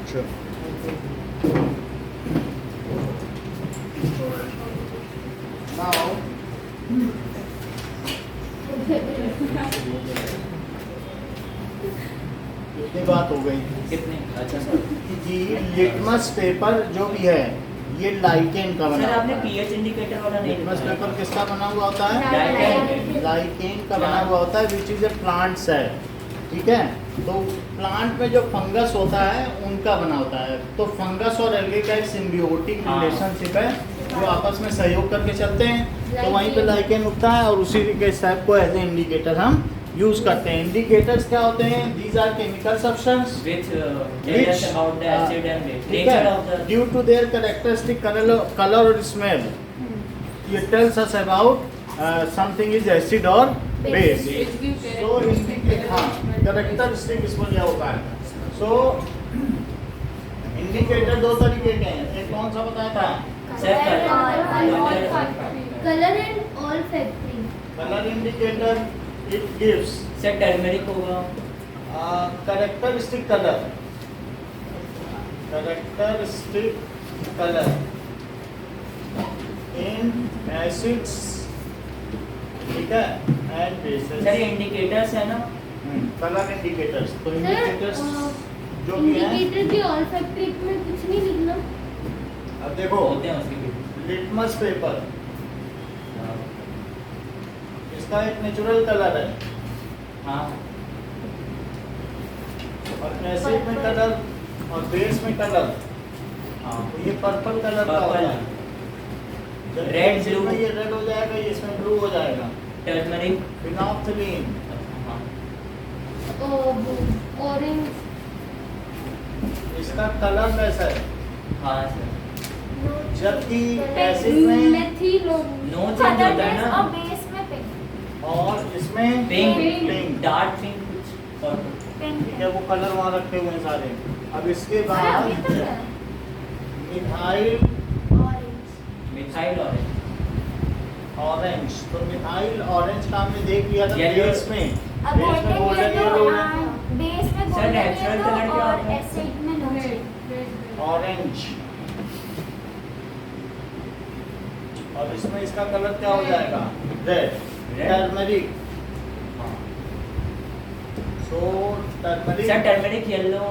अच्छा नाउ इतनी बात हो गई। कितने? अच्छा सर जी लिटमस पेपर जो भी है ये लाइकेन का बना सर आपने होता है। पीएच इंडिकेटर वाला नहीं लिटमस बताया। पेपर किसका बना हुआ होता है? लाइकेन। लाइकेन का बना हुआ होता है विच इज ए प्लांट्स है। ठीक है, तो प्लांट में जो फंगस होता है उनका बना होता है। तो फंगस और एल्गे का एक सिम्बियोटिक हाँ। रिलेशनशिप है जो आपस में सहयोग करके चलते हैं। तो वहीं पे लाइकेन उगता है और उसी के टाइप को एज ए इंडिकेटर हम यूज करते हैं। इंडिकेटर्स क्या होते हैं? These are chemical substance Which tell us about the acid and base. ठीक Nature of है, the due to their characteristic colour और स्मेल ये tells us about something is acid और बेस। सो इंडिकेट हाँ characteristic इसमें क्या होता है। सो इंडिकेटर दो तरीके के हैं, एक कौन सा बताया था? Colour and all factory. Colour indicator it gives sir turmeric होगा। कैरेक्टरिस्टिक कलर इन एसिड्स ठीक है एंड बेसेस। सर ये इंडिकेटर्स है ना। कलर इंडिकेटर्स तो इंडिकेटर्स जो भी हैं इंडिकेटर की ऑल फैक्ट्री में कुछ नहीं लिखना। अब देखो होते हैं उसके भी। लिटमस पेपर इसका एक नेचुरल कलर है हाँ और एसिड में कलर और बेस में कलर हाँ तो ये पर्पल कलर का होता है। जब Red, एसिड blue। में ये रेड हो जाएगा ये इसमें ब्लू हो जाएगा। टर्मरिक। फिनोल्फथलीन हाँ ऑरेंज। इसका कलर वैसा है हाँ सर। जबकि एसिड में मेथिलोन। नो चेंज होता है ना। और बेस में पिंक। और इसमें पिंक पिंक डार्क पिंक कुछ और ठीक है वो कलर वहाँ रखे हुए हैं सारे। अब इसके अरे बाद अभी तक है। Methyl orange. Methyl orange. Orange तो मिथाइल ऑरेंज का हमने देख लिया था Yellow। बेस में। अब बेस में गोल्डन येलो है बेस में सर, golden natural yellow coloर क्या और होता है? एसिड में नो। ऑरेंज और इसमें इसका कलर क्या हो जाएगा? रेड। Red। टर्मरिक हाँ so turmeric sir turmeric yellow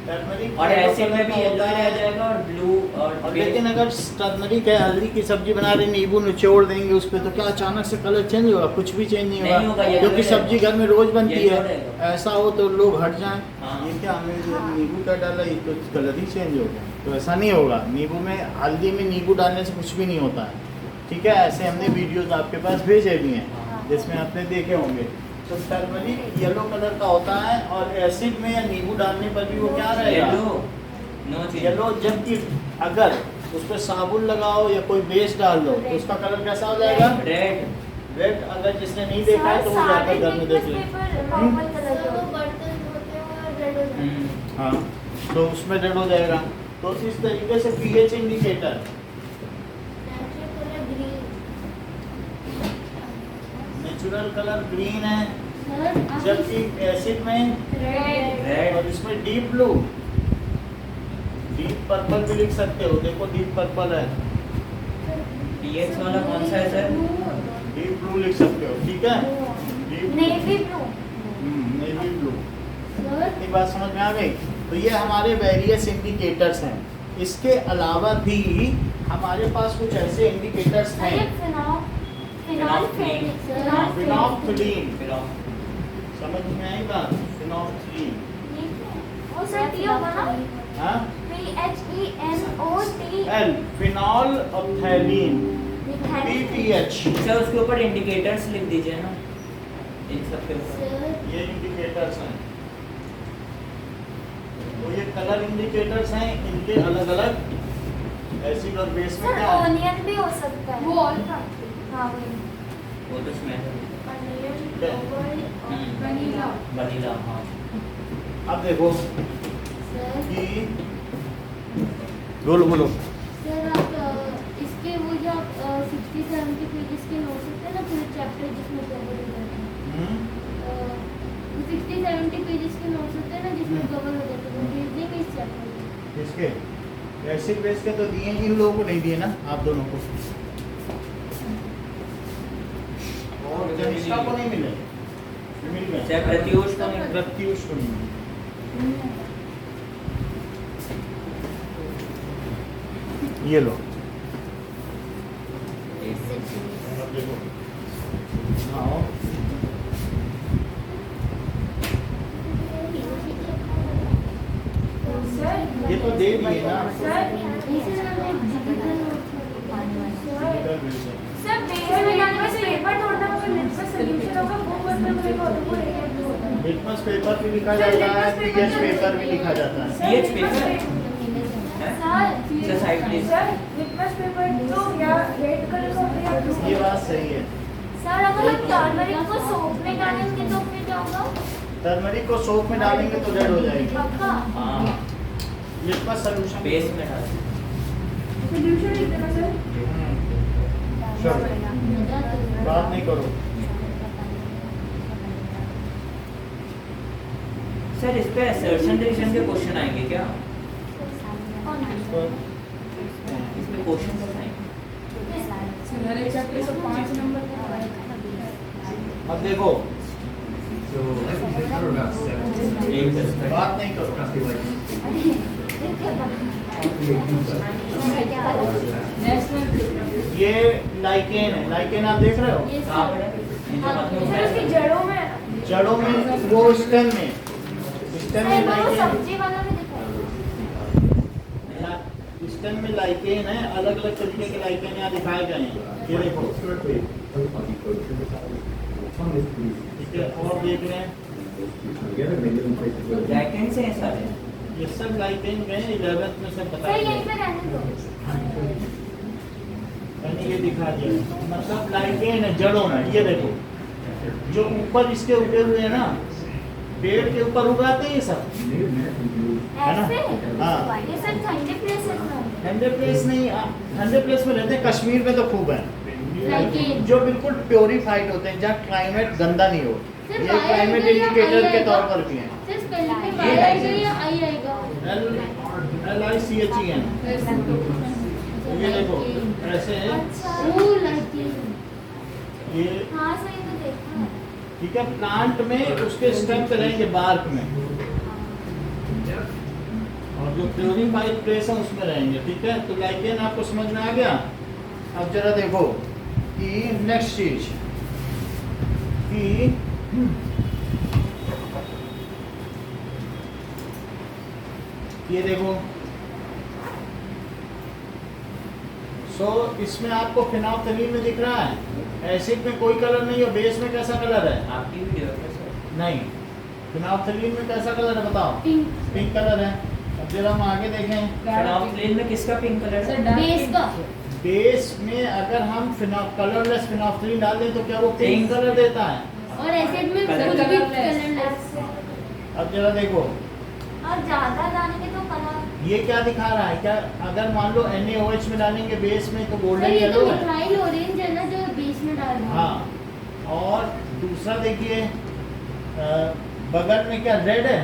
turmeric और येलो एसिड में कलर भी का येलो होता रह है। जाएगा और ब्लू और और लेकिन अगर टर्मरिक है हल्दी की सब्जी बना रहे नींबू निचोड़ देंगे उस पे तो क्या अचानक से कलर चेंज होगा? कुछ भी चेंज नहीं नहीं होगा, होगा ये क्योंकि रहेगा। सब्जी घर में रोज बनती ये है। रहेगा। ऐसा हो तो लोग हट जाएं हाँ। ये क्या हमने जो हाँ। नींबू का डाला ये तो कलर ही चेंज हो गया। तो ऐसा नहीं होगा, नींबू में हल्दी में नींबू डालने से कुछ भी नहीं होता है। ठीक है, ऐसे हमने वीडियोज आपके पास भेजे भी हैं जिसमें आपने देखे होंगे। तो टर्मरिक येलो कलर का होता है और एसिड में या नींबू डालने पर भी वो क्या रहेगा? Yellow no change. येलो। जबकि अगर उस पर साबुन लगाओ या कोई बेस डाल दो तो उसका कलर कैसा हो जाएगा? रेड। रेड। अगर जिसने नहीं देखा है तो वो जाकर घर में देख ले। नॉर्मल कलर के बर्तन होते हैं और रेड हो जाते हैं। हाँ तो उसमें रेड हो जाएगा। तो इस तरीके से pH indicator natural colour green. Natural colour green है सर जबकि एसिड में रेड। और इसमें डीप ब्लू डीप पर्पल भी लिख सकते हो। देखो डीप पर्पल है, पीएच वाला कौन सा है सर? डीप ब्लू लिख सकते हो। ठीक है, deep navy blue. Navy blue. Sir इतनी बात समझ में आ गई? तो ये हमारे वेरियस इंडिकेटर्स हैं। इसके अलावा भी हमारे पास कुछ ऐसे इंडिकेटर्स हैं। फिनोल्फथलीन। फिनोल्फथलीन फिर समझ में आई बात? फिनोल्फथलीन वो सर टी होगा ना? हाँ PHENOT। एल फिनॉल ऑप्थैलीन PPH सर उसके ऊपर इंडिकेटर्स लिख दीजिए ना इन सब के ऊपर। सर ये इंडिकेटर्स हैं। तो ये कलर इंडिकेटर्स हैं, इनके अलग अलग एसिड और बेस में सर क्या है? ऑनियन भी हो सकता है। वो ऑल हाँ वही वो तो स्मेल वनीला। वनीला। हाँ अब देखो सर कि बोलो सर आप इसके वो जो आप 60-70 पेजेस के नोट सकते हैं ना पूरे चैप्टर जिसमें कवर हो जाता है। 60-70 पेजेस के नोट्स होते हैं ना जिसमें कवर हो जाते हैं वो भेज देंगे इस चैप्टर में। के एसिड बेस के तो दिए, इन लोगों को नहीं दिए ना आप दोनों को, और जनिष्का को नहीं मिले, मिल गए चाहे प्रत्युष को नहीं, प्रत्युष को नहीं मिले। ये लो अब देखो, आओ ये तो दे दिए ना आपको। सर पेपर में जाने में पेपर तोड़ना होगा, लिटमस सॉल्यूशन होगा, वो मतलब मेरे को वो रहेगा। लिटमस पेपर भी लिखा जाता है, पीएच पेपर भी लिखा जाता है। PH paper sir side please. Sir litmus paper तो या रेड कलर का होता है या ब्लू। ये बात सही है। सर अगर हम टर्मरिक को सोप में डालेंगे तो फिर क्या होगा? टर्मरिक को सोप में डालेंगे तो रेड हो जाएगी। पक्का? हाँ लिटमस सॉल्यूशन बेस में डाल। सॉल्यूशन लिख देना सर। चलो बात नहीं करो। सर इस पे असर्शन डिवीजन के क्वेश्चन आएंगे क्या? इसमें क्वेश्चन बताएंगे। हर एक चैप्टर से 5 नंबर का। अब देखो एक दस बात नहीं करो। ये लाइकेन है, लाइकेन आप देख रहे हो ये कहाँ सर पर है? ये जो मतलब सर उसकी जड़ों में जड़ों में, वो स्टेम में, स्टेम में लाइकेन, सब्जी वाला भी दिखाई। स्टेम में लाइकेन है, अलग अलग तरीके के लाइकेन यहाँ दिखाए गए हैं। ये देखो ठीक है, और देख रहे हैं ब्रैकेट से है सारे। ये सब लाइकेन गए 11th में सब सर बताया यहीं गया। पे रहने दो। मैंने ये दिखा दिया, मतलब लाइकेन है जड़ों में। ये देखो जो ऊपर इसके उगे हुए हैं ना, पेड़ के ऊपर उगाते हैं ये सब, है ना? ऐसे? हाँ। ये सर ठंडे प्लेसेस में होते हैं। 100 प्लेस नहीं, 100 प्लेस में रहते हैं, कश्मीर में तो खूब है। लाइकेन। जो बिल्कुल प्योरीफाइड होते हैं, जहाँ क्लाइमेट गंदा नहीं हो। सिर्फ ये आई क्लाइमेट आएगा या इंडिकेटर आई के तौर आएगा? पर भी है। सिर्फ स्पेलिंग में वाई आएगा या आई आएगा? LICHEN। ये देखो ऐसे है, अच्छा वो लाइकेन। ये हाँ सर ये तो देखा है। ठीक है। प्लांट में उसके स्टेम पे रहेंगे, बार्क में, और जो प्योरीफाइड प्लेस है उसमें रहेंगे। ठीक है, तो लाइकेन आपको समझ में आ गया। अब जरा देखो कि नेक्स्ट चीज कि ये देखो, इसमें आपको फिनोल्फथलीन में दिख रहा है, एसिड में कोई कलर नहीं है, बेस में कैसा कलर है? आपकी वीडियो है सर? नहीं, फिनोल्फथलीन में कैसा कलर है बताओ? पिंक। पिंक कलर है। अब जरा हम आगे देखें, फिनोल्फथलीन में किसका पिंक कलर है? बेस का। बेस में अगर हम कलरलेस फिनोल्फथलीन डाल दें तो क्या वो पिंक Pink। कलर देता है? और एसिड में Color- कुछ भी Colorless। कलरलेस। अब जरा देखो और ज्यादा डालेंगे तो कलर। ये क्या दिखा रहा है? क्या अगर मान लो NaOH में डालेंगे बेस में तो सर गोल्डन ये तो येलो है। मिथाइल ऑरेंज है ना जो बेस में डाल रहे हैं। हाँ, और दूसरा देखिए बगल में क्या रेड है?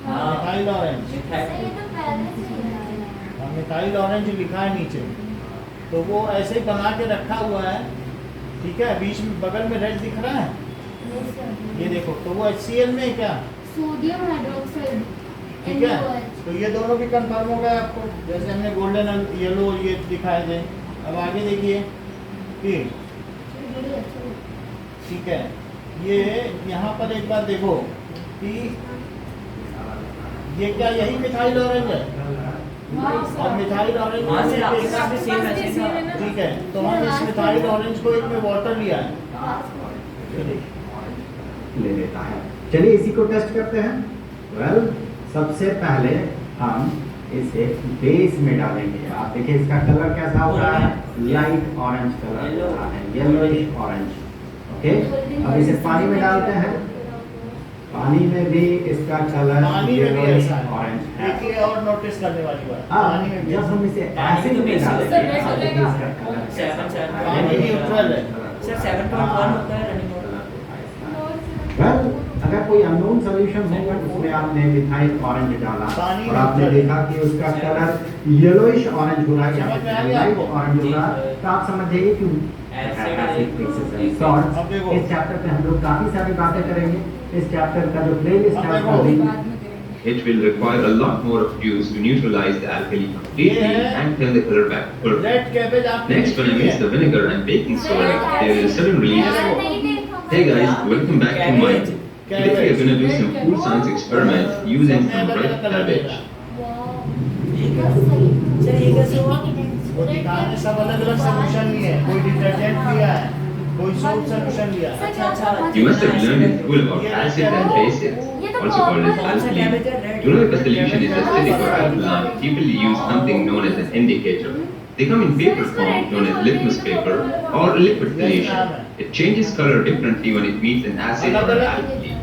हाँ। Methyl orange. सर ये तो पहले से ही है। मिथाइल ऑरेंज लिखा है नीचे, तो वो ऐसे ही बना के रखा हुआ है। ठीक है, बीच में बगल में रेड दिख रहा है, Yes, sir। ये देखो, तो वो HCl में है क्या? Sodium hydroxide. ठीक है, NaOH। तो ये दोनों भी कंफर्म हो गए आपको, जैसे हमने गोल्डन और येलो ये दिखाए थे। अब आगे देखिए कि बड़ी अच्छी। ठीक है, ये यहाँ पर एक बार देखो कि ये क्या यही मिथाइल ऑरेंज है? और मिथाइल ऑरेंज हाँ सर, आपके में पास भी सेम है, सेम है। ठीक है, तो हम इस मिथाइल ऑरेंज को एक में वाटर लिया है। ले लेता है। चलिए इसी को टेस्ट करते हैं। वेल, सबसे पहले हम इसे बेस में डालेंगे। आप देखिए इसका कलर कैसा हो रहा है? लाइट ऑरेंज कलर हो रहा है, येलोइश ऑरेंज। ओके, अब इसे पानी में डालते हैं। पानी में भी इसका कलर पानी में भी येलोइश ऐसा है। ऑरेंज है। एक ये और नोटिस करने वाली बात, हाँ, पानी में भी जब हम इसे पानी एसिड तो में बेस डालेंगे है, आप देखिए इसका कलर सेवन, सेवन। पानी न्यूट्रल है। सर 7.1 होता है रनिंग वाटर। वेल, अगर कोई अननोन सॉल्यूशन होगा उसमें आपने मिथाइल ऑरेंज डाला पानी और आपने देखा कि उसका कलर येलोइश ऑरेंज हो रहा है समझ में आ या गया लाइट आपको? ऑरेंज हो रहा है, तो आप समझ जाइए कि अब देखो। इस चैप्टर पे हम लोग काफी सारी बातें करेंगे। इस चैप्टर का जो प्लेलिस्ट अब है देखो। उसका बाद में करेंगे। It will require a lot more of juice to neutralize the alkali completely Yeah. and turn the color back purple. Red cabbage आपने Next, when I mix the vinegar and baking soda, there is a sudden release. नहीं देखा Hey guys, welcome back to my. Today we are going to do some cool science experiments using some red cabbage. Sir ये कैसे हुआ? वो दिखाने सब अलग अलग सोल्यूशन लिए हैं, कोई डिटर्जेंट लिया है, कोई सोप सोल्यूशन लिया है। अच्छा You must have learned in school about acid and bases, also called as alkaline. To know if a solution is acidic or alkaline, people use something known as an indicator. They come in paper form known as litmus paper or liquid solution. It changes color differently when it meets an acid or an alkali.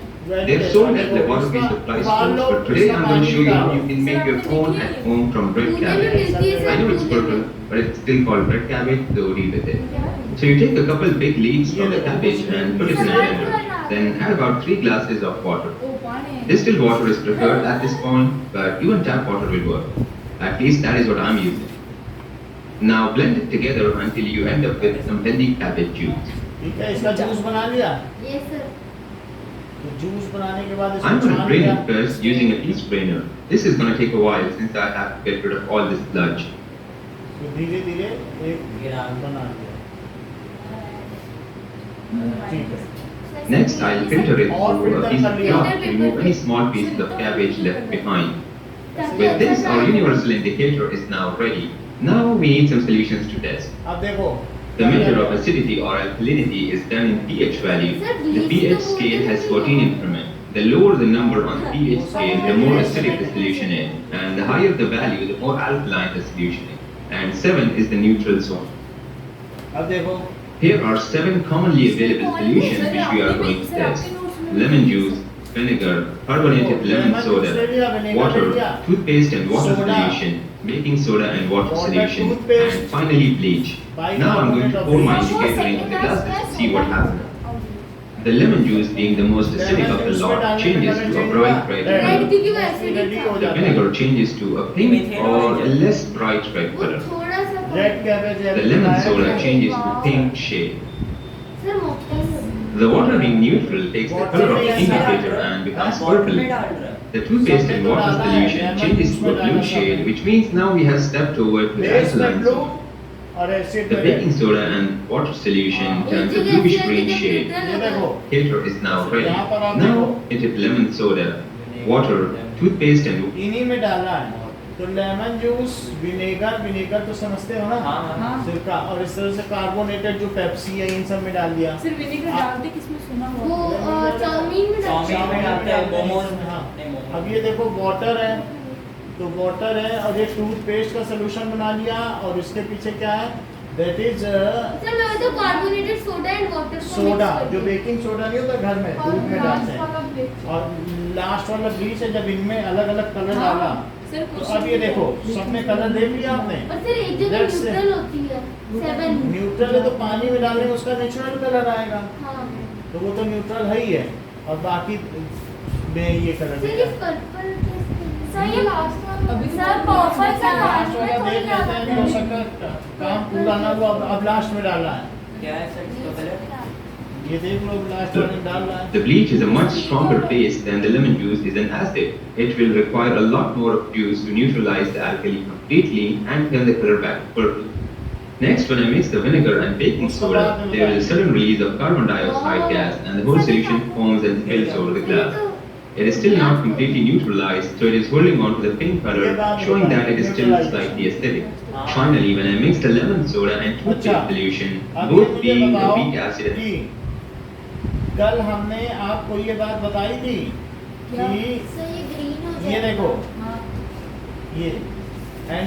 They are sold at laboratory supply stores, but today I'm going to show you how you can make your own at home from red cabbage. I know it's purple, but it's still called red cabbage, so deal with it. So you take a couple big leaves from the cabbage and put it in a blender. Then add about 3 glasses of water. Distilled water is preferred at this point, but even tap water will work. At least that is what I'm using. Now blend it together until you end up with some healthy cabbage juice. ठीक है, इसका juice बना लिया। ये sir तो juice बनाने के बाद I'm इसको going to छान drain लिया। it first using a tea strainer. This is going to take a while since I have to get rid of all this sludge. तो धीरे धीरे एक गिरा। बना लिया। ठीक है। Next, I'll filter it through a piece of cloth to remove any small pieces of cabbage left behind. With this, our universal indicator is now ready. Now we need some solutions to test. अब देखो। The measure of acidity or alkalinity is done in pH value. The pH scale has 14 increments. The lower the number on the pH scale, the more acidic the solution is. And the higher the value, the more alkaline the solution is. And 7 is the neutral zone. अब देखो। Here are 7 commonly available solutions which we are going to test. Lemon juice, vinegar, carbonated lemon soda, water, toothpaste and water solution, baking soda and water solution, and finally bleach. Now I'm going to pour my indicator into the glasses to see what happens. The lemon juice, being the most acidic of the lot, changes to a bright red red color. क्योंकि वो acidic था The vinegar changes to a pink or a less bright red वो color. थोड़ा सा red cabbage है। The lemon soda changes to pink shade. Sir मोटा ही The water being neutral takes the color of the indicator and becomes bottle में purple. डाल रहा है। The toothpaste and water solution changes to a blue shade, which means now we have stepped over to the base में alkaline blue zone. और acid The में baking soda and water solution turn to bluish green shade. ये देखो। Indicator is now ready. Now into lemon soda, water, toothpaste and इन्हीं में डालना है। तो लेमन जूस, विनेगर, विनेगर तो समझते हो ना? हाँ, हाँ। सिरका, और इस तरह से कार्बोनेटेड जो पेप्सी है इन सब में डाल दिया। सिर्फ विनेगर डालते किसमें सुना वो हुआ चाउमीन में चाउमीन में डालते हैं, मोमोज में। हाँ। नहीं, मोमोज। अब ये देखो वाटर है, तो वाटर है और ये टूथपेस्ट का सोल्यूशन बना लिया और इसके पीछे क्या है? दैट इज सर मैं तो कार्बोनेटेड सोडा एंड वाटर को सोडा, mix कर जो दी। बेकिंग सोडा नहीं होता घर में, दूध में डालते हैं। और लास्ट वाला ब्लीच है, जब इनमें अलग अलग कलर डाला। तो अब ये देखो, सबने कलर देख लिया आपने? और सर एक जगह Let's say- न्यूट्रल होती है 7 न्यूट्रल है तो पानी में डालने में उसका नेचुरल कलर आएगा, हाँ तो वो तो न्यूट्रल है ही है। और बाकी में ये कलर सर ये पर्पल सर ये लास्ट अभी सर पर्पल का लास्ट वाला लास्ट में देख लेते हैं, हो सकता है काम पूरा ना हुआ, अब लास्ट में डाला है। क्या है सर इसका कलर? ये देख लो, लास्ट वाले में डाल रहा है। The bleach is a much stronger paste than the lemon juice is an acid. It will require a lot more of juice to neutralize the alkali completely and turn the color back purple. Next, when I mix the vinegar and baking soda, there is a sudden release of carbon dioxide gas and the whole solution foams and spills over the glass. It is still not completely neutralized, so it is holding on to the pink color, showing that it is still slightly acidic. Finally, when I mix the lemon soda and toothpaste solution, अब ये both मुझे being a बताओ weak acid, कि कल हमने आपको ये बात बताई थी कि सर ये ग्रीन हो ये जाएगा। देखो, ये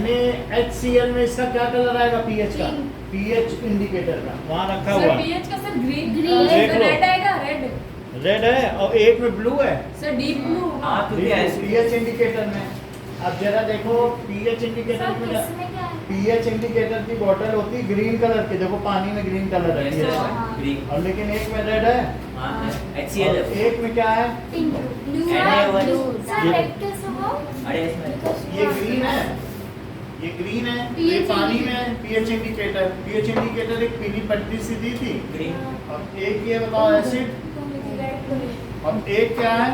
NaHCl में इसका क्या कलर आएगा? पीएच का, पीएच इंडिकेटर का वहाँ रखा हुआ सर है। पीएच का सर ग्रीन देख लो। रेड आएगा रेड रेड है और एक में ब्लू है, सर डीप ब्लू हाँ क्योंकि ऐसे पीएच इंडिकेटर में। अब जरा देखो पीएच इंडिकेटर सर में किसमें क्या है? पीएच इंडिकेटर की बॉटल होती है ग्रीन कलर की, देखो पानी में ग्रीन कलर है Yes, sir. हाँ। Green. और लेकिन एक में रेड है हाँ, और HCl है। एक में क्या है, pink blue NA1. Blue sir ये- रेड कैसे हुआ? अरे इसमें ये ग्रीन है, ये ग्रीन है, PH ये पानी में है पीएच इंडिकेटर। पीएच इंडिकेटर एक पीली पट्टी सी दी थी, ग्रीन। और एक ये बताओ एसिड, और एक क्या है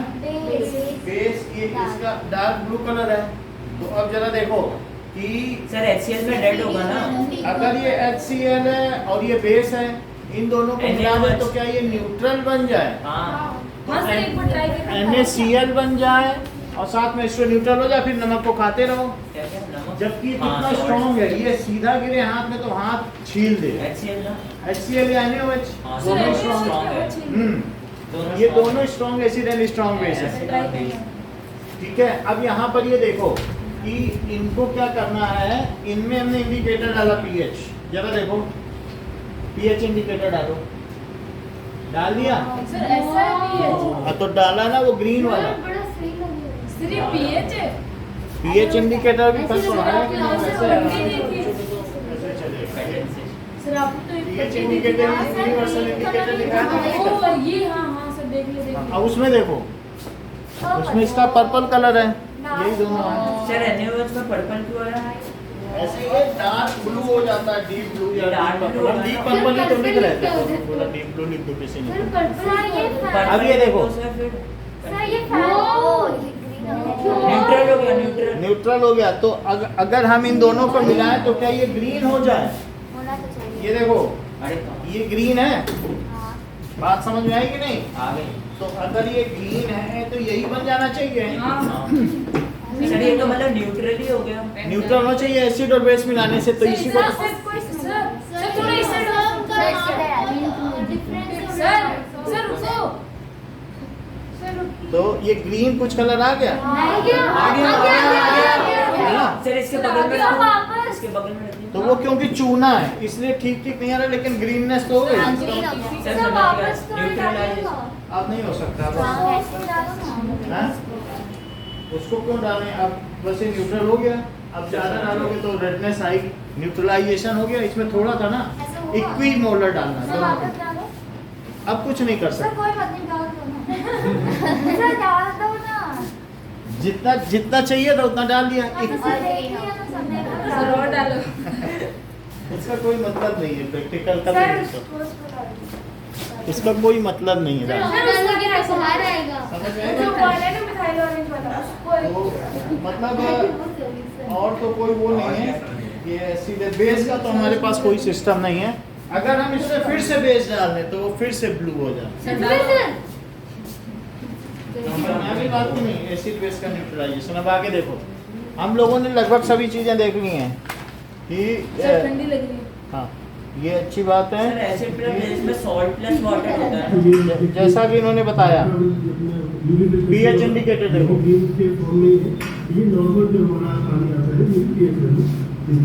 बेस, ये इसका डार्क ब्लू कलर है। तो अब जरा देखो कि सर HCl में रेड होगा ना? अगर ये HCl है और ये बेस है, इन दोनों को मिला दे तो क्या ये न्यूट्रल बन जाए, हाँ। हाँ सर एक बार ट्राई करके NaCl बन जाए और साथ में इसको न्यूट्रल हो जाए, फिर नमक को खाते रहो। क्या क्या नमक? जबकि ये हाँ, कितना salt. स्ट्रॉन्ग है, ये सीधा गिरे हाथ में तो हाथ छील दे। HCl ना? HCl या NaOH हाँ, सर दोनों ऐसे स्ट्रॉन्ग strong है। है। ये दोनों strong acid and strong base है। Acid और base। ठीक है, अब यहाँ पर ये देखो कि इनको क्या करना है, इनमें हमने इंडिकेटर डाला पीएच, जरा देखो पीएच इंडिकेटर डालो, डाल दिया। सर ऐसा है पीएच? हाँ तो डाला ना वो ग्रीन वाला बड़ा सही लग रहा है। सिर्फ पीएच है? पीएच इंडिकेटर भी ऐसे फर्स्ट लग होना रहा है है कि कि नहीं, ऐसे वैसे बनती है। नहीं ऐसे चलेगा। Condensation। सर आपने तो एक पीएच इंडिकेटर में यूनिवर्सल इंडिकेटर लिखा है ना। ओ ये हाँ हाँ सर देख ले अब उसमें देखो, उसमें इसका पर्पल कलर है, यही दोनों है। सर NaOH में पर्पल क्यों आया? ऐसे ये डार्क ब्लू हो जाता है, डीप ब्लू या Dark डीप blue पर्पल। है। डीप पर्पल ही तो लिख रहे क्या होता थे, है? बोला डीप ब्लू लिख दो किसी ने। सर पर्पल ये अब ये देखो। सर फिर सर ये न्यूट्रल हो गया, न्यूट्रल। न्यूट्रल हो गया, तो अगर हम इन दोनों को मिलाएं तो क्या ये ग्रीन हो जाए? होना तो चाहिए। ये देखो अरे कहाँ? ये ग्रीन है, हाँ। बात समझ में आई कि नहीं? आ गई। तो अगर ये ग्रीन है तो यही बन जाना चाहिए। हाँ। सर ये तो मतलब न्यूट्रल ही हो गया। न्यूट्रल होना चाहिए एसिड और बेस मिलाने से, तो इसी को सर थोड़ा इस साइड सर रुको तो ये ग्रीन कुछ कलर आ गया। आ गया, आ गया, आ गया, आ गया, आ गया। है ना? सर इसके बगल में सर, रखो। वापस। इसके बगल में रखिए। तो वो क्योंकि चूना है इसलिए ठीक ठीक नहीं आ रहा, लेकिन ग्रीननेस तो हो गई। हाँ, ग्रीन हो गया। सर, सर समझ वापस गया। तो न्यूट्रल डालिएगा। अब नहीं हो सकता हाँ, अब। ऐसे डालो ना। हाँ? उसको क्यों डालें, अब बस ये न्यूट्रल हो गया। अब ज्यादा डालोगे तो रेडनेस आई, न्यूट्रलाइजेशन हो गया। इसमें थोड़ा था ना, ऐसा होगा। इक्वी मोलर डालना सर दोनों वापस को। डालो। अब कुछ नहीं कर सर सकते, कोई बात नहीं, डाल दो ना। सर डाल दो ना। जितना जितना चाहिए था उतना डाल दिया। हाँ, तो सर देख लिया तो सबने डाला। सर और डालो इसका कोई मतलब नहीं है प्रैक्टिकल का, सर तो उसको डाल दो। इसका कोई मतलब नहीं है सर डालने और डालने के बाद बाहर आएगा। का। समझ में जो आया? वाला ना मिथाइल ऑरेंज वाला उसको तो मतलब और तो कोई वो नहीं है, ये सीधे बेस का तो हमारे पास कोई सिस्टम नहीं है। अगर हम इसमें फिर से बेस डाल दें तो वो फिर से ब्लू हो जाए। मैं भी बात नहीं, एसिड बेस का न्यूट्रलाइजेशन। अब आगे देखो, हम लोगों ने लगभग सभी चीजें देख ली हैं कि सर ठंडी लग रही है हाँ ये अच्छी बात है। सर एसिड प्लस बेस में सॉल्ट प्लस वाटर होता है। जैसा कि इन्होंने बताया, पीएच इंडिकेटर देखो। ये नॉर्मल जो हमारा पानी आता है ये पीएच वैल्यू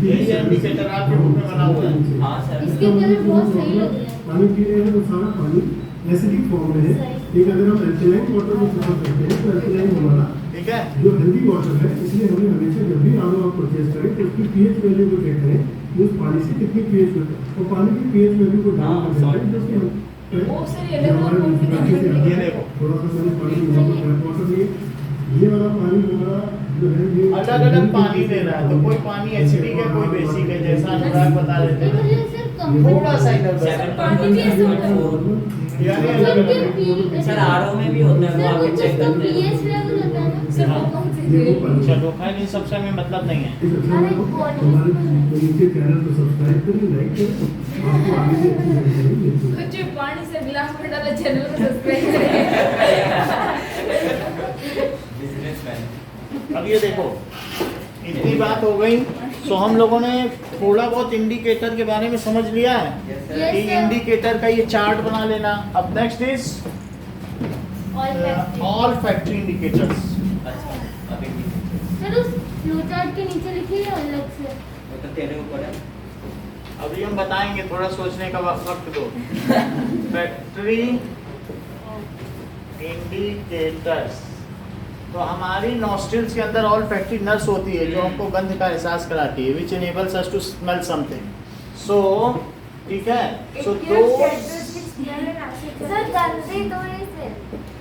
यही इंडिकेटर आपके बुक में बना हुआ है। हाँ सर। इसके कलर बहुत सही लग रहे हैं। पानी पी रहे हैं तो सारा पानी एसिडिक फॉर्म में है। एक अगर हम अल्कलाइन वाटर को प्रेफर करते हैं तो अल्कलाइन हमारा ठीक है, जो हेल्दी वाटर है, इसलिए हमें हमेशा जब भी आर ओ परचेज करें तो उसकी पीएच वैल्यू को चेक करें उस पानी से कितनी पीएच होती है, और पानी की पीएच वैल्यू को डाउन कर देते हैं। जैसे हम वो सर ये लेवल ये देखो थोड़ा सा मैंने पानी यहाँ पर टैप वाटर लिए, ये वाला पानी हमारा जो है ये अलग अलग पानी दे रहा है, तो कोई पानी एसिडिक है कोई बेसिक है, जैसा अनुराग बता रहे थे ना। मुझे सर कम थोड़ा सा इधर उधर। पानी भी ऐसे होता है। यानी अलग अलग। सर आरओ में भी होता है, वो सर आके कुछ चेक तो करते हैं। पीएच लेवल होता है ना। सर वो कौन सी थी? चलो खैर इन सबसे हमें मतलब नहीं है। हमारे नीचे चैनल को सब्सक्राइब करें, लाइक करें, आपको आगे भी अच्छी जानकारी मिलती है। कुछ पानी से गिलास में डाला चैनल को सब्सक्राइब करें। अब ये देखो, इतनी बात हो गई, तो हम लोगों ने थोड़ा बहुत इंडिकेटर के बारे में समझ लिया है कि इंडिकेटर का ये चार्ट बना लेना। अब next is all factory indicators. अच्छा अभी ठीक है। सर उस फ्लो चार्ट के नीचे लिखिए अलग से। वो तो तेरे ऊपर है। अभी हम बताएंगे, थोड़ा सोचने का वक्त दो। फैक्ट्री इंडिकेटर्स तो हमारी नॉस्ट्रिल्स के अंदर ऑल फैक्ट्री नर्स होती है जो हमको गंध का एहसास कराती है, विच enables us to smell something. So ठीक है, so those सर गंदे थोड़े से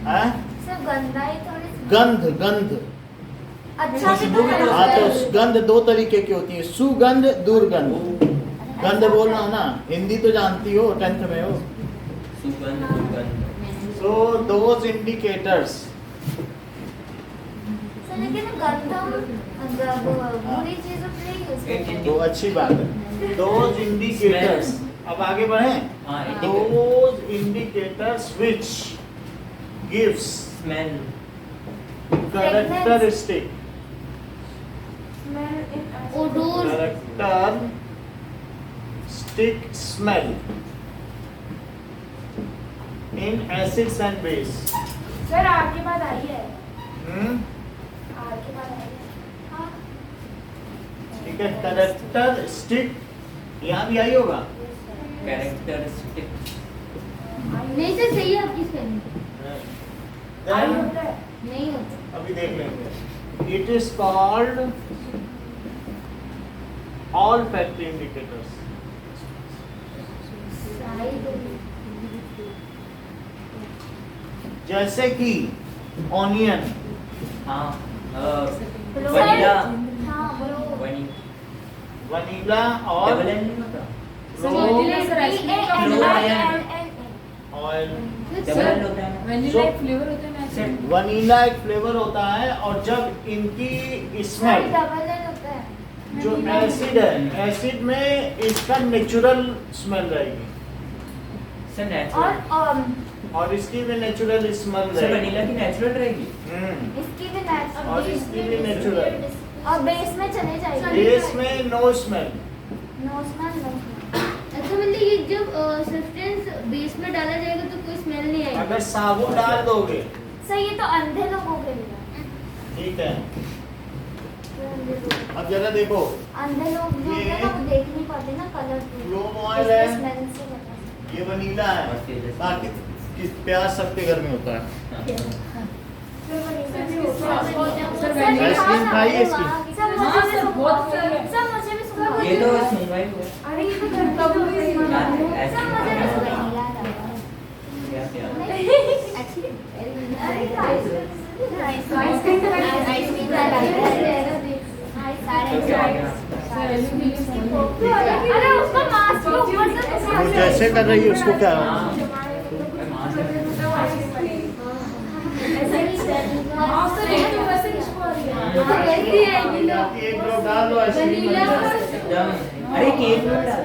हैं सिर्फ गंदा ही थोड़े से गंध अच्छा भी तो है हाँ तो गंध दो तरीके की होती है, सुगंध दुर्गंध. गंध बोलना ना, हिंदी तो जानती हो, 10th में हो. सुगंध दुर्गंध। So those indicators. सर लेकिन गंदा बुरी चीजों पे ही यूज करते हैं. तो अच्छी बात है. Those indicators. अब आगे बढ़ें. हाँ, Those indicators which gives smell characteristic odour characteristic smell in acids and base. Sir R के बाद आई है, हम्म, आर के बाद आई है. हाँ ठीक है. characteristic यहाँ भी आई होगा. कैरेक्टरिस्टिक नहीं सर सही है आपकी स्पेलिंग आई Then होता है. नहीं होता. अभी देख लेंगे. It is called olfactory indicators. जैसे कि ऑनियन, हाँ वनीला। वनीला हाँ बोलो. वनीला और डबल एन नहीं होता ऑयल. डबल एन होता है वनीला एक फ्लेवर होता है ना. वनीला एक फ्लेवर होता है और जब इनकी स्मेल डबल एन होता है. जो एसिड है, एसिड में इसका नेचुरल स्मेल रहेगी सर नेचुरल और इसकी भी नेचुरल स्मेल सर रहेगी. वनीला की नेचुरल रहेगी इसकी भी नेचुरल और इसकी भी नेचुरल. और बेस में चले जाएगी. बेस में no smell. No smell no. अच्छा मतलब ये जब सब्सटेंस बेस में डाला जाएगा तो कोई स्मेल नहीं आएगी. अगर साबुन डाल दोगे सर ये तो अंधे लोगों के लिए. ठीक है. अब जरा देखो, अंधे लोग जो होते हैं ना वो देख नहीं पाते ना कलर क्लोव ऑयल है, स्मेल से बता सकते ये वनीला है, बाकी प्याज सबके घर में होता है. आइसक्रीम खाई है इसकी? हाँ सर बहुत सर. सब मुझे भी सुना. ये तो सुनवा ही हुआ अरे ये तो घर का भी है. सब मुझे भी सुना. क्या क्या अरे उसका मास्क के ऊपर से वो जैसे कर रही है उसको क्या हाँ सर ये तो वैसे किसको आ रही है. एक लोग डाल दो आइसक्रीम. अरे केक में डाल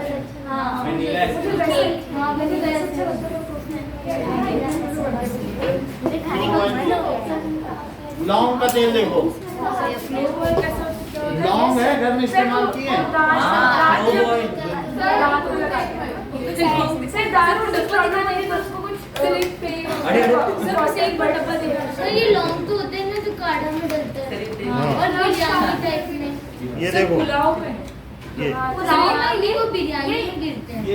लौंग का तेल देखो, लौंग है घर में इस्तेमाल किए हैं. सर दारू डब्बा नहीं तो उसको कुछ स्लिप पे. अरे सर बस एक बड़ा डब्बा दे दो. तो ये लौंग तो होते हैं ना जो काढ़ा में डलते हैं हाँ. और बिरयानी टाइप में. ये देखो, पुलाव में ये नहीं वो बिरयानी में गिरते हैं. ये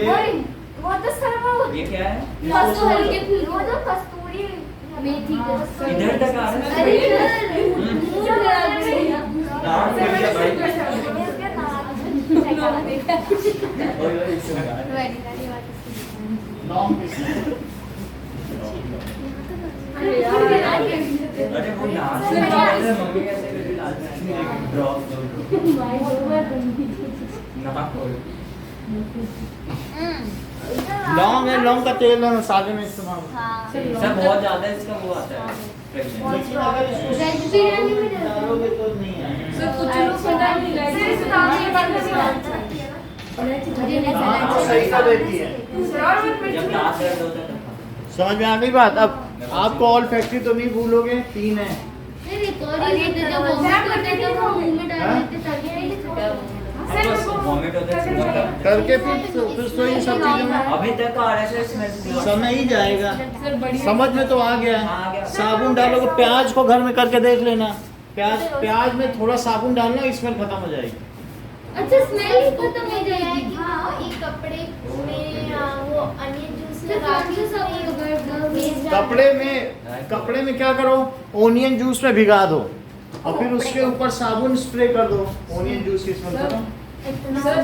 वो तो सर वो ये क्या है कस्तूरी हल्के फूल वो तो कस्तूरी मेथी का. इधर तक आ रहा है अरे सर मुंह खराब है. नाम सर क्या भाई लौंग किसमें? अरे वो नाम से मम्मी कैसे करती लाल ड्रॉप ना खोल लौंग है, लौंग का तेल है मसाले में इस्तेमाल. सर बहुत ज्यादा इसका वो आता है लेकिन अगर इसको वेज बिरयानी में डालोगे तो नहीं आएगा. सर कुछ लोग पता नहीं सर इस दाम ये बात नहीं हाँ, तो सही कर देती है. जब दांत दर्द होता है तब समझ में आ गई बात. अब आपको ऑल फैक्ट्री तो नहीं भूलोगे, 3 है. फिर एक और ये होता है जब वॉमिट करते हैं तो वो मुंह में डाल देते ताकि बस वॉमिट होता है मतलब करके फिर तो ये सब चीजों में अभी तक आ रहा है स्मेल समय ही जाएगा. सर बढ़िया. समझ में तो आ गया. आ गया। साबुन डालोगे, प्याज को घर में करके देख लेना. प्याज में थोड़ा साबुन डालना, स्मेल खत्म हो जाएगी. अच्छा स्मेल ही खत्म हो जाएगी. हाँ, एक कपड़े में वो अनियन जूस कपड़े में क्या करो, ओनियन जूस में भिगा दो और फिर उसके ऊपर साबुन स्प्रे कर दो ओनियन जूस की स्मेल करो। सर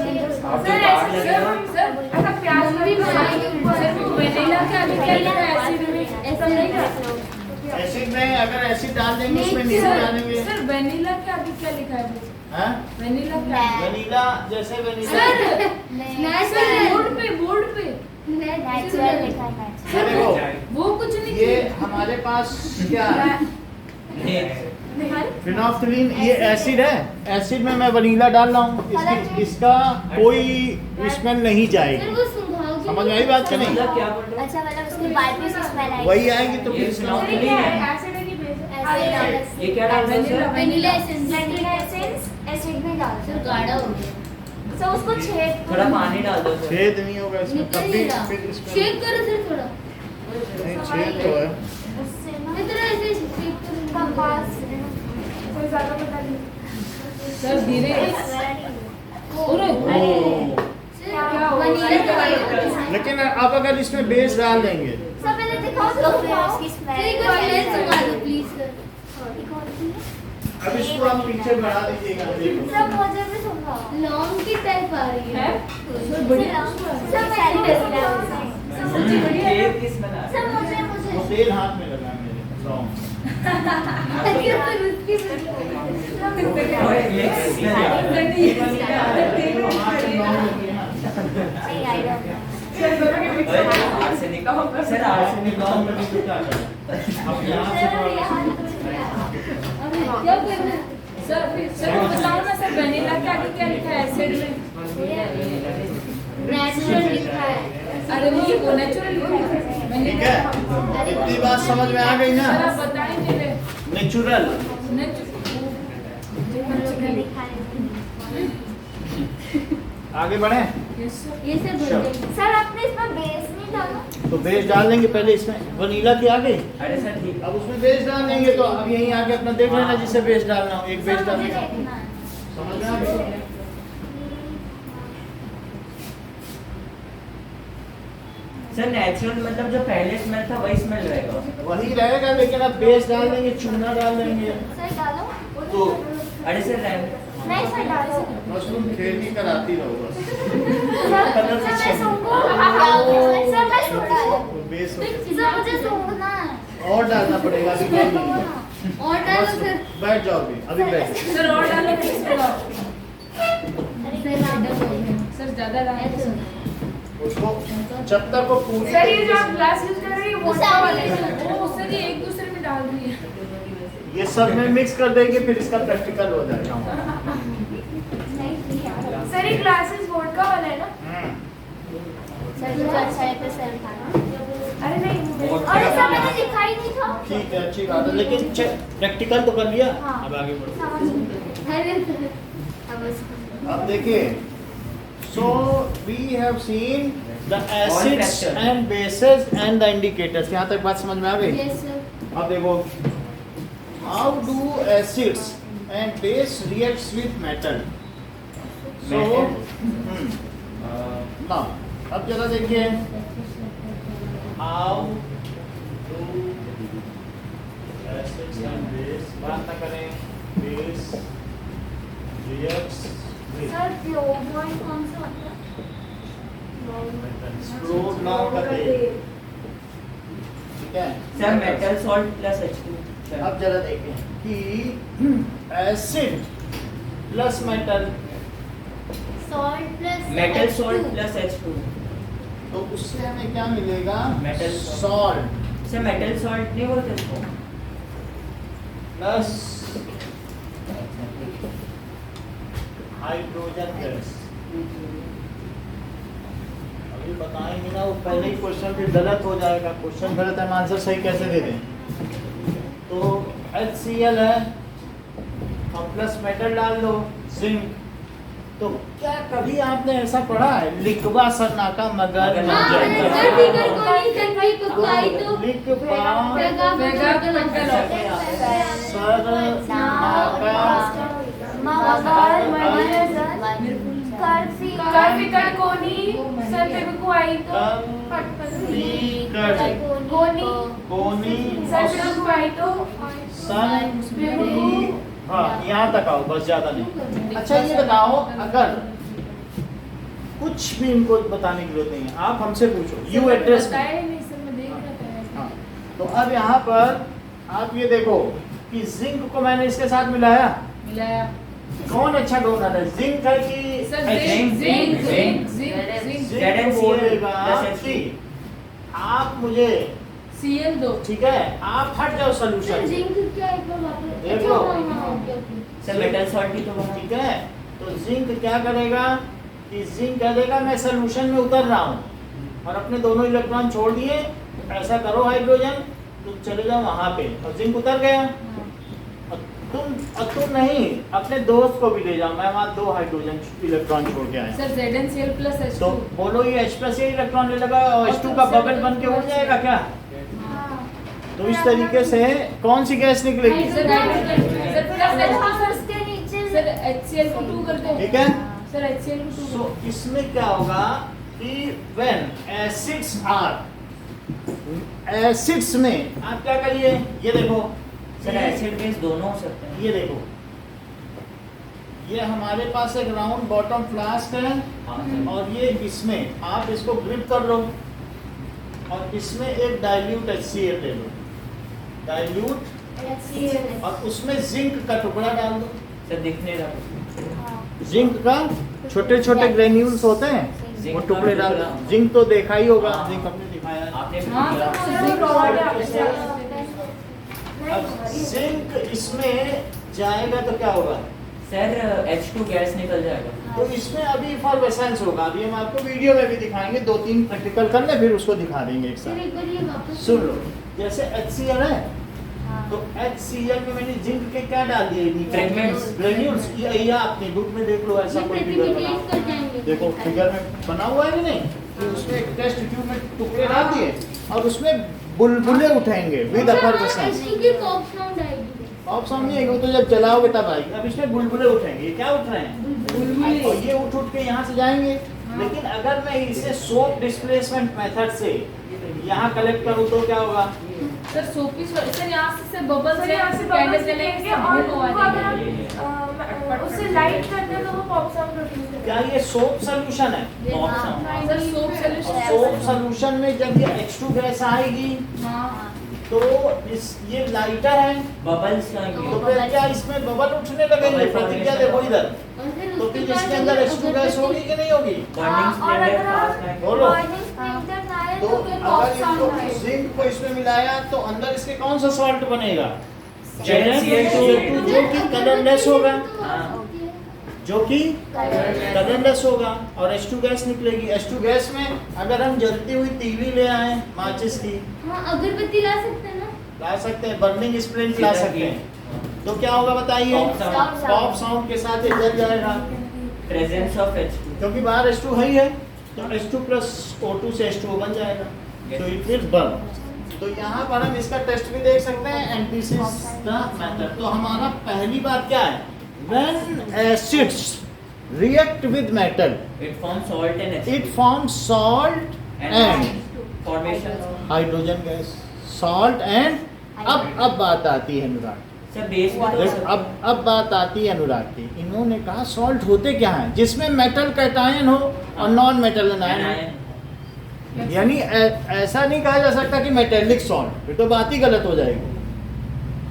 ऐसा प्याज भी बनाएंगे वेनिला के आगे क्या लिखा है एसिड में? ऐसा नहीं करते। एसिड में अगर एसिड डाल देंगे उसमें नींबू डालेंगे। सर वेनिला के आगे क्या लिखा है? हैं? वेनिला क्या है? वनीला जैसे वनीला सर बोर्ड पे ये देखो वो कुछ नहीं ये हमारे पास क्या है, फिनोफ्थलीन, ये एसिड है। एसिड में मैं वनीला डाल रहा हूँ, इसका कोई स्मेल नहीं जाएगी। समझ में आई बात कि नहीं? क्या बोल रहे हो? अच्छा मतलब उसकी बाइट से स्मेल आएगी। वही आएगी तो ये फिर फिनोफ्थलीन है। एसिड है कि बेस? ये क्या डाल रहे हो सर? वनीला एसेंस एसिड में डाल सर गाढ़ा हो गया। सर उसको छेद थोड़ा पानी डाल दो सर। छेद नहीं होगा इसमें, निकल तब नहीं भी रहा। फिर इसमें शेक करो सर थोड़ा। नहीं, छेद तो है। उससे ना इतना ऐसे शेक करो। कंपास कोई ज्यादा पता नहीं। सर धीरे क्या वनीला लेकिन अब अगर इसमें बेस डाल देंगे सब पहले दिखाओ तो उसकी स्मेल प्लीज सर। अब इसको आप पीछे बढ़ा दीजिएगा, देखो। सब मुझे भी सुनाओ। लॉन्ग की टाइप आ रही है। सर बढ़िया सब मुझे बढ़िया ये किस में डाल? सब मुझे वो तेल हाथ में लगा मेरे long. Arsenic sir, arsenic long में तो क्या करें? अब यहाँ से क्या करना है? सर बताओ ना सर वेनिला के आगे क्या लिखा है एसिड में? नेचुरल लिखा है। अरे वो नेचुरल लिखा है ठीक है, इतनी बात समझ में आ गई सर ना? आप बताएं मेरे नेचुरल। आगे बढ़े यस सर। ये सब चलो। बन गई। सर आपने इसमें बेस नहीं डाला? तो बेस डाल देंगे पहले इसमें, वनीला की आ गई, अरे सर ठीक। अब उसमें बेस डाल देंगे। तो अब यहीं आके अपना देख लेना जिसे बेस डालना हो, एक बेस सर मुझे डालना देखना है। समझ में आ गई? सर नेचुरल मतलब जो पहले स्मेल था वही स्मेल रहेगा। वही रहेगा, लेकिन अब बेस डाल देंगे, चूना डाल देंगे। सर डालो। तो अरे सर नहीं सर डालो। बस तुम खेती कराती रहो बस। सर मैं सूंघूं? सर मैं सूंघूं? वो बेस हो गया। सर मुझे सूंघना है। और डालना पड़ेगा, अभी क्या नहीं। और डालो बस सर। बैठ जाओ अभी बैठ जाओ। सर और डालो प्लीज सर ज्यादा डालो सर। उसको जब तक वो पूरी सर ये जो आप ग्लास यूज कर रही है वो सारी वाला है वो सर ये एक दूसरे में डाल रही है। ये सब में मिक्स कर देंगे, फिर इसका प्रैक्टिकल हो जाएगा। सर ये ग्लासेस वोडका वाला है ना? सर जो अच्छा है पे सर खाना। अरे नहीं अरे सर मैंने लिखा ही नहीं था। ठीक है, अच्छी बात है, लेकिन प्रैक्टिकल तो कर लिया। हाँ। अब आगे बढ़ो। अरे अब उसको अब देखिए, so we have seen the acids and bases and the indicators। यहाँ तक बात समझ में आ गई? Yes sir. अब देखो, how do acids and base reacts with metal? So now अब जरा देखिए, how do acids and base, बात ना करें, base reacts with सर फ्लोमोन कौन सा होता है? एक्सप्लोड ना करे। ठीक है, sir metal salt plus H2। अब जरा देखें कि acid plus metal, salt plus metal salt plus H2। तो उससे हमें क्या मिलेगा? Metal salt sir metal salt नहीं बोलते इसको। Plus hydrogen gas. अभी बताएंगे ना, वो पहले ही क्वेश्चन फिर गलत हो जाएगा। क्वेश्चन गलत है, आंसर सही कैसे दे दें? तो HCl है और प्लस मेटल डाल दो जिंक। तो क्या कभी आपने ऐसा पढ़ा है, लिखवा सरनाका मगर हाँ सर ठीक है, कोई नहीं सर भाई को आई तो लिखवा कर्फी कटकोनी सर तेरे को आई तो कोनी सन हाँ यहाँ तक आओ, बस ज्यादा नहीं। अच्छा ये बताओ, अगर कुछ भी इनको बताने की जरूरत नहीं है, आप हमसे पूछो यू एड्रेस में। हाँ, तो अब यहाँ पर आप ये देखो कि जिंक को मैंने इसके साथ मिलाया। कौन अच्छा डोनर है, जिंक है कि जिंक बोलेगा कि आप मुझे Cl दो। ठीक है, आप हट जाओ सोल्यूशन। जिंक क्या एक बार वापस देख लो। सर मेटल सॉल्ट ही तो बना। ठीक है, तो जिंक क्या करेगा कि जिंक कह देगा मैं सोल्यूशन में उतर रहा हूँ और अपने दोनों इलेक्ट्रॉन छोड़ दिए। ऐसा करो हाइड्रोजन, तुम चले जाओ वहां पे, और जिंक उतर गया। और तुम नहीं, अपने दोस्त को भी ले जाओ, मैं वहाँ 2 हाइड्रोजन इलेक्ट्रॉन छोड़ के आया। Sir ZnCl plus H2। तो बोलो ये H+ इलेक्ट्रॉन ले लगा और H2 का बबल बन के उड़ जाएगा क्या? तो इस तरीके से कौन सी गैस निकलेगी? सर HCl को 2 कर दो। ठीक है, सर HCl को 2 तो इसमें क्या होगा कि when acids are एसिड्स में आप क्या करिए, ये देखो सर एसिड बेस दोनों हो सकते हैं। ये देखो, ये हमारे पास एक राउंड बॉटम फ्लास्क है और ये इसमें आप इसको ग्रिप कर लो और इसमें एक डाइल्यूट HCl ले लो, डाइल्यूट, और उसमें जिंक का टुकड़ा डाल दो। सर दिखने रहा। जिंक का छोटे छोटे ग्रेन्यूल्स होते हैं, वो टुकड़े डाल दो। जिंक तो देखा ही होगा, जिंक हमने दिखाया है। आपने भी हाँ, दिखाया। अब जिंक इसमें जाएगा तो क्या होगा? सर H2 गैस निकल जाएगा। तो इसमें अभी इफॉर्मेशंस होगा, अभी हम आपको वीडियो में भी दिखाएंगे, 2-3 प्रैक्टिकल कर ले फिर उसको दिखा देंगे एक साथ। सुन लो, जैसे HCl है तो HCl में मैंने जिंक के क्या डाल दिए? Fragments, granules. ये आपने बुक में देख लो, ऐसा कोई फिगर बनाओ, देखो फिगर में बना हुआ है कि नहीं, कि उसमें एक टेस्ट ट्यूब में टुकड़े डाल दिए और उसमें बुलबुले उठेंगे विद एफर्वेसेंस। पॉप साउंड नहीं आएगी, वो तो जब चलाओगे तब आएगी। अब इसमें बुलबुले उठेंगे, क्या उठ रहे हैं? और ये उठ के यहाँ से जाएंगे। लेकिन अगर मैं इसे सोप डिस्प्लेसमेंट मेथड से यहाँ कलेक्ट करूँ तो क्या होगा? सर सोपी सर यहाँ से बबल सर यहाँ से कैंडल बबल्स निकलेंगे और उनको अगर हम उससे लाइट करते हैं तो वो पॉप साउंड प्रोड्यूस करेगा। क्या ये सोप सोल्यूशन है? सर सोप और सॉल्यूशन। सोप सोल्यूशन में जब ये H2 गैस आएगी तो ये लाइटर है, बबल्स तो आएंगे। फिर क्या इसमें बबल उठने लगेंगे? प्रतिक्रिया देखो इधर, तो फिर इसके अंदर H2 गैस होगी कि नहीं होगी? बर्निंग और स्प्लेंडर अगर पास आएंगे। बोलो। तो तो फिर पॉप अगर साउंड इसको आएगा। जिंक को इसमें मिलाया तो अंदर इसके कौन सा सॉल्ट बनेगा? ZnCl2, जो कि कलरलेस होगा, हाँ। जो कि कलरलेस होगा और H2 गैस निकलेगी। H2 गैस में अगर हम जलती हुई तीली ले आए माचिस की, हाँ, अगरबत्ती ला सकते हैं ना? ला सकते हैं, बर्निंग स्प्लिंट ला सकते हैं, तो क्या होगा बताइए? Pop sound. पॉप साउंड के साथ ये जल जाएगा, प्रेजेंस ऑफ H2। क्योंकि बाहर H2 है ही है, तो H2 प्लस O2 से H2O बन जाएगा, तो इट विल बर्न। तो यहाँ पर हम इसका टेस्ट भी देख सकते हैं, एंटीसिस द मेथड। तो हमारा पहली बात क्या है? When acids react with metal, It forms salt and H2। it forms salt and formation। hydrogen gas, salt and अब बात आती है अनुराग, सर बेस में तो सर अब बात आती है अनुराग की। इन्होंने कहा सॉल्ट होते क्या हैं? जिसमें मेटल कैटायन हो और नॉन मेटल एनायन हो। यानी ऐसा नहीं कहा जा सकता कि मेटेलिक सॉल्ट, फिर तो बात ही गलत हो जाएगी,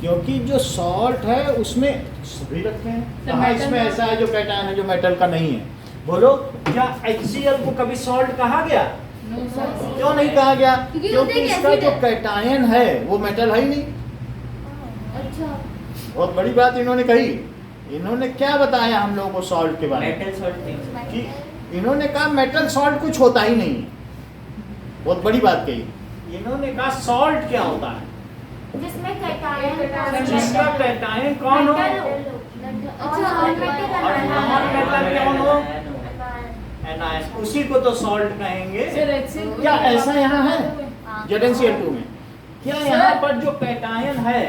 क्योंकि जो सॉल्ट है उसमें सभी रखे हैं। कहाँ इसमें ऐसा है जो कैटायन है जो मेटल का नहीं है? बोलो, क्या HCl को कभी सॉल्ट कहा गया? क्यों नहीं कहा गया? क्योंकि इसका जो कैटायन है वो मेटल है ही नहीं। अच्छा, बहुत बड़ी बात इन्होंने कही। इन्होंने क्या बताया हम लोगों को सॉल्ट के बारे में? मेटल सॉल्ट नहीं। कि इन्होंने कहा मेटल सॉल्ट कुछ होता ही नहीं। बहुत बड़ी बात कही इन्होंने। कहा सॉल्ट क्या होता है? जिसमें कैटायन जिसका कैटायन कौन हो अच्छा, और नॉन मेटल कौन हो? एनायन। उसी को तो सॉल्ट कहेंगे। सर HCl क्या ऐसा यहाँ है ZnCl2 में? क्या यहाँ पर जो कैटायन है,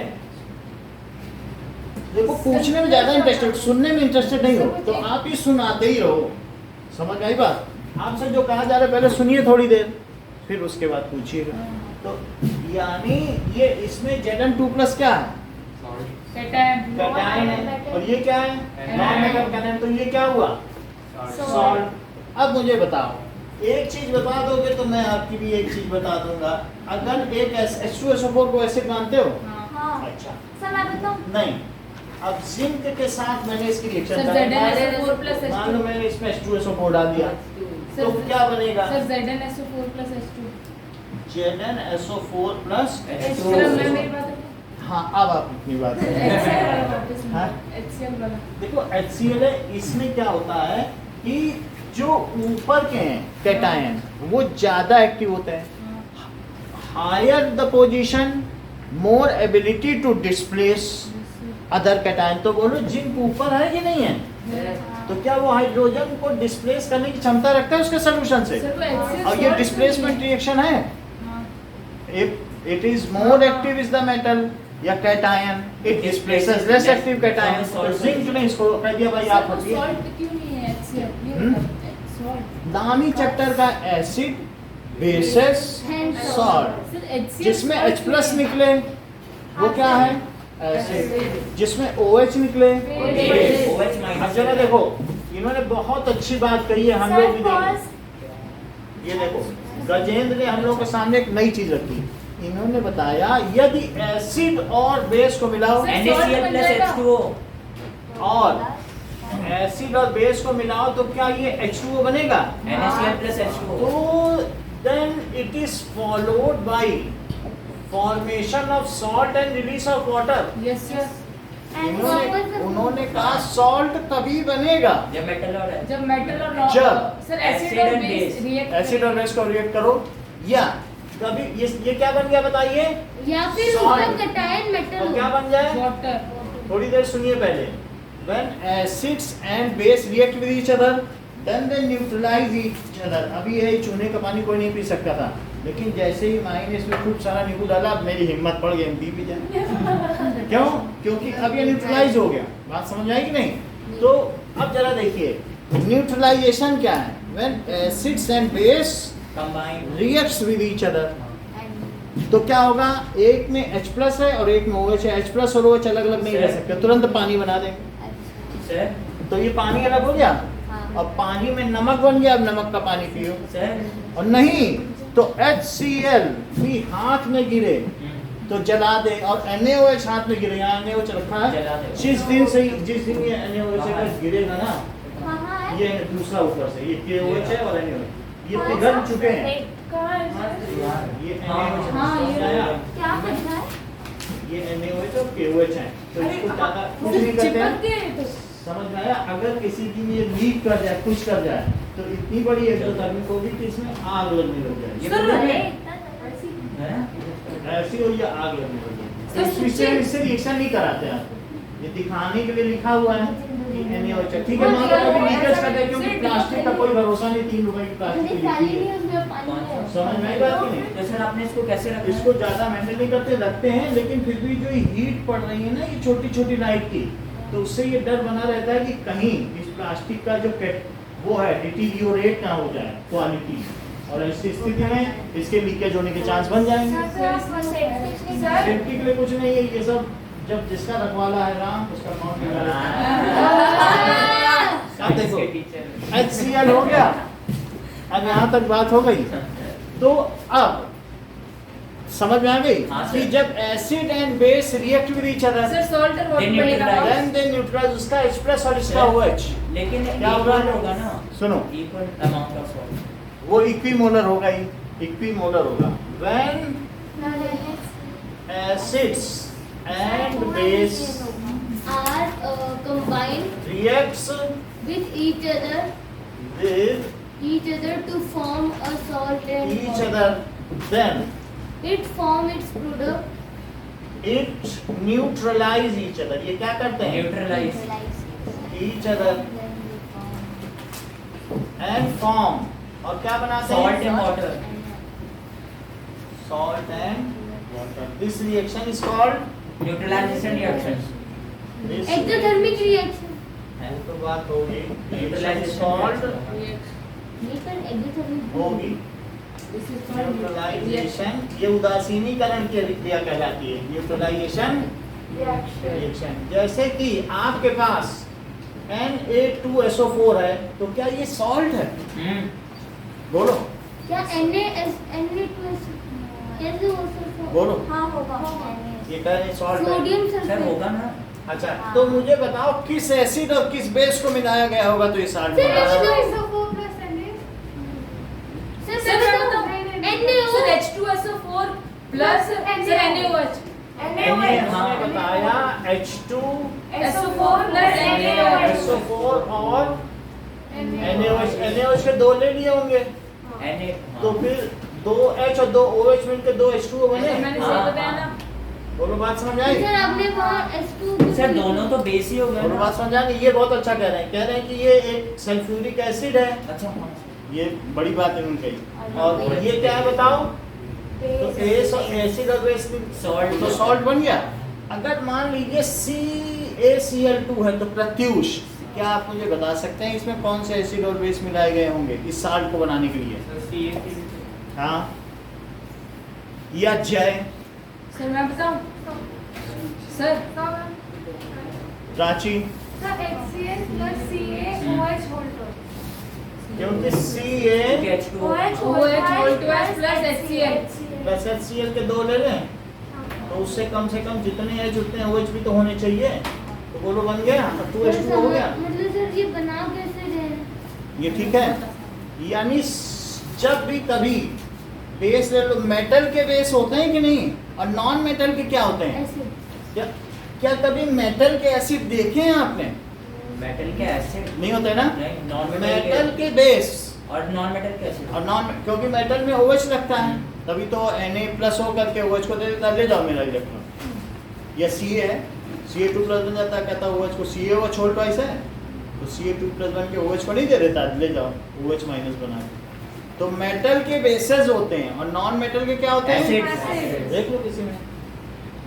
देखो पूछने में ज्यादा इंटरेस्टेड, सुनने में इंटरेस्टेड नहीं हो तो आप ही सुनाते ही रहो। समझ आई बात? आपसे जो कहा जा रहा है पहले सुनिए थोड़ी देर, फिर उसके बाद पूछिएगा। तो यानी ये इसमें Zn2+ क्या है? कैटायन है। और ये क्या है? Non metal cation. तो ये क्या हुआ? सॉल्ट। अब मुझे बताओ, एक चीज बता दोगे तो मैं आपकी भी एक चीज बता दूंगा। अगर एक H2SO4 को एसिड मानते हो? हाँ। अच्छा सर मैं बताऊं? नहीं, अब जिंक के साथ मैंने इसकी रिएक्शन सर ZnSO4+ मान लो मैंने इसमें H2SO4 डाल दिया तो क्या बनेगा? Sir ZnSO4+ H2। ZnSO4+ sir मैं मेरी बात हाँ, अब आप अपनी बात करें। हाँ? HCl वाला। देखो HCl है, इसमें क्या होता है कि जो ऊपर के हैं कैटायन वो ज्यादा एक्टिव होते हैं। Higher the position more ability to displace other cation. तो बोलो जिंक ऊपर है कि नहीं है? तो क्या वो हाइड्रोजन को डिस्प्लेस करने की क्षमता रखता है उसके सोल्यूशन से? सर वो HCl और ये डिस्प्लेसमेंट रिएक्शन है। If it is more active is the metal या cation, it displaces less active cation। तो जिंक ने इसको कह दिया भाई आप हटिए। सॉल्ट क्यों नहीं है HCl? ये बताओ। सॉल्ट। दानी चैप्टर का acid basis salt, sir HCl जिसमें H+ निकले वो क्या है? एसिड। जिसमें OH निकले OH माइनस। अब जरा देखो, इन्होंने बहुत अच्छी बात कही है, हम लोग भी देखें। ये देखो गजेंद्र ने हम लोग के सामने एक नई चीज रखी। इन्होंने बताया यदि एसिड और बेस को मिलाओ NaCl+H2O। और एसिड और बेस को मिलाओ तो क्या ये H2O बनेगा? NaCl+H2O। तो then it is followed by formation of salt and release of water. Yes sir. उन्होंने कहा सॉल्ट तभी बनेगा जब मेटल और जब मेटल और जब सर एसिड और बेस रिएक्ट एसिड और बेस को रिएक्ट करो, या कभी ये क्या बन गया बताइए? या फिर Salt। ऊपर कैटायन तो मेटल क्या बन जाए? वाटर। थोड़ी देर सुनिए पहले। When acids and base react with each other, then they neutralize each other। अभी यही चूने का पानी कोई नहीं पी सकता था, लेकिन जैसे ही माई ने इसमें खूब सारा नींबू डाला, अब मेरी हिम्मत पड़ गई, पी भी जाए। क्यों? क्योंकि अब ये न्यूट्रलाइज हो गया। बात समझ आई कि नहीं? तो अब जरा देखिए न्यूट्रलाइजेशन क्या है? When acids and base combine reacts with each other, तो क्या होगा? एक में H+ है और एक में OH है। H+ और OH अलग अलग नहीं रह सकते, तुरंत पानी बना देंगे। सर तो ये पानी अलग हो गया। हाँ। अब पानी में नमक बन गया, अब नमक का पानी पियो। सर और नहीं तो HCl भी हाथ में गिरे तो जला दे, और NaOH हाथ में गिरे, यहाँ NaOH रखा जला है, दे। जिस दिन ये NaOH गिरेगा ना, कहाँ है? ये दूसरा ऊपर से ये KOH है और NaOH ये पिघल चुके हैं। कहाँ है सर? ये हाँ, NaOH हाँ, ये समझ आया? क्या करना है? ये NaOH और KOH है, तो इसको ज्यादा कुछ नहीं करते चिपक हैं। गए तो समझ में आया? अगर किसी दिन ये लीक कर जाए, कुछ कर जाए, तो इतनी बड़ी एक्सोथर्मिक होगी कि इसमें आग लगने लग जाएगी। सर, ये हैं? ऐसी हो या आग लगने लग सर, जाएगी। इससे रिएक्शन नहीं कराते आपको, ये दिखाने के लिए लिखा हुआ है कि NaOH है। ठीक है, मान लो कभी लीकेज कर जाए, क्योंकि प्लास्टिक का कोई भरोसा नहीं, 3 रुपए की प्लास्टिक मैंने की खाली लिखी नहीं है। उसमें पानी है। समझ में आई बात कि नहीं? तो सर आपने इसको कैसे रखा? इसको ज्यादा मेंटेन नहीं करते, रखते हैं, लेकिन फिर भी जो हीट पड़ रही है ना ये छोटी छोटी लाइट की, तो उससे ये डर बना रहता है कि कहीं इस प्लास्टिक का जो वो है डिटीरियोरेट ना हो जाए क्वालिटी, और ऐसी स्थिति में इसके लीकेज होने के चांस बन जाएंगे। सेफ्टी के लिए कुछ नहीं है ये सब, जब जिसका रखवाला है राम उसका कौन बिगाड़ेगा। अब देखो HCl हो गया, अब यहाँ तक बात हो गई। तो अब समझ में आ गई हाँ, कि सर। जब acid and base react with each other, sir salt और Then वाटर neutralize। बनेगा। देन दे न्यूट्रलाइज, उसका H+ और इसका OH लेकिन क्या होगा? इक्वल होगा ना, सुनो, इक्वल अमाउंट ऑफ सॉल्ट। वो इक्विमोलर होगा ही, इक्विमोलर होगा। When acids and base are combined reacts with each other to form a salt and each water. other, then It form its product. it neutralize each other। ये क्या करते हैं? Neutralise each other and form, और क्या बनाते हैं? Salt and water. Salt and water। This reaction is called neutralisation reaction. this Exothermic reaction. वो तो बात होगी, Neutralization salt नहीं पर exothermic होगी, न्यूट्रलाइजेशन ये उदासीनीकरण की क्रिया कहलाती है। Neutralisation reaction. जैसे कि आपके पास Na2SO4 है, तो क्या ये सॉल्ट है? बोलो क्या Na2SO कैसे हो सकता है? बोलो। हाँ होगा। ये कह रहे सॉल्ट है। सोडियम सर सल्फेट होगा ना। अच्छा, तो मुझे बताओ किस एसिड और किस बेस को मिलाया गया होगा तो ये सॉल्ट सर, बना। H2SO4 सर मैं बताऊं sir H2SO4 plus sir NaOH हमने बताया SO4 प्लस NaOH H2SO4 और NaOH। NaOH के दो ले लिए होंगे, तो फिर 2H और 2OH मिलकर 2H2O बने। मैंने सही बताया ना। बोलो बात समझ आई? सर आपने वहाँ H2 सर दोनों तो बेस ही हो गए बोलो ना। बात समझ आई? ये बहुत अच्छा कह रहे हैं। कह रहे हैं कि ये एक सल्फ्यूरिक एसिड है। अच्छा हाँ। ये बड़ी बात है उनकी। और ये क्या है बताओ? तो एसिड और बेस Salt। तो सॉल्ट बन गया। अगर मान लीजिए CaCl2 है तो प्रत्यूष, क्या आप मुझे बता सकते हैं इसमें कौन से एसिड और बेस मिलाए गए होंगे इस सॉल्ट को बनाने के लिए? हाँ या जय सर मैं बताऊं sir Prachi, HCl plus CaOH whole two. क्योंकि Ca OH plus HCl plus HCl के दो ले लें तो उससे कम से कम जितने H उतने OH भी तो होने चाहिए। तो बोलो बन गया, अब 2H2 हो गया। मतलब सर ये बना कैसे रहे? ये ठीक है। यानी जब भी कभी बेस ले लो, मेटल के बेस होते हैं कि नहीं, और नॉन मेटल के क्या होते हैं? ऐसे क्या कभी मेटल के एसिड देखे हैं आपने? मेटल के एसिड नहीं होते ना। नहीं, नॉन मेटल के बेस और नॉन मेटल के एसिड और नॉन, क्योंकि मेटल में OH लगता है तभी तो Na+ हो करके OH को दे देता है, ले जाओ मेरा इलेक्ट्रॉन। या Ca है, Ca2+ बन जाता है, कहता है OH को CaO छोड़ ट्वाइस है तो Ca2+ बन के OH को नहीं दे देता, ले जाओ OH- बना के। तो मेटल के बेसेस होते हैं और नॉन मेटल के क्या होते हैं? एसिड। देख लो किसी में।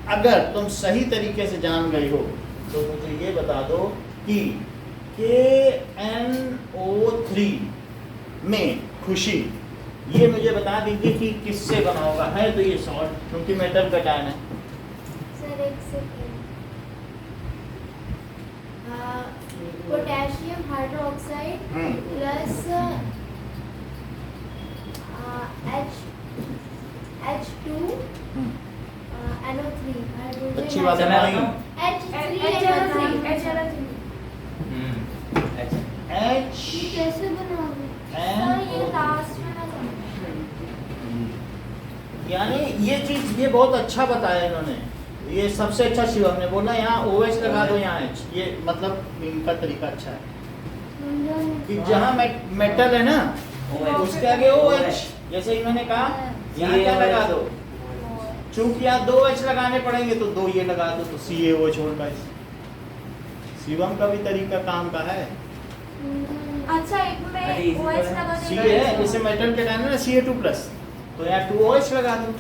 अगर तुम सही तरीके से जान गई हो तो मुझे ये बता दो कि KNO3 में खुशी, ये मुझे बता दीजिए कि किससे बना होगा। है तो ये सॉल्ट, क्योंकि मेटल का कैन है। सर एक second. Potassium hydroxide plus H2 NO3 hydrogen. अच्छी बात है। H ये कैसे बनाओगे? N ये लास्ट में ना यानी ये चीज ये बहुत अच्छा बताया इन्होंने। ये सबसे अच्छा शिवम ने बोला यहाँ OH लगा दो, यहाँ H। ये मतलब इनका तरीका अच्छा है कि जहाँ मेटल है ना उसके आगे OH, जैसे इन्होंने कहा यहाँ क्या लगा दो, चूंकि यहाँ 2H लगाने पड़ेंगे तो 2 ये लगा दो तो CaOH होगा। शिवम का भी तरीका काम का है। अच्छा एक में OH लगा Ca है, जैसे मेटल के टाइम है ना Ca2+, तो यहाँ 2OH लगा दो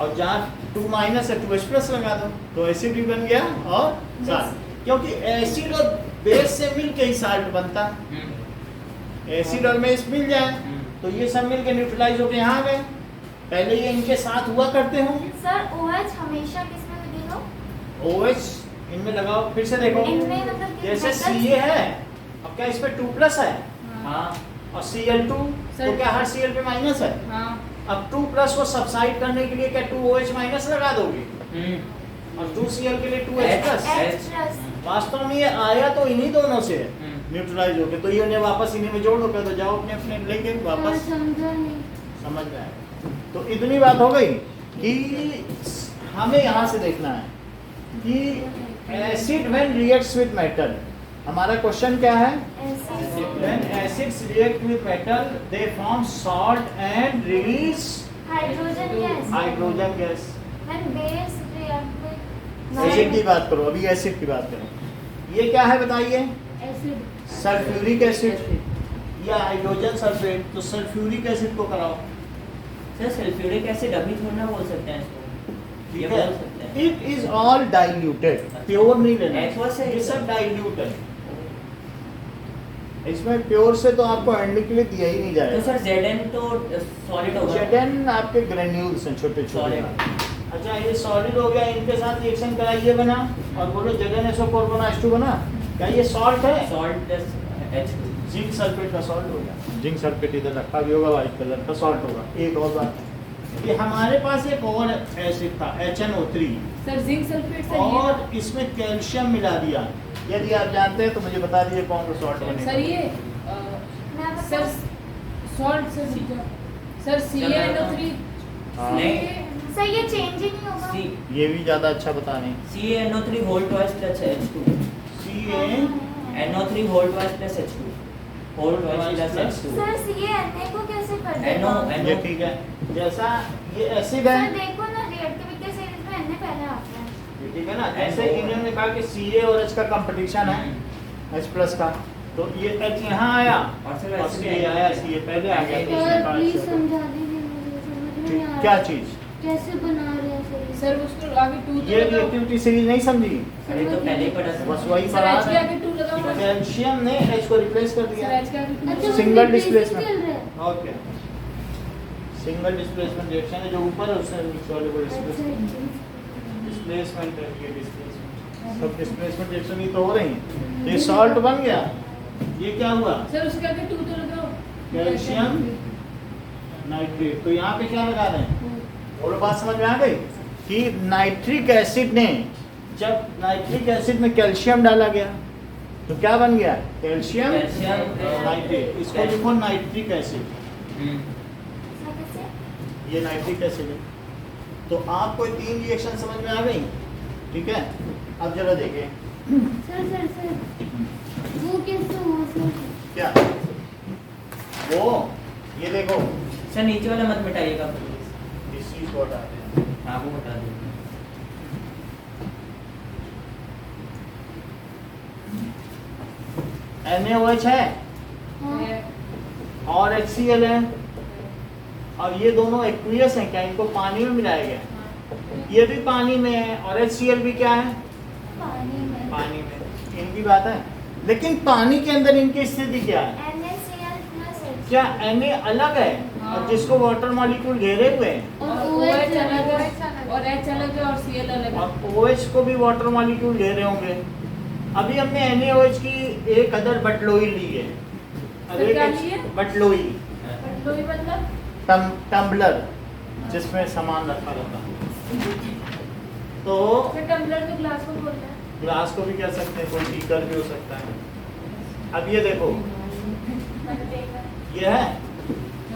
और जहाँ 2- है 2H+ लगा दो तो एसिड भी बन गया और साल्ट। क्योंकि एसिड और बेस से मिलके ही साल्ट बनता है। एसिड और बेस मिल जाए तो ये सब मिलके न्यूट्रलाइज होके यहाँ आ गए। पहले ये इनके साथ हुआ करते होंगे। सर OH हमेशा किसमें लगेगा? OH इनमें लगाओ, फिर से देखो। इनमें मतलब जैसे Ca है, अब क्या इस पे 2+ है हाँ और Cl2, तो क्या हर Cl पे माइनस है? हाँ अब 2+ को सबसाइड करने के लिए क्या 2OH- लगा दोगे और 2Cl के लिए 2H+। H+। वास्तव में ये आया तो इन्हीं दोनों से है न्यूट्रलाइज होके, तो ये उन्हें वापस इन्हीं में जोड़ दो, तो जाओ अपने अपने लेके वापस। समझा नहीं। समझ में आया? तो इतनी बात हो गई कि हमें यहाँ से देखना है कि acid when reacts with metal, हमारा क्वेश्चन क्या है? When acids react with metal, they form salt and release hydrogen gas. hydrogen gas. When base react with acid की बात करो, अभी एसिड की बात करो। ये क्या है बताइए? एसिड। सल्फ्यूरिक एसिड या हाइड्रोजन सल्फेट। तो सल्फ्यूरिक एसिड को कराओ। सर सल्फ्यूरिक एसिड अभी थोड़ा ना बोल सकते हैं इसको, ये ठीक बोल है, सकते हैं। It is all diluted, pure नहीं लेना, Aqueous है ये सब डाइल्यूट है। इसमें प्योर से तो आपको हैंडलिंग के लिए दिया ही नहीं तो जाएगा। सर Zn तो सॉलिड होगा। Zn आपके ग्रेन्यूल्स हैं छोटे छोटे। अच्छा ये सॉलिड हो गया, इनके साथ रिएक्शन कराइए बना और बोलो ZnSO4 बना H2 बना। क्या ये सॉल्ट है? Salt plus H2 zinc sulphate का सॉल्ट हो गया। जिंक सल्फेट इधर रखा भी होगा, व्हाइट कलर का सॉल्ट होगा। एक और बात, ये हमारे पास एक और एसिड था HNO3 सर जिंक सल्फेट से और इसमें कैल्शियम मिला दिया। यदि आप जानते हैं तो मुझे बता दीजिए कौन सा सॉल्ट बनेगा। सर ये सर सॉल्ट सर CaNO3 हाँ, सर ये चेंज ही नहीं होगा। ये भी ज़्यादा अच्छा बता रहे हैं। CaNO3 whole twice plus H2 NO3 whole twice plus H2 whole twice plus H2 sir CaNA को कैसे कर NO देगा? ये ठीक है, जैसा ये एसिड सर है देखो ना रिएक्टिविटी सीरीज में Na पहले आता है। ये ठीक है ना। ऐसे इन्होंने कहा कि Ca और H का कंपटीशन है, H प्लस का, तो ये H यहाँ आया और सर और Ca आया, Ca पहले आ गया। तो सर इसमें प्लीज पाँच समझा दीजिए मुझे, समझ में नहीं आ क्या रहा चीज़? कैसे बना रहे हैं सर ये? सर उसको आगे 2 ये रिएक्टिविटी सीरीज नहीं समझी? अरे तो पहले ही पढ़ा था। बस वही सर पढ़ा H के था। आगे 2 लगाओ। कैल्शियम ने H को रिप्लेस कर सर दिया। H के आगे 2 अच्छा, सिंगल वो डिस्प्लेसमेंट। चल रहा है। ओके, सिंगल डिस्प्लेसमेंट रिएक्शन है, जो ऊपर है उससे नीचे वाले को डिस्प्लेसमेंट है। ये डिस्प्लेसमेंट, सब डिस्प्लेसमेंट रिएक्शन ही तो हो रही है। तो ये सॉल्ट बन गया। ये क्या हुआ? सर उसके आगे 2 तो लगाओ। Calcium nitrate. तो यहाँ पे क्या लगा रहे हैं? और बात समझ में आ गई कि नाइट्रिक एसिड ने, जब नाइट्रिक एसिड में कैल्शियम डाला गया तो क्या बन गया? Calcium nitrate. इसको लिखो नाइट्रिक एसिड। सर कैसे? ये नाइट्रिक एसिड है। तो आपको 3 रिएक्शन समझ में आ गई, ठीक है? अब जरा देखिए सर वो कैसे हुआ सर? क्या वो, ये देखो सर नीचे वाला मत मिटाइएगा। इस चीज को हटा दें। हाँ वो बता दो। NaOH है हाँ। और HCl है, और ये दोनों एक्वियस हैं क्या? इनको पानी में मिलाया गया। ये भी पानी में है और HCl भी क्या है? पानी में। पानी में। इनकी बात है, लेकिन पानी के अंदर इनकी स्थिति क्या है? NaCl plus H। क्या Na अलग है और जिसको वाटर मॉलिक्यूल घेरे हुए हैं, और और OH OH अलग अलग है और H अलग है और Cl अलग है। और OH को भी वाटर मॉलिक्यूल घेरे होंगे। अभी हमने NaOH की एक अदर बटलोई ली है। अब सर, एक क्या ली है? बटलोई, लोई मतलब टम्बलर जिसमें सामान रखा रहता है। तो सर टम्बलर तो ग्लास को बोलते हैं। ग्लास को भी कह सकते हैं, कोई बीकर भी हो सकता है। अब ये देखो, ये है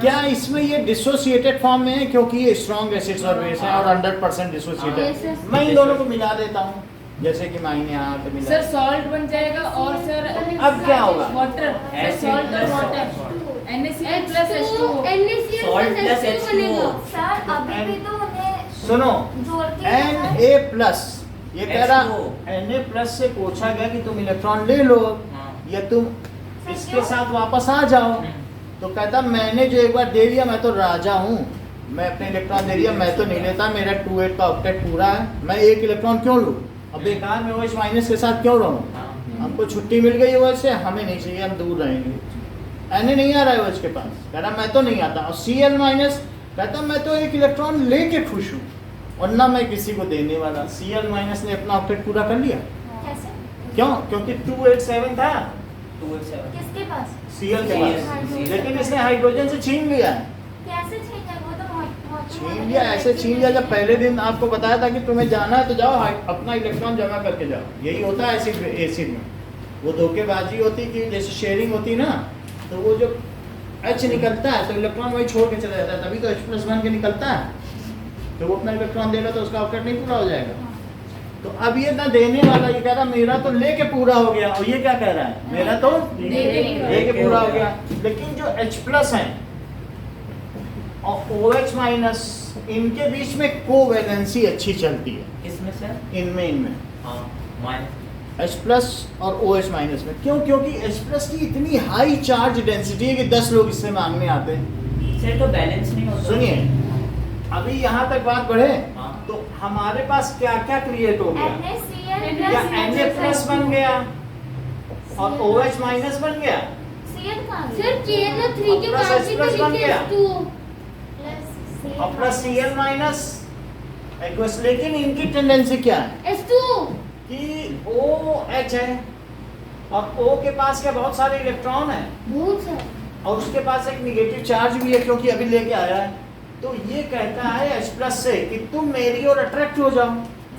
क्या? इसमें ये डिसोसिएटेड फॉर्म में है क्योंकि ये स्ट्रॉन्ग एसिड्स और बेस है और 100% डिसोसिएटेड। मैं इन दोनों को मिला देता हूँ, जैसे कि मैंने यहाँ पे मिला। सर सॉल्ट बन जाएगा और सर अब क्या होगा? वाटर, सॉल्ट और water, NaCl plus H2O। NaCl Salt plus plus H2 बनेगा। सर अभी भी तो उन्हें सुनो, जोड़ के Na+, ये कह रहा Na+ से पूछा गया कि तुम इलेक्ट्रॉन ले लो या तुम इसके साथ वापस आ जाओ। तो कहता मैंने जो एक बार दे दिया, मैं तो राजा हूँ, मैं अपने इलेक्ट्रॉन दे दिया, मैं तो नहीं लेता, मेरा 2s का ऑक्टेट पूरा है, मैं एक इलेक्ट्रॉन क्यों लूँ? अब बेकार में OH माइनस के साथ क्यों रहूँ? हमको छुट्टी मिल गई OH से, हमें नहीं चाहिए, हम दूर रहेंगे। Na नहीं आ रहा है OH के पास, कह रहा मैं तो नहीं आता। और Cl माइनस कहता मैं तो एक इलेक्ट्रॉन लेके खुश हूँ और ना मैं किसी को देने वाला। Cl माइनस ने अपना ऑक्टेट पूरा कर लिया। कैसे? क्यों? क्योंकि 287 था 287 किसके पास? Cl के पास, लेकिन इसने हाइड्रोजन से छीन लिया है। कैसे छीना? वो तो बहुत छीन लिया, ऐसे छीन लिया। जब पहले दिन आपको बताया था कि तुम्हें जाना है तो जाओ, अपना इलेक्ट्रॉन जमा करके जाओ। यही होता है एसिड में। वो धोखेबाजी होती कि जैसे शेयरिंग होती ना, तो वो जो H निकलता है तो इलेक्ट्रॉन वही छोड़ के चला जाता है, तभी तो H+ बन के निकलता है। तो वो अपना इलेक्ट्रॉन देगा तो उसका ऑक्टेट नहीं पूरा हो जाएगा। तो अब ये ना देने वाला ये कह रहा मेरा तो लेके पूरा हो गया, और ये क्या कह रहा है? मेरा तो लेके पूरा हो गया। लेकिन जो H+ है और OH माइनस, इनके बीच में कोवैलेंसी अच्छी चलती है। किसमें सर? इनमें हाँ माइनस H+ और OH माइनस में। क्यों? क्योंकि H+ की इतनी हाई चार्ज डेंसिटी है कि 10 लोग इससे मांगने आते हैं। सर तो बैलेंस नहीं होता। सुनिए, अभी यहाँ तक बात बढ़े हाँ। तो हमारे पास क्या क्या क्रिएट हो गया? NaCl क्या plus Na+ बन गया और OH माइनस बन गया? Cn कहाँ गया? सर KNO3 के प्लस बाद H प्लस बन गया। H2 और प्लस Cl माइनस एक्वस, लेकिन इनकी टेंडेंसी क्या है H2 कि OH है और O के पास क्या बहुत सारे इलेक्ट्रॉन है बहुत है। और उसके पास एक निगेटिव चार्ज भी है क्योंकि अभी लेके आया है। तो ये कहता है H प्लस से कि तुम मेरी ओर अट्रैक्ट हो जाओ।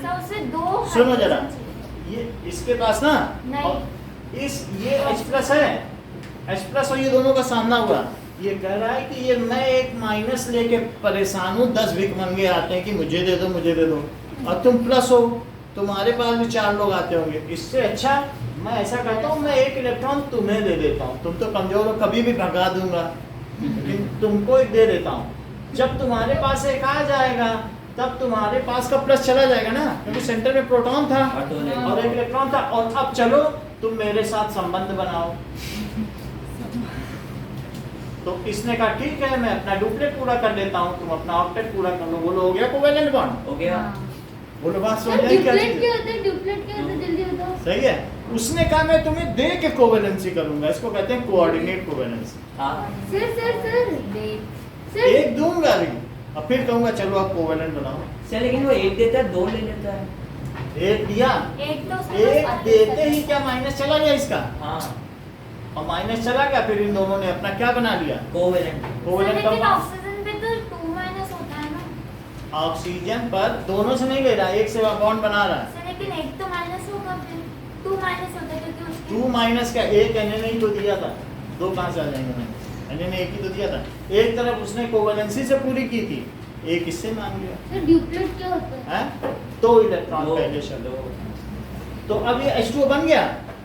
सर उससे 2 सुनो जरा, हाइड्रोजन ये इसके पास ना नहीं। और ये H प्लस है, H प्लस और ये दोनों का सामना हुआ। ये कह रहा है कि ये मैं एक माइनस लेके परेशान हूँ, 10 भिखमंगे आते हैं कि मुझे दे दो मुझे दे दो, और तुम प्लस हो, तुम्हारे पास भी 4 लोग आते होंगे। इससे अच्छा मैं ऐसा करता हूँ, मैं एक इलेक्ट्रॉन तुम्हें दे देता हूँ, तुम तो कमजोर हो, कभी भी भगा दूंगा, लेकिन तुमको एक दे देता हूँ। जब तुम्हारे पास एक आ जाएगा तब तुम्हारे पास का प्लस चला जाएगा ना, क्योंकि सेंटर में प्रोटॉन था और एक इलेक्ट्रॉन था। और अब चलो तुम मेरे साथ संबंध बनाओ। तो इसने कहा ठीक है, मैं अपना डुप्लेट पूरा कर लेता हूँ, तुम अपना ऑक्टेट पूरा कर लो। बोलो हो गया कोवेलेंट बॉन्ड? हो गया। बोलो बात सर समझ आई क्या ड्यूप्लेट चीज़ क्या है? होता है? ड्यूप्लेट क्या होता है? जल्दी बताओ। सही है। उसने कहा मैं तुम्हें दे के कोवेलेंसी करूंगा, इसको कहते हैं कोऑर्डिनेट कोवेलेंसी। हाँ सर एक दूंगा अभी और फिर कहूंगा चलो आप कोवेलेंट बनाओ। सर लेकिन वो 1 देता है 2 ले लेता है। एक दिया, एक तो उसके एक पास देते ही क्या माइनस चला गया इसका, हाँ और माइनस चला गया, फिर इन दोनों ने अपना क्या बना लिया, कोवेलेंट। सर कोवेलेंट लेकिन का। ऑक्सीजन पे तो 2 माइनस होता है ना। ऑक्सीजन पर दोनों से नहीं ले रहा, एक से बॉन्ड बना रहा है। सर लेकिन एक तो माइनस होगा, फिर 2 माइनस होता है क्योंकि उसके 2 माइनस का एक एन ने ही तो दिया था, 2 कहाँ से आ जाएंगे मैंने, एन ने एक ही तो दिया था। एक तरफ उसने कोवेलेंसी से पूरी की थी, एक इससे मांग लिया सर ड्यूप्लेट क्या होता है? है। 2 इलेक्ट्रॉन पहले शब्द। तो अब ये H2O बन गया।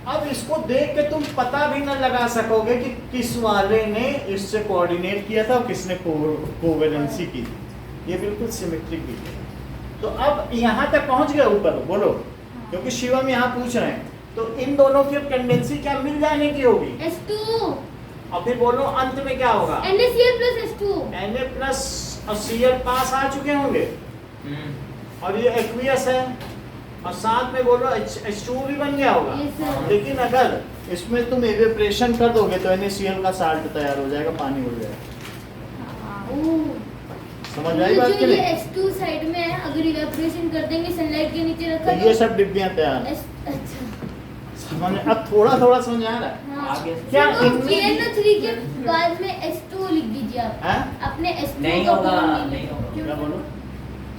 अब इसको देख के तुम पता भी न लगा सकोगे कि किस वाले ने इससे कोऑर्डिनेट किया था और किसने कोवेलेंसी की थी। ये बिल्कुल सिमेट्रिक भी है। तो अब यहाँ तक पहुँच गए ऊपर, बोलो, क्योंकि शिवम यहाँ पूछ रहे हैं। तो इन दोनों की टेंडेंसी क्या मिल जाने की होगी, H2 और फिर बोलो अंत में क्या होगा, NaCl plus H2 Na plus और Cl पास आ चुके होंगे, और ये एक्वियस है, और साथ में बोलो H2O भी बन गया होगा। Yes, sir. लेकिन अगर इसमें तुम एवेपोरेशन कर दोगे तो NaCl का साल्ट तैयार हो जाएगा, पानी उड़ जाएगा। ओह, समझ आई बात जो कि ये नहीं? H2 साइड में है, अगर इवेपोरेशन कर देंगे सनलाइट के नीचे तो रखा ये सब डिब्बियां तैयार हैं। अच्छा समझ में? अब थोड़ा थोड़ा समझ आ रहा है हाँ। आगे क्या तो इनमें- KNO3 के बाद में H2 लिख दीजिए आप हैं? अपने H2 नहीं का होगा, फॉर्म नहीं होगा। क्या बोलो?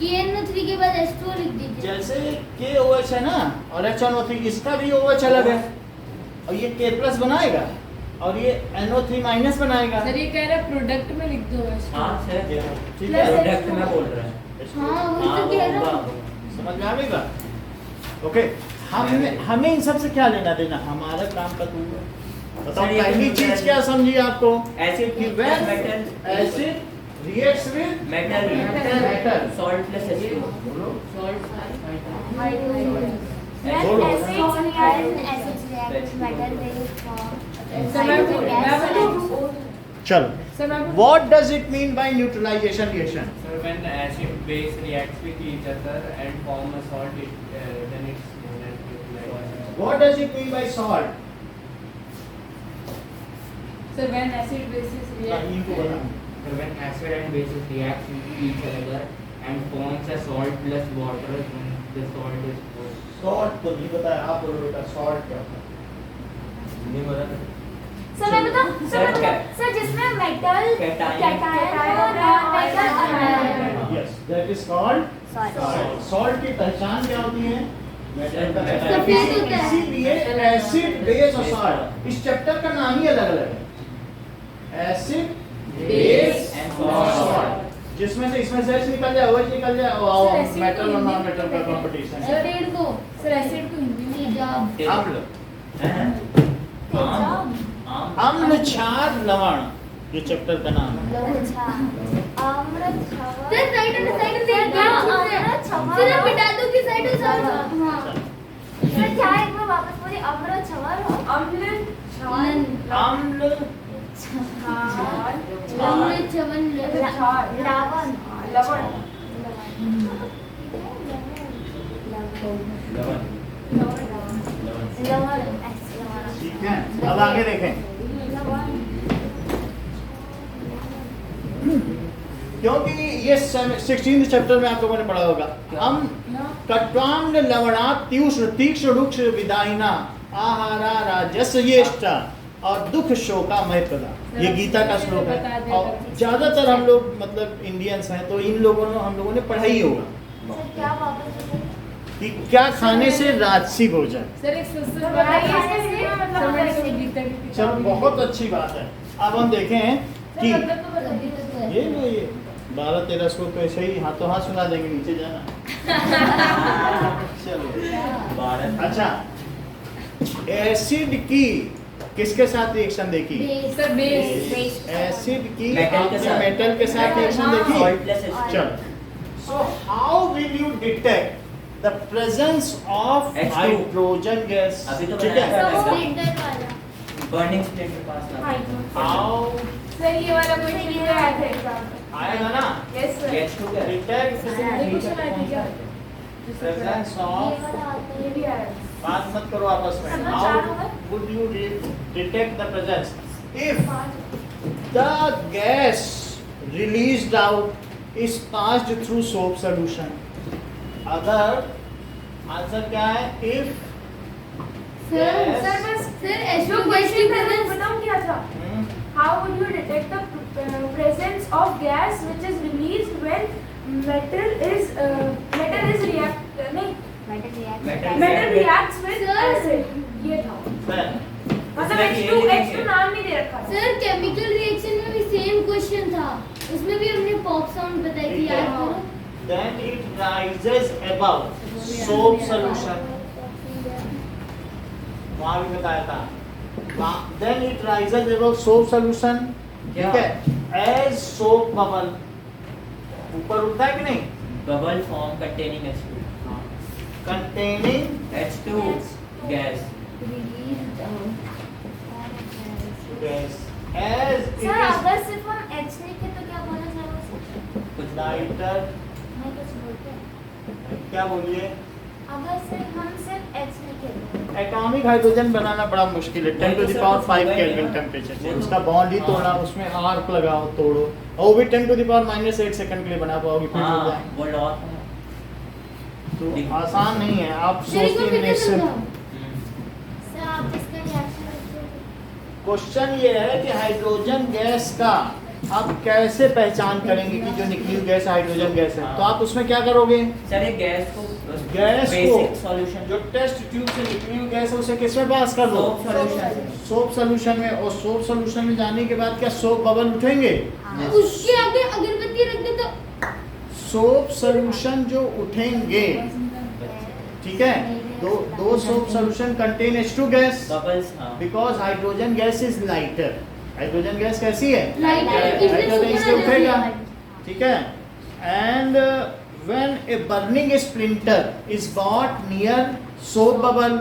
KNO3 के बाद H2 लिख दीजिए। जैसे KOH है ना और HNO3, इसका भी OH अलग है, और ये K प्लस बनाएगा और ये NO3 माइनस बनाएगा। सर ये कह रहा है प्रोडक्ट में लिख दो बस। हाँ सर, ठीक Plus है, प्रोडक्ट में बोल रहा है। हाँ वही हाँ, तो कह रहा होगा। हूँ। समझ में आएगा? ओके, हमें इन सब से क्या लेना देना, हमारा काम का तू है। बताओ सर, ये पहली तो चीज है। क्या समझी आपको, एसिड कि plus when metal acid reacts with metal metal, salt plus H2O। बोलो When बोलो। acids react with metal, they form sir मैं hydrogen बोलूं? gas. चलो, सर मैं बोलूं? what does it mean by neutralization reaction? So when acid base reacts with each other and form a salt, then it's known as neutralization. What does it mean by salt? Sir when acid basis इनको react बताओ। So when acid and bases react with each other and forms a salt plus water, then the salt is formed. Salt तो नहीं बताया, आप बोलो बेटा salt क्या होता है? नहीं बोला था? सर मैं बताऊं? सर, सर बताऊं? सर जिसमें मेटल Cation. कैटायन और non-metal ion. Yes, that is called Salt. Salt की पहचान क्या होती है, मेटल का सफेद पहचान। होता है। इसीलिए एसिड बेस और सॉल्ट, इस चैप्टर का नाम ही अलग अलग है, एसिड बेस and और salt. सॉल्ट। जिसमें से इसमें से H निकल जाए, OH निकल जाए, सर, और acid मेटल को और नॉन हिंदी मेटल में का बोलते हैं। कंपटीशन। एसिड को सर एसिड को हिंदी में तेजाब अम्ल, आम अम्ल, क्षार, लवण, ये चैप्टर का नाम है। अच्छा अमृत छवा सर साइड में देख अमृत छवा सर आप मिटा दो कि साइड में हाँ सर क्या है, एक बार वापस बोलिए। अमृत छवा अम्ल लन अम्ल, लवण चवन लवण लवण लवण ठीक है। अब आगे देखें, लवण क्योंकि ये 16th चैप्टर में आप लोगों ने पढ़ा होगा। हम कट्वांग लवणात् तीक्ष्ण रुक्ष विदायिना आहारा राजस येष्टा और दुख शोका मय प्रदा, ये गीता का श्लोक है। और ज्यादातर हम लोग मतलब इंडियंस हैं तो इन लोगों ने हम लोगों ने पढ़ा ही होगा सर क्या वापस कि क्या खाने से राजसी भोजन। सर एक सुसु बात चलो बहुत अच्छी बात है। अब हम देखें कि ये 12-13 श्लोक तो ऐसे ही हाथों हाथ सुना देंगे, नीचे जाना। चलो अच्छा, एसिड की किसके साथ रिएक्शन देखी? सर बेस एसिड की मेटल के साथ। मेटल के साथ रिएक्शन देखी। Salt plus H2. चलो, so how will you detect the presence of H2? hydrogen gas? अभी तो ठीक है। बनाया था। स्प्लिंटर वाला बर्निंग स्प्लिंट के पास ना How सर ये वाला क्वेश्चन ये आया था एग्जाम में। आएगा ना? Yes sir. गैस टू क्या Detect ये क्वेश्चन आया था क्या? presence ये of, वाला आता ये है। भी आया था। बात मत करो आपस में। अच्छा, How चारों में? would you detect the presence? If the gas released out is passed through soap solution. अगर आंसर क्या है? If gas- सर बस सर जो एसिड क्वेश्चन था presence बताऊं क्या था? हम्म, How would you detect the presence of gas which is released when metal is react नहीं metal reacts with Sir. acid? ये था। then मतलब H2 नाम नहीं दे रखा था। सर केमिकल रिएक्शन में भी सेम क्वेश्चन था, उसमें भी हमने पॉप साउंड बताई थी, याद करो। then it rises above soap solution. वहाँ भी बताया था। Then it rises above soap solution. ठीक है? As soap bubble ऊपर उठता है कि नहीं? Bubble form containing H2 Containing H2 gas gas. As it sir is अगर सिर्फ हम एच लिखे तो क्या बोला जाएगा? कुछ lighter. मैं कुछ बोलते हैं। क्या बोलिए? अगर सिर्फ हम सिर्फ एच लिखे तो एटॉमिक हाइड्रोजन बनाना बड़ा मुश्किल है। 10 to the power 5 kelvin temperature से उसका बॉन्ड ही तोड़ना, उसमें आर्क लगाओ तोड़ो, और वो भी 10 to the power -8 सेकंड के लिए बना पाओगे, फिर हो हाँ जाए। वो लॉस है तो आसान नहीं है। आप मेरे को सोचते कितने हैं समझाओ? हम्म। सर आप इसका रिएक्शन क्वेश्चन ये है कि हाइड्रोजन गैस का आप कैसे पहचान करेंगे कि जो निकली हुई गैस हाइड्रोजन गैस है। तो आप उसमें क्या करोगे? सर ये गैस को बेसिक सॉल्यूशन जो टेस्ट ट्यूब से निकली हुई गैस है उसे किसमें पास कर दो? सोप सॉल्यूशन सोप सॉल्यूशन में। और सोप सॉल्यूशन में जाने के बाद क्या सोप बबल उठेंगे? उसके आगे अगरबत्ती रख दे तो सोप सॉल्यूशन जो उठेंगे, ठीक है, दो soap solution contain H2 gas bubbles हाँ because hydrogen gas is lighter. Hydrogen gas कैसी है? लाइटर लाइटर इसलिए उठेगा, ठीक है। And when a burning splinter is brought near soap bubble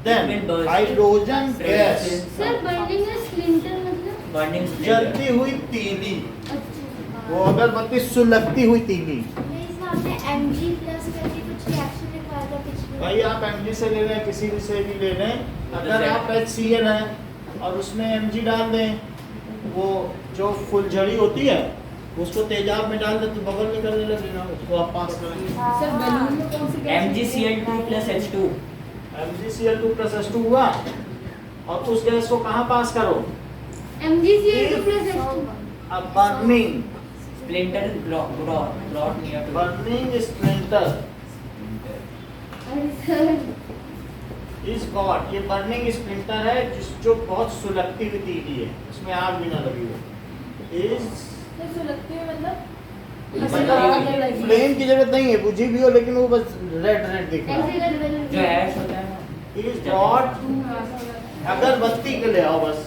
then It will burst. Hydrogen gas sir burning में splinter मतलब burning जलती हुई तीली, अच्छा वो अगरबत्ती सुलगती हुई तीली। इसमें आपने Mg प्लस करके कुछ रिएक्शन लिखवाया था पिछले भाई आप Mg से ले रहे हैं, किसी भी से भी ले रहे हैं। अगर आप HCl है और उसमें Mg डाल दें, वो जो फुलझड़ी होती है उसको तेजाब में डाल दे तो बबल निकलने लगेगा, उसको आप पास करेंगे। सर बलून में कौन सी gas MgCl2 plus H2 MgCl2 plus H2 हुआ, और उस गैस को कहाँ पास करो? MgCl2 plus H2 अब burning splinter brought near to burning splinter अरे सर इस गॉड, ये बर्निंग स्प्लिंटर है जो बहुत सुलगती हुई तीली है, उसमें आग भी ना लगी हो। इज सर सुलगती है मतलब मतलब फ्लेम की जरूरत नहीं है, बुझी भी हो लेकिन वो बस रेड रेड दिख रहा है। जो ऐश होता है ना इज गॉड अगरबत्ती के ले आओ, बस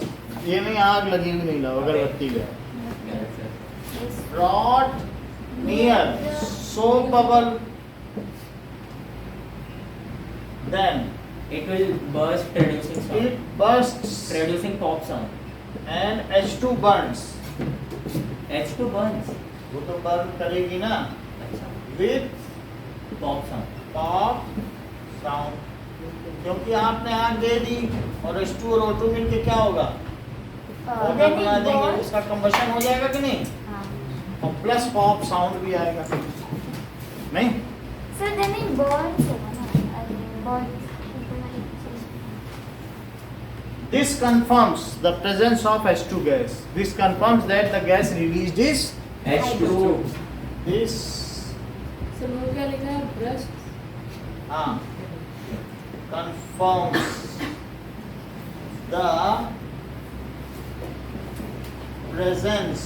ये नहीं आग लगी हुई नहीं लाओ, अगरबत्ती ले आओ। Brought near soap bubble, then it will burst producing sound it bursts producing pop sound and H2 burns. H2 burns वो तो बर्न करेगी ना अच्छा with pop sound pop sound, क्योंकि आपने आग दे दी और H2 और O2 मिलके क्या होगा? ओके बना देंगे, उसका कंबशन हो जाएगा कि नहीं? और प्लस पॉप साउंड भी आएगा, नहीं? सर देन इन बॉन्ड्स होगा ना, bonds. This confirms the presence of H2 gas. This confirms that the gas released is H2. this. Sir वो क्या लिखा है, brush? Confirms the presence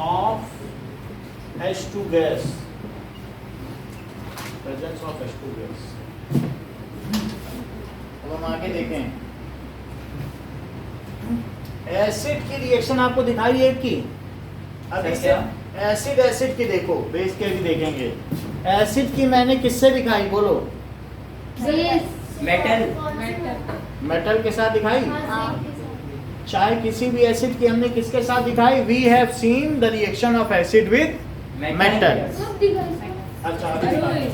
of H2 gas. Presence of H2 gas. अब हम आगे देखें, एसिड की रिएक्शन आपको दिखाई एक की। अब इससे एसिड एसिड की देखो, बेस के भी देखेंगे। एसिड की मैंने किससे दिखाई, बोलो? मेटल। मेटल के साथ दिखाई। चाहे किसी भी एसिड की हमने किसके साथ दिखाई? We have seen the reaction of acid with metal. अच्छा, अभी दिखाई।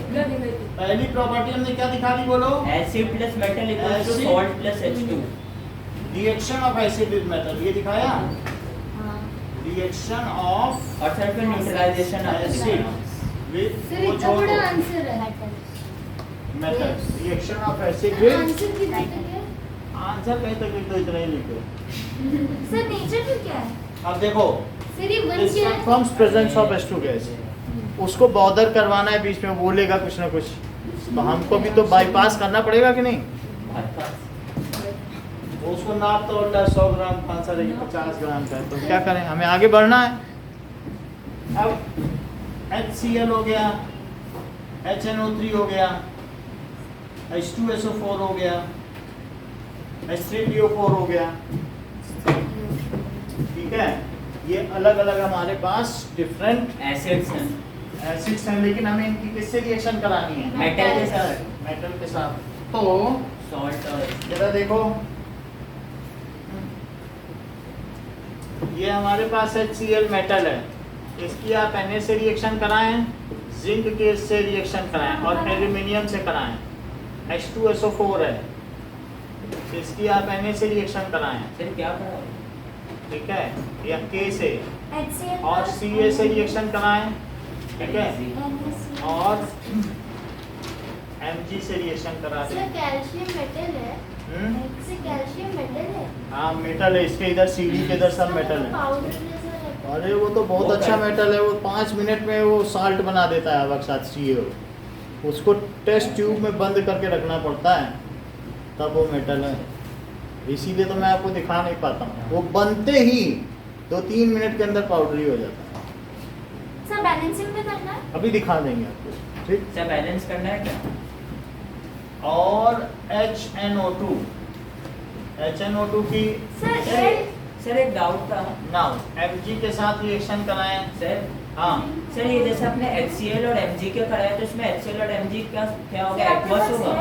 पहली प्रॉपर्टी हमने क्या दिखा दी, बोलो? Acid plus metal equals to salt plus H2। Reaction of acid with metal, ये दिखाया। रिएक्शन ऑफ और सर फिर न्यूट्रलाइजेशन एसिड विद, सर वो इतना छोड़ बड़ा दो, आंसर है। Metal. Reaction of acid with, answer कितना है? आंसर कहीं तक लिख दो, इतना ही लिखो। सर नेचर में क्या है? अब देखो, सर ये वन दिस क्या है? Confirms presence of H2 gas. उसको बॉदर करवाना है, बीच में बोलेगा कुछ ना कुछ, तो हमको भी तो बाईपास करना पड़ेगा कि नहीं? उसको नाप तो 100 ग्राम, 50 ग्राम का है, तो क्या करें, हमें आगे बढ़ना है। अब HCl हो गया, HNO3 हो गया, H2SO4 हो गया, H3PO4 हो गया, ठीक है। ये अलग अलग हमारे पास डिफरेंट एसिड्स हैं। एसिड्स हैं, लेकिन हमें इनकी किससे रिएक्शन करानी है? मेटल के साथ। मेटल के साथ। तो सॉल्ट और जरा देखो, ये हमारे पास HCl मेटल है, इसकी आप Na से रिएक्शन कराएं, जिंक के से रिएक्शन कराएं और एल्यूमिनियम से कराएं। H2SO4 है, इसकी आप Na से रिएक्शन कराएं, सर क्या करा? ठीक है, या K से, HCl और Ca से रिएक्शन कराएं, ठीक है, और Mg से रिएक्शन करा सर दें। कैल्शियम मेटल है। इससे कैल्शियम मेटल है। हाँ मेटल है, इसके इधर CD के इधर सब मेटल है। पाउडर जैसा है। अरे वो तो बहुत अच्छा मेटल है, वो 5 मिनट में वो साल्ट बना देता है HCl। उसको टेस्ट ट्यूब में बंद करके रखना पड़ता है, तब वो मेटल है। इसीलिए तो मैं आपको दिखा नहीं पाता हूँ, वो बनते ही 2-3 मिनट के अंदर पाउडरी हो जाता है। सर बैलेंसिंग में करना है? अभी दिखा देंगे आपको, ठीक। सर बैलेंस करना है क्या? और HNO2 की सर एक डाउट था। नाउ Mg के साथ रिएक्शन कराएं। सर हाँ सर, ये जैसे आपने HCl और Mg के कराया, तो इसमें HCl और Mg का क्या होगा? एक्वस होगा?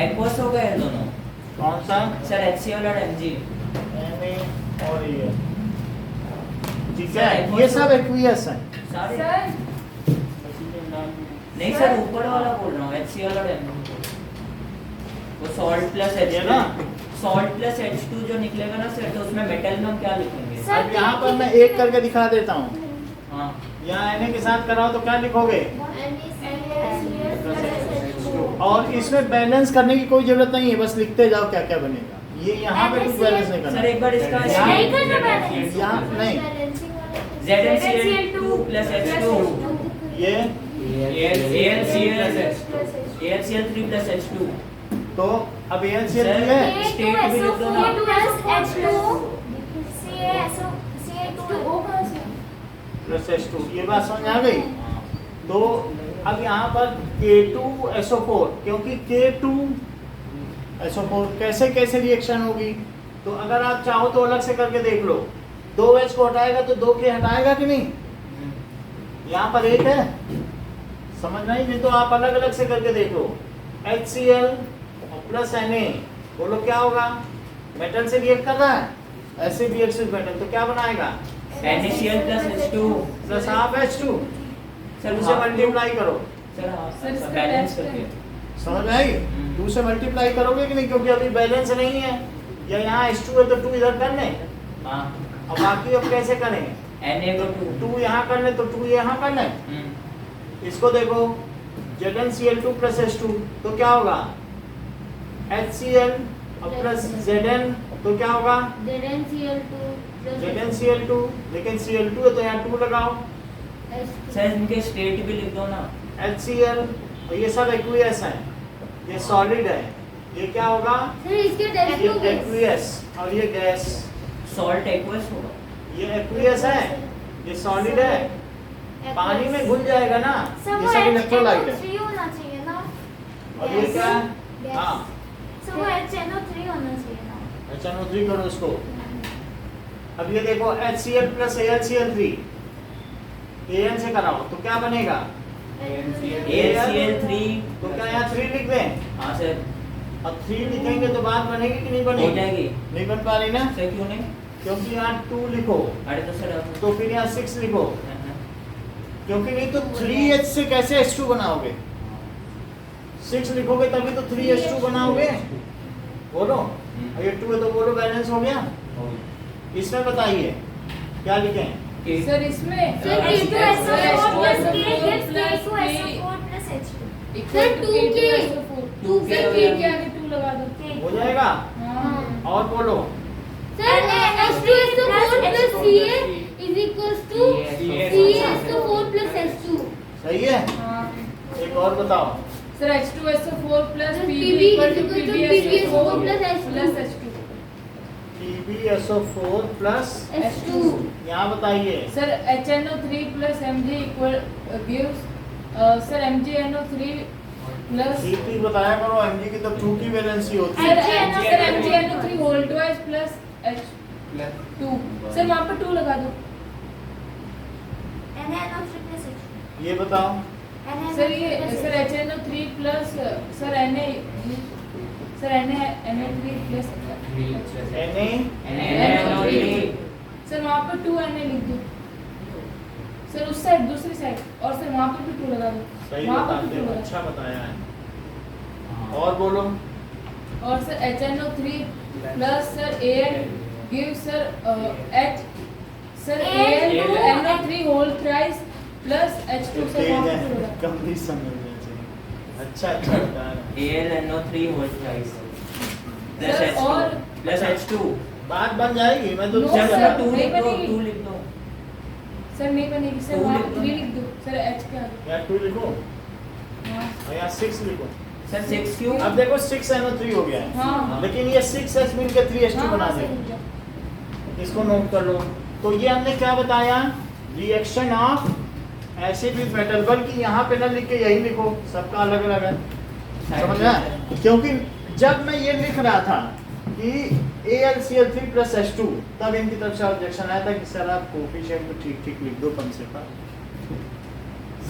एक्वस होगा ये दोनों? कौन सा? सर HCl और Mg। Na और ये, ठीक है, ये सब एक्वियस है। सारे नहीं सर, ऊपर वाला बोल रहा हूँ, HCl और Mg। वो सॉल्ट प्लस ये ना? सॉल्ट प्लस H2 जो निकलेगा ना सर, तो उसमें मेटल में हम क्या लिखेंगे? सर, अब यहाँ पर मैं एक करके दिखा देता हूँ। हाँ यहाँ Na के साथ कराओ तो क्या लिखोगे? और इसमें बैलेंस करने की कोई जरूरत नहीं है, बस लिखते जाओ क्या क्या बनेगा। ये यहाँ पे कुछ बैलेंस नहीं करना। सर एक बार इसका नहीं करना बैलेंस। यहाँ नहीं, ZnCl2 प्लस H2, ये AlCl3 प्लस H2। तो अब HCl है, स्टेट भी लिख दो ना। प्लस H2, ये बात समझ आ गई? तो अब यहाँ पर K2SO4, क्योंकि K2SO4 कैसे कैसे रिएक्शन होगी, तो अगर आप चाहो तो अलग से करके देख लो। 2H को हटाएगा तो 2K हटाएगा कि नहीं? यहाँ पर एक है, समझ नहीं तो आप अलग अलग से करके देख लो। HCl प्लस Na, बोलो क्या होगा? मेटल से रिएक्ट कर रहा है, ऐसे रिएक्ट विद मेटल, तो क्या बनाएगा? NaCl plus H2 plus half H2। Sir उसे मल्टीप्लाई करो, सर बैलेंस करके। समझ में आई? 2 से मल्टीप्लाई करोगे कि नहीं, क्योंकि अभी बैलेंस नहीं है, या यहाँ H2 है तो 2 इधर कर लें। हाँ अब बाकी अब कैसे करें? Na को 2 2 यहाँ कर ले तो 2 यहाँ कर ले। इसको देखो ZnCl2 प्लस H2 तो क्या होगा HCl और प्लस Zn तो क्या होगा ZnCl2 लेकिन Cl2 है तो यहाँ 2 लगाओ। सर इनके स्टेट भी लिख दो ना। HCl और ये सब एक्वियस है, ये सॉलिड है, ये क्या होगा सर इसके ये एक्वियस और ये गैस, सॉल्ट एक्वस होगा। ये एक्वियस है, ये सॉलिड है, पानी में घुल जाएगा ना, ये सब इलेक्ट्रोलाइट है। होना चाहिए ना। और ये क्या है? Gas. हाँ सर वो HNO3 होना चाहिए ना। HNO3 करो उसको। अब ये देखो HCl प्लस AlCl3 An से कराओ तो क्या बनेगा AlCl3 तो क्या यहाँ 3 लिख दें? हाँ सर अब 3 लिखेंगे तो बात बनेगी कि नहीं बनेगी? हो जाएगी। नहीं बन पा रही ना, सर क्यों नहीं? क्योंकि यहाँ 2 लिखो अरे तो सर आप तो फिर यहाँ 6 लिखो, क्योंकि नहीं तो 3H से कैसे H2 बनाओगे? 6 लिखोगे तभी तो 3H2 बनाओगे। बोलो और ये 2 है तो बोलो बैलेंस हो गया। इसमें बताइए क्या लिखें? सर इसमें sir K2SO4 plus K gives K2SO4 plus H2. Sir 2K 2 sir K के आगे 2 लगा दो। हो जाएगा। हाँ और बोलो sir H2SO4 plus Ca is equals to CaSO4 plus H2. सही है। हाँ एक और बताओ। Sir H2SO4 plus PB PB is equal to PbSO4 plus H2. PbSO4 plus H2. यहाँ बताइए। Sir HNO3 plus Mg equal gives sir MgNO3 plus CP बताया करो, Mg की तो 2 की वैलेंसी होती सर है। MgNO3 whole twice plus H2 sir वहाँ पर 2 लगा दो। NaNO3 plus H2. ये बताओ। सर ये sir HNO3 plus sir Na3 plus Na sir वहाँ पर 2 Na लिख दो सर उस साइड दूसरी साइड और सर वहाँ पर भी 2 लगा दो। सही वहाँ पर बताते भी 2 हो, लगा अच्छा बताया है। और बोलो। दो। और sir HNO3 plus sir Al gives sir H sir AlNO3 whole thrice plus H2 sir तेज वहाँ है, पर 2 लगा। कम नहीं समझना चाहिए। अच्छा बताया है। AlNO3 whole twice plus sir H2 और plus H2 बात बन जाएगी। मैं तो नो, दूसरा सर, बता- 2 लिख दो, बनेगी। 2 लिख दो। सर नहीं बनेगी सर 2 वहाँ लिख पर दो। 3 लिख दो सर H के आगे। यहाँ 2 लिखो हाँ और यहाँ 6 लिखो। सर 6 क्यों? अब देखो 6NO3 हो गया है, हाँ लेकिन ये 6H मिलकर 3H2 बना हाँ, देगा। सर, इसको नोट कर लो। तो ये हमने क्या बताया, reaction of acid with metal, बल्कि यहाँ पे ना लिख के यही लिखो, सबका अलग अलग है। समझ में? क्योंकि जब मैं ये लिख रहा था कि AlCl3 प्लस H2 तब इनकी तरफ से ऑब्जेक्शन आया था कि सर आप कोफिशिएंट को ठीक ठीक लिख दो कम से कम।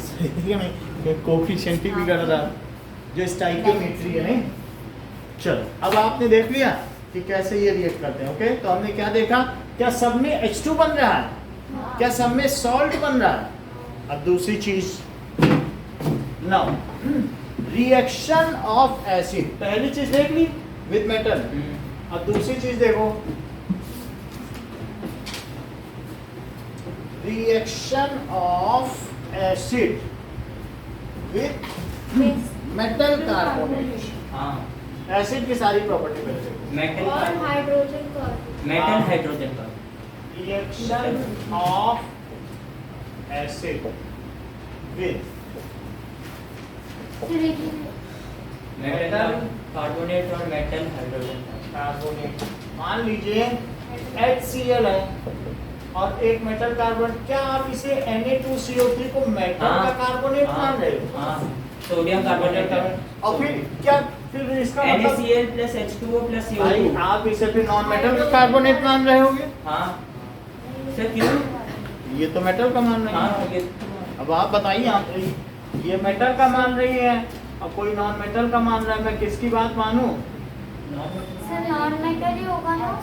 सही है नहीं, कोफिशिएंट ही बिगड़ रहा जो स्टाइकियोमेट्री है नहीं। चलो अब आपने देख लिया कि कैसे ये रिएक्ट करते हैं। ओके, तो हमने क्या देखा, क्या सब में H2 बन रहा है, क्या सब में सॉल्ट बन रहा है। अब दूसरी चीज, नाउ रिएक्शन ऑफ एसिड, पहली चीज देख ली विद मेटल। अब दूसरी चीज देखो, reaction of acid with metal carbonate. हाँ एसिड की सारी प्रॉपर्टी पहले देखो। मेटल और का हाइड्रोजन का मेटल हाइड्रोजन का reaction of acid with metal carbonate और मेटल हाइड्रोजन का कार्बोनेट। मान लीजिए HCl है और एक मेटल कार्बन, क्या आप इसे Na2CO3 को मेटल हाँ, का कार्बोनेट मान रहे हो? हाँ सोडियम कार्बोनेट और फिर क्या, फिर इसका मतलब NaCl plus H2O plus भाई CO2 आप इसे फिर नॉन मेटल का कार्बोनेट मान रहे होगे। हाँ सर क्यों? ये तो मेटल का मान रहे हाँ हैं। ये अब आप बताइए, आप ये मेटल का मान रही है और कोई नॉन मेटल का मान रहा है, मैं किसकी बात मानूं? सर नॉन मेटल ही होगा ना।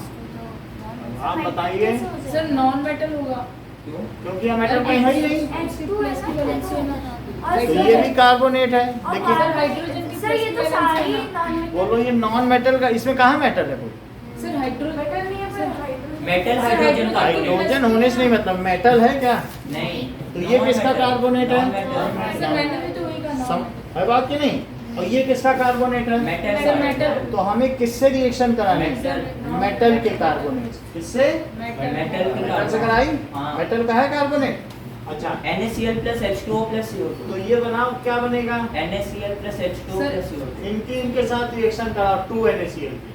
आप बताइए। सर नॉन मेटल होगा क्यों? क्योंकि यह मेटल कहीं है ही नहीं। H2 है ना। और तो ये भी कार्बोनेट है, और लेकिन सर हाइड्रोजन की सर ये तो सारी नॉन मेटल। बोलो ये नॉन मेटल का, इसमें कहाँ मेटल है कोई? सर हाइड्रोजन मेटल नहीं है पर हाइड्रोजन मेटल हाइड्रोजन हाइड्रोजन होने से नहीं मतलब मेटल है क्या? नहीं। तो ये किसका कार्बोनेट है? सर मैंने भी तो वही कहा है बात की नहीं? और ये किसका कार्बोनेट है? सर मेटल तो हमें किससे रिएक्शन कराने हैं? मेटल के कार्बोनेट। किससे? मेटल मेटल से कराई? हाँ। मेटल का है कार्बोनेट? अच्छा NaCl plus H2O plus CO2 तो ये बनाओ क्या बनेगा? NaCl plus H2O sir, plus CO2 इनके साथ रिएक्शन कराओ 2NaCl की।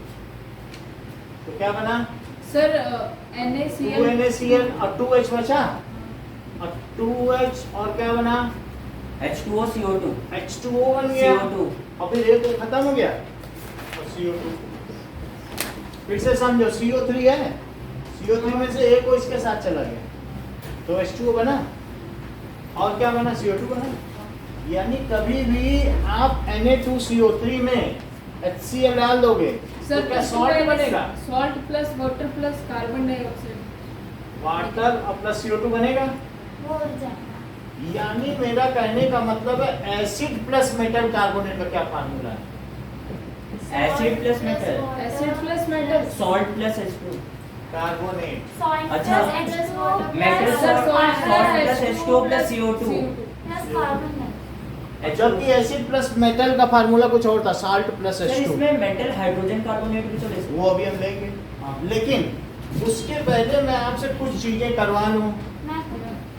तो क्या बना? सर 2 NaCl और 2H बचा और 2H और क्या बना? H2O CO2 H2O बन गया CO2 और फिर एक खत्म हो गया और CO2 फिर से समझो CO3 है, CO3 में से एक को इसके साथ चला गया तो H2O बना और क्या बना? CO2 बना। यानी कभी भी आप Na2CO3 में HCl डाल दोगे तो क्या सॉल्ट बनेगा? Salt plus water plus carbon dioxide water और प्लस CO2 बनेगा। वो हो जाएगा। यानी मेरा कहने का मतलब है एसिड प्लस मेटल कार्बोनेट का क्या फार्मूला है? Acid plus metal acid plus metal Salt plus H2 carbonate. Salt अच्छा, plus H2O metal plus sir, salt salt plus H2O plus CO2 plus carbon है। जबकि एसिड प्लस मेटल का formula कुछ और था, साल्ट प्लस सर H2। इसमें metal hydrogen carbonate भी तो ले सकते वो अभी हम लेंगे, लेकिन उसके पहले मैं आपसे कुछ चीजें करवा लूं। मैं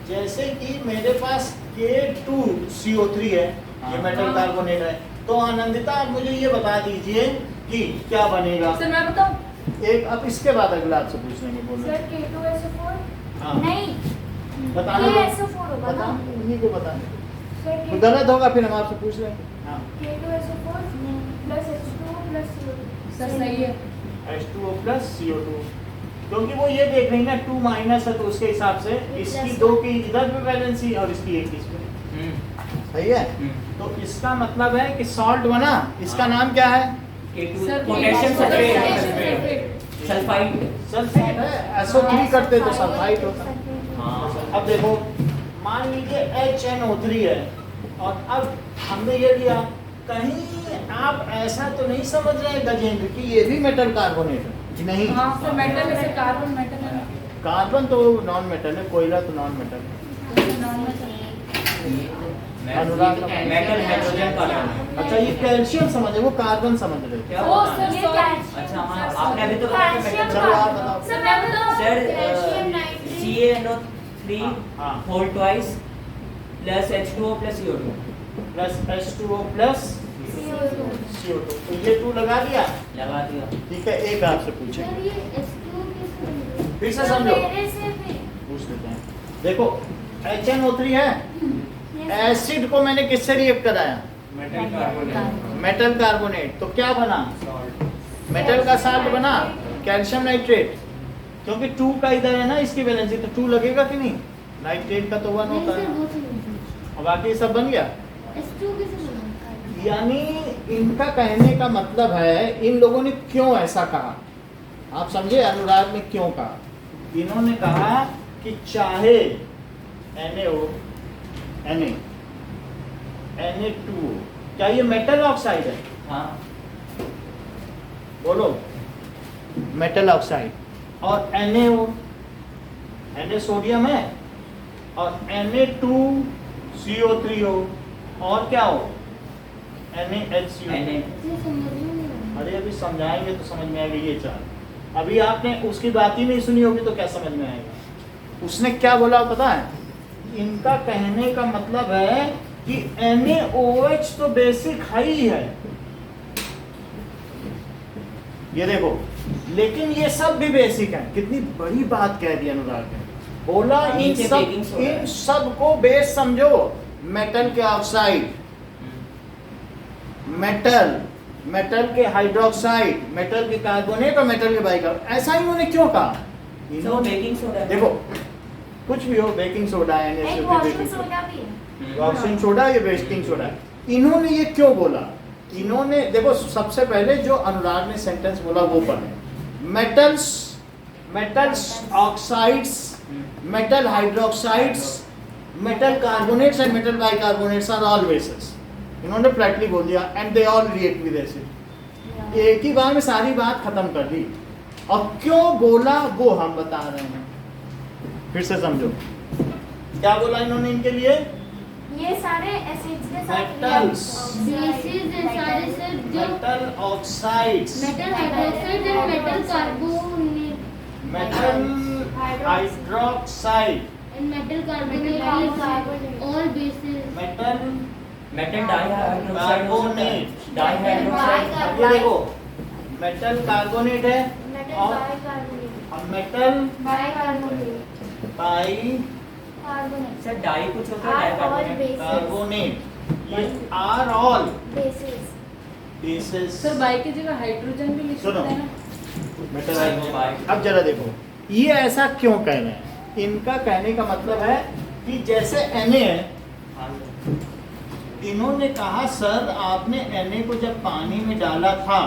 जैसे कि मेरे पास K2CO3 है, ये मेटल कार्बोनेट है, तो आनंदिता आप मुझे ये बता दीजिए कि क्या बनेगा। सर मैं बताऊं? एक अब इसके बाद अगला आपसे पूछ लेंगे, बोलो। सर K2SO4 हाँ नहीं बताना दो, KSO4 होगा ना। बताओ उन्हीं को बताने दो। सर तो गलत होगा फिर हम आपसे पूछ लेंगे। हाँ K2SO4 plus H2O plus CO2 sir सही है। H2O plus CO2 क्योंकि वो ये देख रही ना 2 माइनस है तो उसके हिसाब से इसकी 2 की इधर पे वैलेंसी और इसकी 1 इस पे। सही है। तो इसका मतलब है कि सॉल्ट बना, इसका नाम क्या है? Sir potassium potassium sulphate sulphide sulphate है। SO3 करते तो सल्फाइड होता। हाँ अब देखो मान लीजिए HNO3 है और अब हमने ये लिया, कहीं आप ऐसा तो नहीं समझ रहे हैं गजेंद्र कि ये भी मेटल कार्बोनेट है कि नहीं? हाँ सर मेटल में से कार्बन मेटल है। कार्बन तो नॉन मेटल है, कोयला तो नॉन मेटल है। अनुराग का मेटल हाइड्रोजन कार्बन अच्छा ये कैल्शियम समझ, वो कार्बन समझ रहे थे। क्या ओ होता है? सर ये सॉरी। अच्छा हाँ आपने अभी तो बताया कैल्शियम मेटल चलो आप बताओ। सर मैं बताऊं सर कैल्शियम नाइट्रेट CaNO3 हाँ। whole twice plus H2O plus CO2 plus H2O plus CO2 तो ये 2 लगा दिया। लगा दिया। ठीक है, एक आपसे पूछे, सर ये H2O किससे मिलेगा? फिर से समझो, मेरे से भी पूछ लेते हैं। देखो HNO3 है, एसिड को मैंने किससे रिएक्ट कराया? Metal carbonate. तो क्या बना? मेटल का साल्ट बना, कैल्शियम नाइट्रेट। क्योंकि 2 का इधर है ना इसकी वैलेंसी, तो 2 लगेगा कि नहीं? नाइट्रेट का तो 1 नहीं होता सर है वो तो नहीं। और बाकी सब बन गया। H2O किससे मिलेगा? यानी इनका कहने का मतलब है इन लोगों ने क्यों ऐसा कहा, आप समझे? अनुराग ने क्यों कहा? इन्होंने कहा कि चाहे NaO Na2O, क्या ये मेटल ऑक्साइड है? हाँ बोलो, मेटल ऑक्साइड। और NaO, Na सोडियम है और Na2CO3O और क्या हो? NaHCO। NA ये समझ में नहीं आ अरे अभी समझाएंगे तो समझ में आएगा ये चार। अभी आपने उसकी बात ही नहीं सुनी होगी तो क्या समझ में आएगा? उसने क्या बोला पता है? इनका कहने का मतलब है कि NaOH तो बेसिक हाई है, ये देखो, लेकिन ये सब भी बेसिक है। कितनी बड़ी बात कह दी अनुराग ने, बोला इन सब को बेस समझो। मेटल के ऑक्साइड, मेटल के हाइड्रोक्साइड, मेटल के कार्बोनेट और मेटल के बाइकार्बोनेट। ऐसा इन्होंने क्यों कहा? इन्होंने बेकिंग सोडा देखो कुछ भी हो, बेकिंग सोडा है, एक वॉशिंग सोडा भी है। वॉशिंग सोडा, ये बेकिंग सोडा है। इन्होंने ये क्यों बोला? इन्होंने देखो सबसे पहले जो अनुराग ने सेंटेंस बोला वो पढ़े, metals oxides, metal hydroxides, metal carbonates and metal bicarbonates are all bases. इन्होंने फ्लैटली बोल दिया and they all react with acid. एक ही बार में सारी बात खत्म कर दी। और क्यों बोला वो हम बता रहे हैं। फिर से समझो क्या बोला इन्होंने इनके लिए। ये सारे एसिड्स के साथ Metals. बेसिस सारे सर जो metal oxides, metal hydroxide and metal carbonate metal hydroxide, and metal carbonate all bases metal metal dihydroxide carbonate. Dihydroxide ये देखो मेटल कार्बोनेट है मेटल और metal bicarbonate bicarbonate sir di कुछ होता है are all dicarbonate bases carbonate, ये are all bases bases. Sir bi की जगह हाइड्रोजन भी लिख सुनो। सकते हैं ना। Metal hydroxide. अब जरा देखो ये ऐसा क्यों कह रहे हैं। इनका कहने का मतलब है कि जैसे Na है, इन्होंने कहा सर आपने Na को जब पानी में डाला था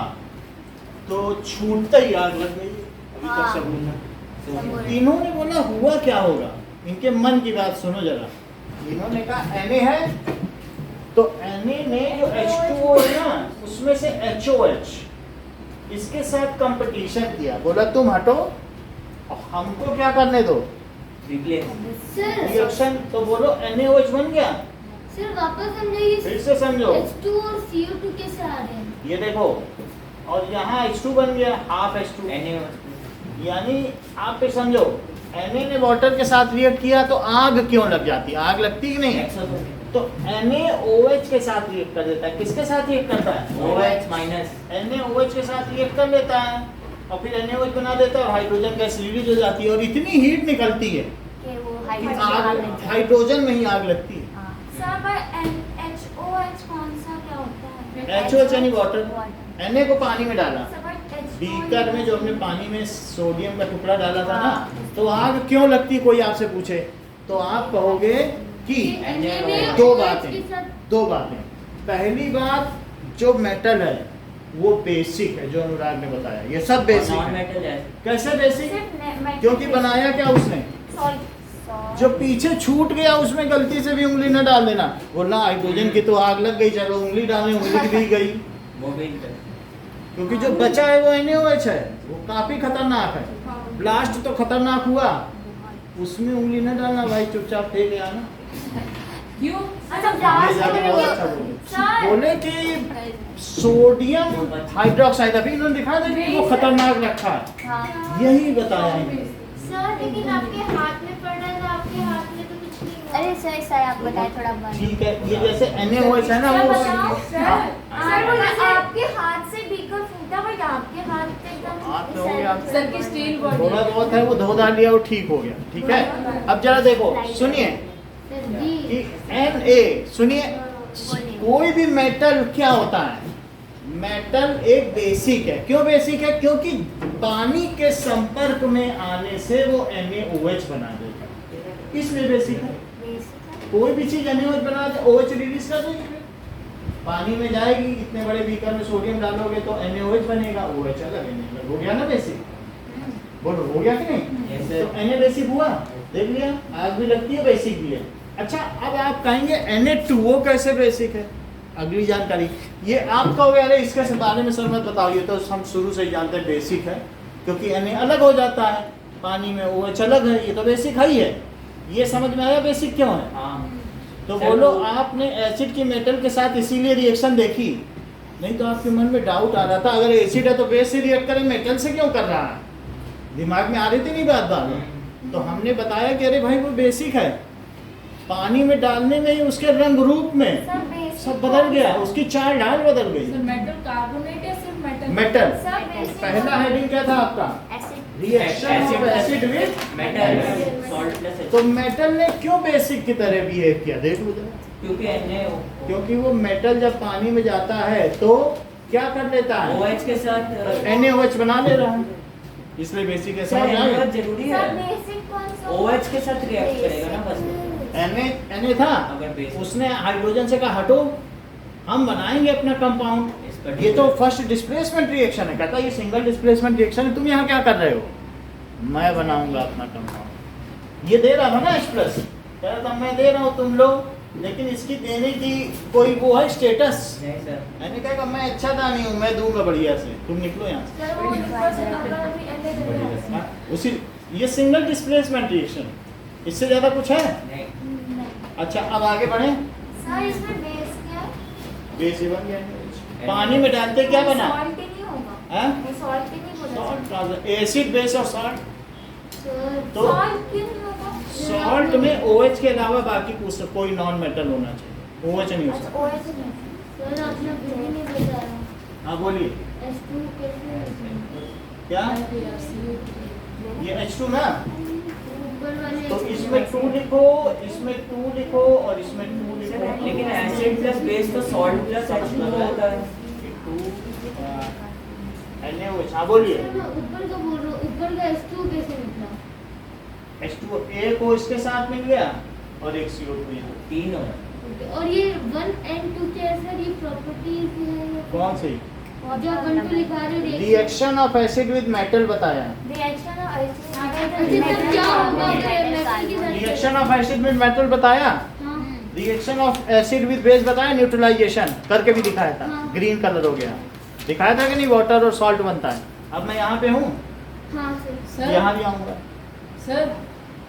तो छूटते ही आग लग गई। अभी तक सब बोलना। इन्होंने बोला हुआ क्या होगा, इनके मन की बात सुनो जरा। इन्होंने कहा Na है तो Na ने जो H2O है ना उसमें से HOH इसके साथ कंपटीशन किया, बोला तुम हटो और हमको क्या करने दो रिप्लेस सर रिएक्शन। तो बोलो NaOH बन गया। सर वापस समझाइए फिर से समझो H2 और CO2 कैसे आ रहे हैं। ये देखो और यहाँ H2 बन गया हाफ H2, यानी आप पे समझो Na ने वाटर के साथ रिएक्ट किया तो आग क्यों लग जाती है, आग लगती कि नहीं। तो NaOH के साथ रिएक्ट कर देता है, किसके साथ रिएक्ट करता है OH माइनस NaOH के साथ रिएक्ट कर लेता है और फिर NaOH बना देता है और हाइड्रोजन गैस रिलीज हो जाती है और इतनी हीट निकलती है कि वो कि आग हाइड्रोजन में ही आग लगती है। सर पर HOH कौन सा क्या होता है HOH यानी वाटर। Na को पानी में डाला, सर पर H2O बीकर में जो हमने पानी में सोडियम का टुकड़ा डाला था ना, तो आग क्यों लगती, कोई आपसे पूछे तो आप कहोगे कि दो बातें। पहली बात जो मेटल है वो बेसिक है, जो अनुराग ने बताया ये सब बेसिक नॉन है। मेटल है कैसे बेसिक, सिर्फ मेटल क्योंकि बनाया क्या उसने, सॉरी जो पीछे छूट गया उसमें गलती से भी उंगली न डाल देना, बोलना हाइड्रोजन की तो आग लग गई चलो उंगली डालने, उंगली भी गई। वो भी क्योंकि जो बचा है वो NaOH है, वो काफी खतरनाक है। ब्लास्ट तो खतरनाक हुआ, उसमें उंगली न डालना भाई, चुपचाप फेंक आना। क्यों। अच्छा ये ब्लास्ट जाके बहुत अच्छा सर बोले कि सोडियम हाइड्रोक्साइड अभी इन्होंने दिखा था कि वो खतरनाक रखा है, यही बताया है। सर लेकिन आपके हाथ में पड़ रहा था, आपके हाथ में तो कुछ नहीं हुआ। अरे सर सर आप बताएं थोड़ा बात। ठीक है, ये जैसे NaOH है ना वो सर हाँ। वो आपके हाथ से बीकर फूटा बट आपके हाथ से हाथ में हो गया। एकदम सर की स्टील बॉडी थोड़ा बहुत है वो धो धा लिया वो ठीक हो गया, ठीक है। अब जरा देखो सुनिए सर जी कि Na सुनिए, कोई भी मेटल क्या होता है, मेटल एक बेसिक है। क्यों बेसिक है, क्योंकि पानी के संपर्क में आने से वो NaOH बना देता है, इसलिए बेसिक है। कोई भी चीज NaOH बना दे OH रिलीज कर देगी, पानी में जाएगी, इतने बड़े बीकर में सोडियम डालोगे तो NaOH बनेगा, OH अलग NaOH हो गया ना बेसिक। बोलो हो गया कि नहीं। Yes, तो sir. Na बेसिक हुआ, देख लिया, आग भी लगती है बेसिक भी है। अच्छा अब आप कहेंगे Na2O कैसे बेसिक है, अगली जानकारी ये आप कहोगे अरे इसके बारे में सर मत बताओ, ये तो हम शुरू से ही जानते हैं बेसिक है, क्योंकि Na अलग हो जाता है पानी में, OH अलग है, ये तो बेसिक है ही है। ये समझ में आया बेसिक क्यों है। हाँ तो सर, बोलो वो- आपने एसिड की मेटल के साथ इसीलिए रिएक्शन देखी, नहीं तो आपके मन में डाउट आ रहा था अगर एसिड है तो बेस से रिएक्ट करे, मेटल से क्यों कर रहा है, दिमाग में आ रही थी नहीं बात बात। तो हमने बताया कि अरे भाई वो बेसिक है, पानी में डालने में ही उसके रंग रूप में सब बदल गया, उसकी चाल ढाल बदल गई। सर मेटल कार्बोनेट या सिर्फ मेटल। मेटल सब बेसिक पहला हेडिंग क्या था आपका, reaction of acid with metal salt plus तो मेटल ने क्यों बेसिक की तरह बिहेव किया, देख लो जरा। क्योंकि Na क्योंकि वो मेटल जब पानी में जाता है तो क्या कर लेता है, OH के साथ NaOH बना ले रहा है, इसलिए बेसिक है। सर समझ आए, NaOH जरूरी है, OH के साथ रिएक्ट करेगा ना बस। Na था, अगर बेसिक उसने हाइड्रोजन से कहा हटो हम बनाएंगे अपना कंपाउंड, ये तो फर्स्ट डिस्प्लेसमेंट रिएक्शन है, कहता ये सिंगल डिस्प्लेसमेंट रिएक्शन है, तुम यहाँ क्या कर रहे हो, मैं बनाऊंगा अपना कंपाउंड, ये दे रहा था ना H+, कह रहा था मैं दे रहा हूँ तुम लो, लेकिन इसकी देने की कोई वो है स्टेटस, नहीं सर मैंने कहा मैं अच्छा था नहीं हूँ, मैं दूंगा बढ़िया से, तुम निकलो यहाँ से। सर वो ऊपर से अगर अभी Na हाँ, उसी ये सिंगल डिस्प्लेसमेंट रिएक्शन, इससे ज़्यादा कुछ है? नहीं। अच्छा अब आगे बढ़ें। सर इसमें बेस क्या है? बेस ही बन गया। पानी में डालते क्या बना? सॉल्ट ही नहीं होगा, हाँ? वो सॉल्ट ही नहीं बोला। सॉल्ट, एसिड बेस और सॉल्ट। सर तो सॉल्ट क्यों नहीं होगा? सॉल्ट में OH के अलावा बाकी कोई नॉन मेटल होना चाहिए, OH नहीं हो अच्छा सकता। OH नहीं। सर आपने बिल ही नहीं बताया। हाँ बोलिए H2 कैसे है? क्या ये H2 ना, ऊपर वाले तो H2 इसमें 2 लिखो, इसमें 2 लिखो और इसमें 2 लिखो। लेकिन एसिड प्लस बेस तो सॉल्ट प्लस H2 होता है। 2 NaOH। हाँ बोलिए। सर मैं ऊपर का बोल रहा हूँ, ऊपर का H2 कैसे निकला? H2 एक को इसके साथ मिल गया और एक CO2 यहाँ। तीनों। और ये 1 and 2 क्या है सर? ये प्रॉपर्टीज है कौन सी? जो आप 1 2 लिखा रहे हो reaction of acid with metal बताया। रिएक्शन अच्छा सर क्या होगा अगर मेटल के साथ? Reaction of acid with metal बताया, हाँ reaction of acid with base बताया, न्यूट्रलाइजेशन करके भी दिखाया था। हाँ। ग्रीन कलर हो गया, दिखाया था कि नहीं, वाटर और सॉल्ट बनता है। अब मैं यहाँ पे हूँ, हाँ सर। यहाँ भी आऊँगा। Sir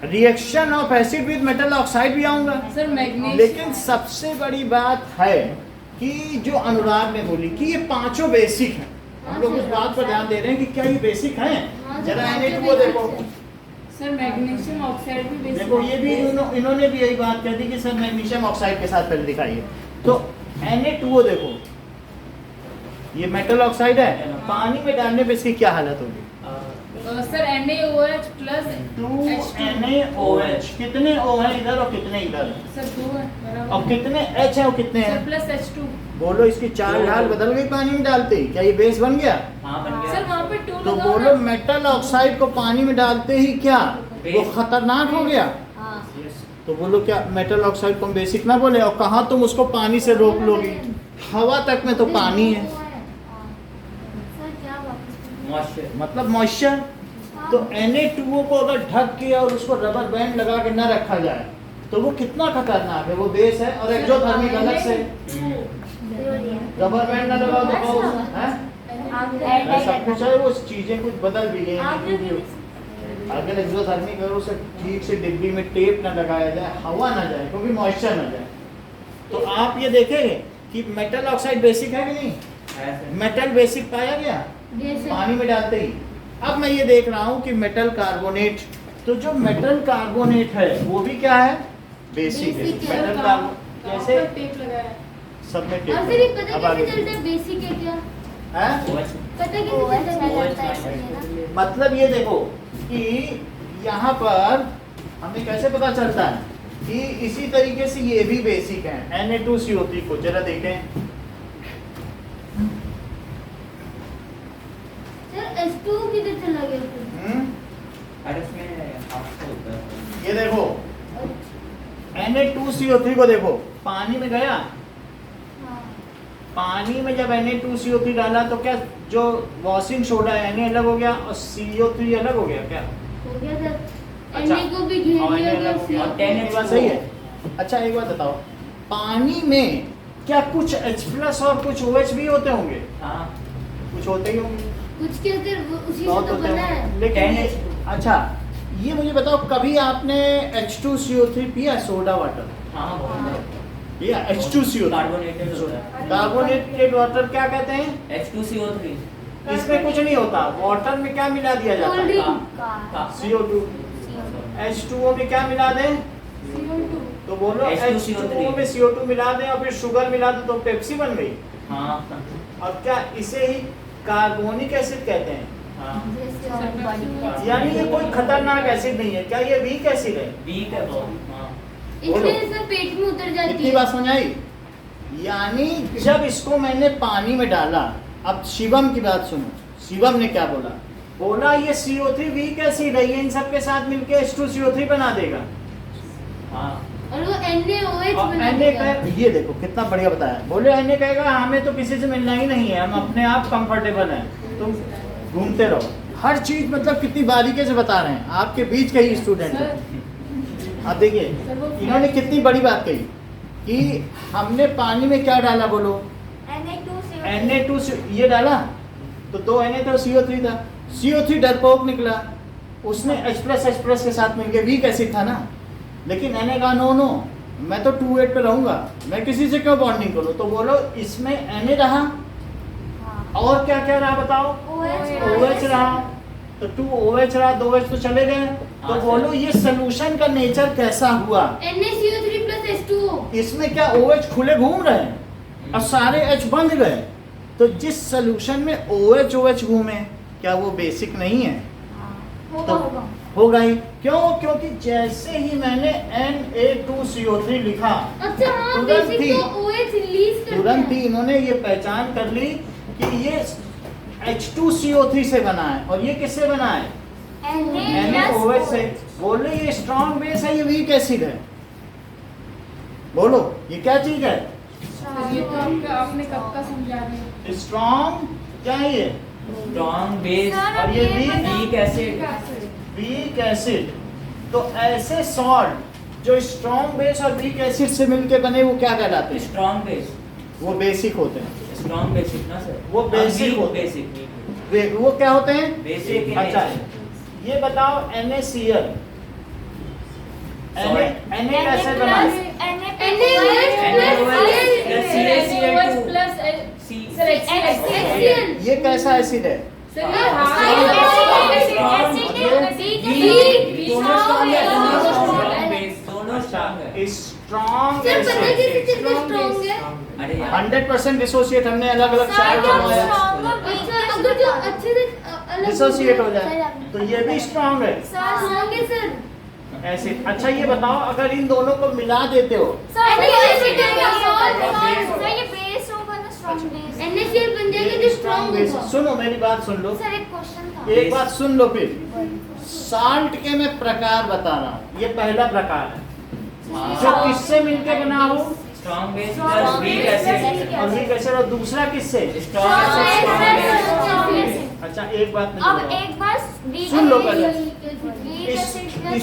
reaction of acid with metal oxide भी आऊँगा। Sir magnesium. लेकिन सबसे बड़ी बात है कि जो अनुराग ने बोली कि ये पांचों बेसिक हैं। हम लोग उस बात पर ध्यान दे रहे हैं कि क्या ये बेसिक हैं। जरा Na2 को देखो, सर मैग्नीशियम ऑक्साइड भी बेसिक देखो ये भी इन्होंने भी यही बात कह दी कि सर मैग्नीशियम ऑक्साइड के साथ पहले दिखाइए। तो Na2 देखो, ये मेटल ऑक्साइड है, पानी में डालने पे इसकी क्या हालत होगी? Sir NaOH plus 2NaOH। कितने O है इधर और कितने इधर? सर 2 है बराबर। और कितने H है और कितने सर हैं? Plus H2। बोलो इसकी चाल ढाल बदल गई पानी में डालते ही, क्या ये बेस बन गया? हाँ बन सर गया। वहाँ पे 2 तो लगा बोलो मेटल ऑक्साइड को पानी में डालते ही क्या वो खतरनाक हो गया? हाँ तो बोलो क्या मेटल ऑक्साइड को हम बेसिक ना बोले? और कहाँ तुम उसको पानी से रोक लोगी? हवा तक में तो पानी है, सर क्या वापस? मॉइस्चर। मतलब मॉइस्चर। तो Na2O को अगर ढक के और उसको रबर बैंड लगा के न रखा जाए तो वो कितना खतरनाक है। वो बेस है और एक्सोथर्मिक अलग से। रबर बैंड न लगाओ तो बहुत है, सब कुछ है, वो चीजें कुछ बदल भी गई हैं। अगर एक्सोथर्मिक है उसे ठीक से डिब्बी में टेप न लगाया जाए, हवा ना जाए, क्योंकि मॉइस्चर ना जाए। तो आप ये देखेंगे कि मेटल ऑक्साइड बेसिक है कि नहीं? मेटल बेसिक पाया गया पानी में डालते ही। अब मैं ये देख रहा हूँ कि मेटल कार्बोनेट, तो जो मेटल कार्बोनेट है वो भी क्या है? बेसिक है। बेसिक है। मेटल कार्बोनेट कैसे? टेप लगाया है। सब में टेप और फिर ये है। पता अब कैसे आगे चलता है बेसिक है क्या? हैं? पता कैसे चलता है? मतलब ये देखो कि यहाँ पर हमें कैसे पता चलता है कि इसी तरीके से ये भी बेसिक है। Na2CO3 को जरा देखें। सर H2 किधर चला गया फिर? अरे उसमें हाफ होता है। ये देखो Na2CO3 को देखो, पानी में गया, हाँ पानी में जब Na2CO3 डाला तो क्या जो वॉशिंग सोडा है Na अलग हो गया और CO3 अलग हो गया क्या? हो गया सर। अच्छा। Na को भी घेर और लिया Na गया अलग हो गया। CO2। ये बात सही है। अच्छा एक बात बताओ, पानी में क्या कुछ H+ और कुछ OH भी होते होंगे? हाँ। कुछ होते ही होंगे, कुछ के अंदर उसी से बहुत तो होते बना है। होंगे। लेकिन अच्छा ये मुझे बताओ, कभी आपने H2CO3 पिया? सोडा वाटर हाँ बहुत पिया? H2CO3 कार्बोनेटेड होता है। कार्बोनेटेड वाटर क्या कहते हैं? H2CO3 इसमें कुछ नहीं होता। वाटर में क्या मिला दिया जाता कोल्ड है? Drink CO2। H2O में क्या मिला दें? CO2। तो बोलो H2CO3 H2O में CO2 मिला दें और फिर शुगर मिला दो तो पेप्सी बन गई। हाँ और क्या इसे ही कार्बोनिक एसिड कहते हैं? हाँ यानी ये कोई खतरनाक एसिड नहीं है। क्या ये वीक एसिड है? वीक है बहुत। हाँ इसलिए सब पेट में उतर जाती इतनी है। बात समझ आई? यानी जब इसको मैंने पानी में डाला, अब शिवम की बात सुनो, शिवम ने क्या बोला? बोला ये CO3 वीक एसिड है, ये इन सब के साथ मिलके H2CO3 बना देगा। हाँ और वो NaOH और बना Na देगा। ये देखो कितना बढ़िया बताया। बोले Na कहेगा हमें तो किसी से मिलना ही नहीं है, हम अपने आप कंफर्टेबल हैं, तुम घूमते रहो। हर चीज मतलब कितनी बारीकी से बता रहे हैं, आपके बीच के ही स्टूडेंट हैं। अब देखिए इन्होंने कितनी बड़ी बात कही कि हमने पानी में क्या डाला? बोलो Na2 ये डाला तो 2 Na तो CO3 था। CO3 डरपोक निकला, उसने H+ के साथ मिलके वीक एसिड था ना, लेकिन Na कहा नो मैं तो 2,8 पे रहूंगा, मैं किसी से क्यों बॉन्डिंग करूं। तो बोलो इसमें Na रहा और क्या क्या रहा बताओ, OH रहा, तो 2OH रहा, 2H तो चले गए। तो बोलो ये सोल्यूशन का नेचर कैसा हुआ। NaCO3 + H2O। इसमें क्या OH खुले घूम रहे हैं और सारे H बंध गए। तो जिस सोल्यूशन में OH घूमे क्या वो बेसिक नहीं है? तो होगा ही। क्यों? क्योंकि जैसे ही मैंने Na2CO3 लिखा अच्छा हाँ, तुरंत बेसिक ही तो OH रिलीज करते तुरंत हैं। ही इन्होंने ये पहचान कर ली कि ये H2CO3 से बना है और ये किससे बना है? NaOH से। बोलो ये स्ट्रॉन्ग बेस है, ये वीक एसिड है। बोलो ये क्या चीज है? ये तो आपने कब का समझा रहे हैं। स्ट्रॉन्ग क्या है ये? स्ट्रॉन्ग बेस और ये वीक एसिड। Weak acid. तो ऐसे सॉल्ट जो स्ट्रॉन्ग बेस और वीक एसिड से मिलके बने वो क्या कहलाते हैं? Strong base. वो बेसिक होते हैं। स्ट्रॉन्ग बेसिक ना सर, वो basic होते हैं। बेसिक वो क्या होते हैं? बेसिक। अच्छा ये बताओ NaCl Na कैसे बना है? ये कैसा एसिड है? स्ट्रॉन्ग सर पता है किसी चीज का स्ट्रॉन्ग है? अरे यार 100% डिसोसिएट हमने अलग अलग चार्ट बनवाया अच्छा अगर जो अच्छे से अलग डिसोसिएट हो जाए तो ये भी स्ट्रॉन्ग है स्ट्रॉन्ग है सर। ऐसे। अच्छा ये बताओ अगर इन दोनों को मिला देते हो NaCl बन जाएगा जो स्ट्रॉन्ग होगा। सुनो मेरी बात सुन लो, सर एक क्वेश्चन था। एक बात सुन लो फिर। साल्ट के मैं प्रकार बता रहा हूँ, ये पहला प्रकार है जो किससे मिलके बना हो? Strong base plus weak acid. और वीक एसिड। और दूसरा किससे? Strong acid. अच्छा एक बात अब नहीं एक बार सुन लो पहले। वीक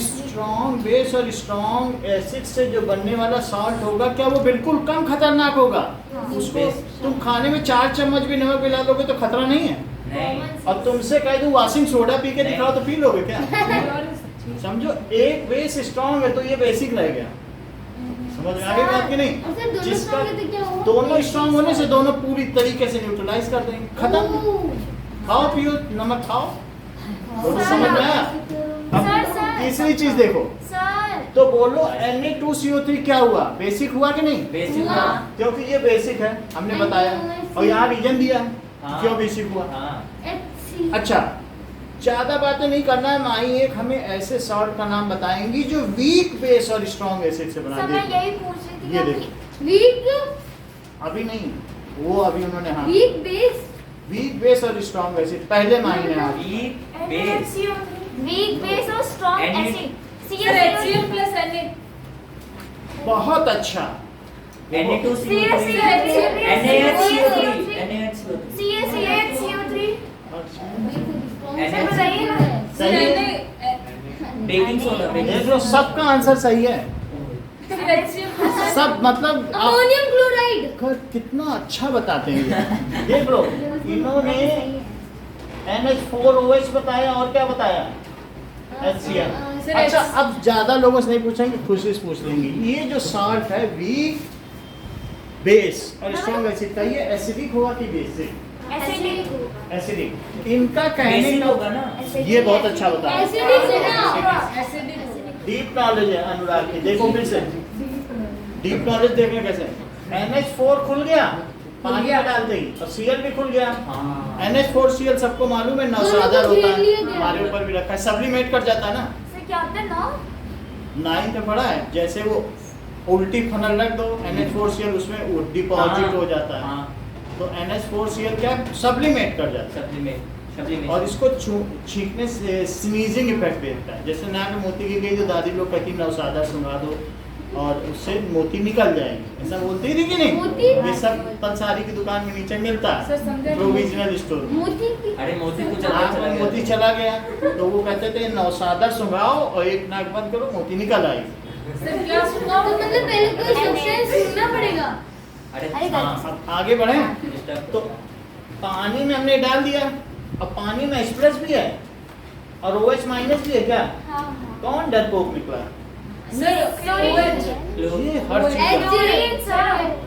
स्ट्रॉन्ग बेस और स्ट्रॉन्ग एसिड से जो बनने वाला सॉल्ट होगा क्या वो बिल्कुल कम खतरनाक होगा? उसको तुम खाने में 4 चम्मच भी नमक मिला लोगे तो खतरा नहीं है। नहीं। और तुमसे कह दूं वॉशिंग सोडा पी के दिखाओ तो पी लोगे क्या? समझो एक बेस स्ट्रॉन्ग है तो ये बेसिक रह गया। समझ में आ गई बात की नहीं? सर दोनों जिसका स्ट्रॉन्ग है तो क्या होगा? दोनों स्ट्रॉन्ग होने से दोनों पूरी तरीके से न्यूट्रलाइज कर देंगे। खत्म। खाओ पियो नमक खाओ। बोलो समझ में आया? अब तीसरी चीज देखो सर तो बोलो Na2CO3 क्या हुआ? बेसिक हुआ कि नहीं? बेसिक। क्योंकि ये बेसिक है हमने बताया और यहाँ रीजन दिया है हाँ। क्यों बेसिक हुआ। हाँ। अच्छा ज्यादा बातें नहीं करना है, माई एक हमें ऐसे सॉल्ट का नाम बताएंगी जो वीक बेस और स्ट्रॉन्ग एसिड से बना सर मैं दे। यही पूछ रही थी ये कि देखो वीक अभी नहीं, वो अभी उन्होंने हाँ वीक बेस वीक बेस और स्ट्रॉन्ग एसिड पहले मायने हाँ वीक बेस। वीक बेस और strong Any- acid sir HCl + Na। बहुत अच्छा। Na2CO3 NaHCO3 सर बताइए ना। सर सही है। Na baking soda. देख लो सबका आंसर सही है। सर HCl + सब मतलब आप अमोनियम क्लोराइड। कितना अच्छा बताते हैं ये। देख लो इन्होंने NH4OH बताया और क्या बताया? HCl। सर, अच्छा अब ज्यादा लोगों से नहीं पूछेंगे, खुशी से पूछ लेंगे। ये जो सॉल्ट है वीक बेस और स्ट्रॉन्ग एसिड का ये एसिडिक होगा कि बेसिक? एसिडिक। इनका कहने बेसिक का होगा ना। ये बहुत अच्छा बताया। एसिडिक है ना। एसिडिक। डीप नॉलेज है अनुराग की। देखो फिर से डीप नॉलेज देखने कैसे। NH4 खुल गया पानी में डालते ही और Cl भी खुल गया। हाँ। NH4Cl सबको मालूम है नौसादर होता है, हमारे ऊपर भी रखा है, सब्लिमेट कर जाता है ना। सर क्या होता है ना? 9 पे पढ़ा है। जैसे वो उल्टी फनल रख दो NH4Cl उसमें डिपॉजिट हो जाता है। हाँ। तो NH4Cl क्या सब्लिमेट कर जाता है और इसको छींकने से स्नीजिंग इफेक्ट देता है। जैसे नाक में मोती की गई तो दादी लोग कहती नौसादा सुंघा दो और उससे मोती निकल जाएंगे, ऐसा बोलती थी कि नहीं? मोती? ये सब पंसारी की दुकान में नीचे मिलता सर है समझे प्रोविजनल स्टोर। मोती की अरे मोती कुछ नाक में मोती चला गया तो वो कहते थे नौसादा सुंघाओ और एक नाक बंद करो मोती निकल आएगी। सर क्या सुना? तो मतलब पहले कोई सब्सटेंस सुनना पड़ेगा। अरे अरे हाँ। अब आगे बढ़े डिस्टर्ब तो पानी में हमने डाल दिया अब पानी में H+ भी है और OH- भी है क्या? हाँ हाँ कौन डरपोक निकला? सर OH ये हर चीज का-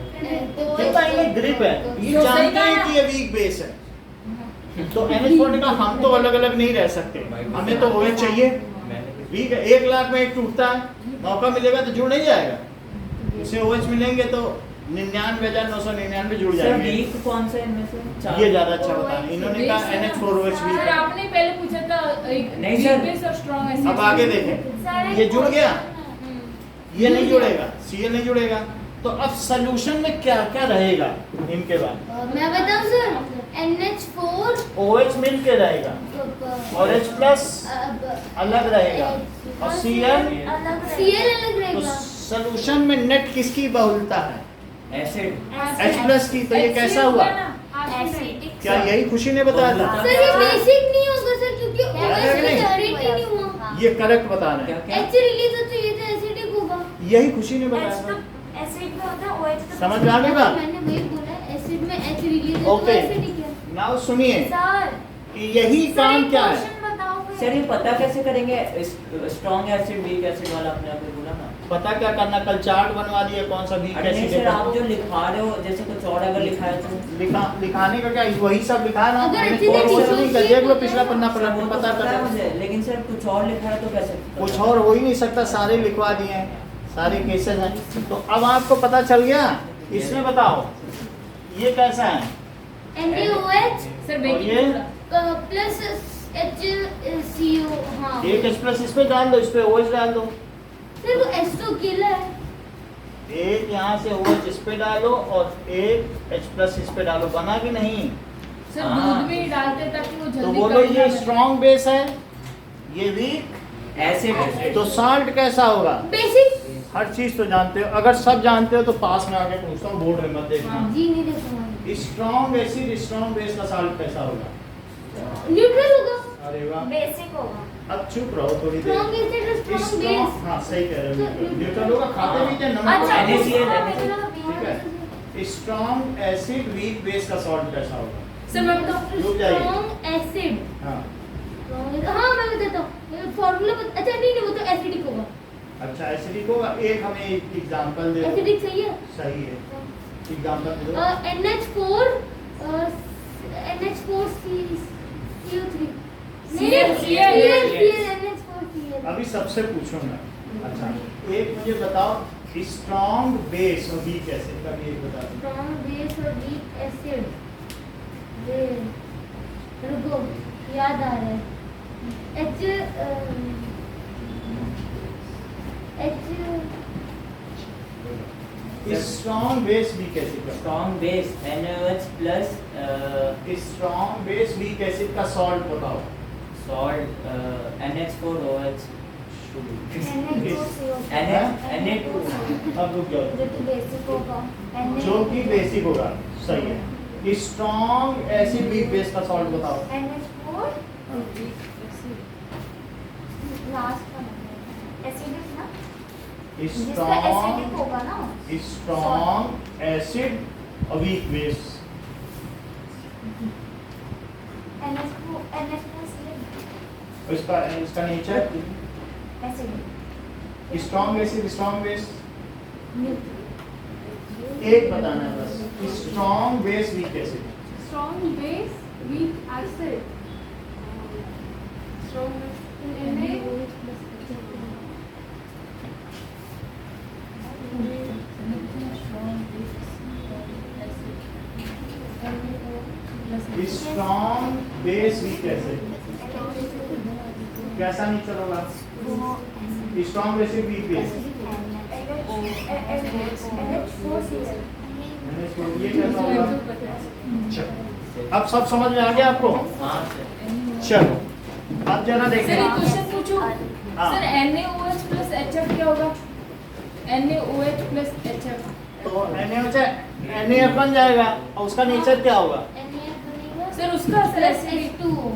कितना ये ग्रिप है, ये तो जानते सही कहा हैं ना। कि ये वीक बेस है। तो NH4 ने कहा हम तो अलग अलग नहीं रह सकते, हमें तो OH चाहिए। वीक है, 1 लाख में एक टूटता है, मौका मिलेगा तो जुड़ नहीं जाएगा। इसे OH मिलेंगे तो 99,999 जुड़ सर जाएंगे। वीक कौन सा है इनमें से? चार? ये ज्यादा अच्छा बता रहे, इन्होंने कहा NH4OH वीक सर है। आपने पहले पूछा था एक नहीं, weak सर। base और स्ट्रॉन्ग एसिड। अब आगे देखें, ये जुड़ गया, ये नहीं जुड़ेगा, Cl नहीं जुड़ेगा। तो अब सोल्यूशन में क्या क्या रहेगा इनके बाद? मैं बताऊं सर, NH4 OH मिल के रहेगा और H+ अलग रहेगा और Cl। Cl अलग तो रहेगा। सोल्यूशन में नेट किसकी बहुलता है? एसिड। H+ की। तो ये कैसा हुआ? क्या यही खुशी ने बताया था? सर ये बेसिक नहीं होगा सर, क्योंकि OH अलग नहीं। जनरेट ही नहीं हुआ। ये करेक्ट बता रहे क्या हैं, क्या? H रिलीज हो तो ये तो एसिडिक होगा। यही खुशी ने बताया था। एसिड में होता है OH तो समझ में आ गई बात? मैंने वही बोला, एसिड में H रिलीज है तो ओके। एसिडिक है। नाउ सुनिए सर कि यही काम क्या है। क्वेश्चन बताओ फिर। सर ये पता कैसे करेंगे स्ट्रॉन्ग एसिड वीक एसिड वाला? अपने आप बोला ना। पता क्या करना, कल चार्ट बनवा दिया कौन सा वीक अरे नहीं एसिड सर, है। आप जो लिखा रहे हो जैसे कुछ और अगर लिखा है तो लिखाने का क्या, वही सब लिखा है ना। अगर मैंने अच्छे से कोर्स टिश्यू नहीं कर, देख लो पिछला पन्ना वो पलट तो के पता पता है कर। मुझे, लेकिन सर कुछ और लिखा है तो कैसे? कुछ और हो ही नहीं सकता, सारे लिखवा दिए हैं, सारे केसेस हैं। तो अब आपको पता चल गया। इसमें बताओ ये कैसा है? NaOH सर और बेकिंग ये? सोडा। Plus HCO। हाँ एक H+ इस पे डाल दो, इस पे OH डाल दो। सर वो H तो अकेला है। एक यहाँ से OH इस पे डालो और एक H+ इस पे डालो, बना कि नहीं? सर हाँ। दूध में ही डालते हैं ताकि वो तो जल्दी बोलो कट ये ना स्ट्रॉन्ग बेस है, ये वीक। एसिड। तो साल्ट कैसा होगा? बेसिक। हर चीज तो जानते हो, अगर सब जानते हो तो पास में आके पूछता हूँ, बोर्ड में मत देखना। जी नहीं देखूंगा। स्ट्रॉन्ग एसिड स्ट्रॉन्ग बेस का साल्ट कैसा होगा? न्यूट्रल होगा। अरे वाह, बेसिक होगा। अब चुप रहो थोड़ी देर। स्ट्रॉन्ग एसिड और स्ट्रॉन्ग स्ट्रॉन्ग, बेस। हाँ सही कह रहे हो, न्यूट्रल होगा। खाते भी थे नमक। अच्छा NaCl ठीक है। स्ट्रॉन्ग एसिड वीक बेस का सॉल्ट कैसा होगा? सर मैं बताऊं रुक जाइए। Strong acid. हाँ हाँ मैं बताता हूँ फॉर्मूला। अच्छा नहीं नहीं, वो तो एसिडिक होगा। अच्छा एसिडिक होगा। एक हमें एग्जांपल दे दो। एसिडिक सही है। सही है, एग्जांपल दे दो। NH4 CO3। Cl, NH4Cl। अभी सबसे पूछूंगा। अच्छा एक मुझे बताओ, स्ट्रॉन्ग बेस और वीक एसिड का भी एक बता दो। स्ट्रॉन्ग बेस और वीक एसिड। रुको याद आ रहा है। स्ट्रॉन्ग बेस वीक एसिड का। Strong base NaOH plus strong base weak acid का सॉल्ट बताओ। Salt NH4OH NH4CO। Na2। अब रुक जाओ, जो कि बेसिक होगा। जो कि बेसिक होगा। सही है। स्ट्रॉन्ग एसिड वीक बेस का सॉल्ट बताओ। NH4 लास्ट का एसिडिक ना, जिसका एसिडिक होगा ना। स्ट्रॉन्ग एसिड और वीक बेस। NH4Cl इसका nature acidic. Strong acid strong base. एक बताना है बस, strong base weak acid. Strong base weak acid. Strong strong base weak acid कैसा नहीं चलोगा? Strong acid weak base. NH4Cl। ये कैसा होगा? अब सब समझ में आ गया आपको? हाँ सर। चलो अब जरा सर देखें। एक क्वेश्चन पूछूं। हाँ। सर NaOH प्लस HF क्या होगा? NaOH plus HF। तो NaF बन जाएगा और उसका नेचर क्या होगा? NaF बनेगा। सर उसका सर प्लस एसिडिक। H2O।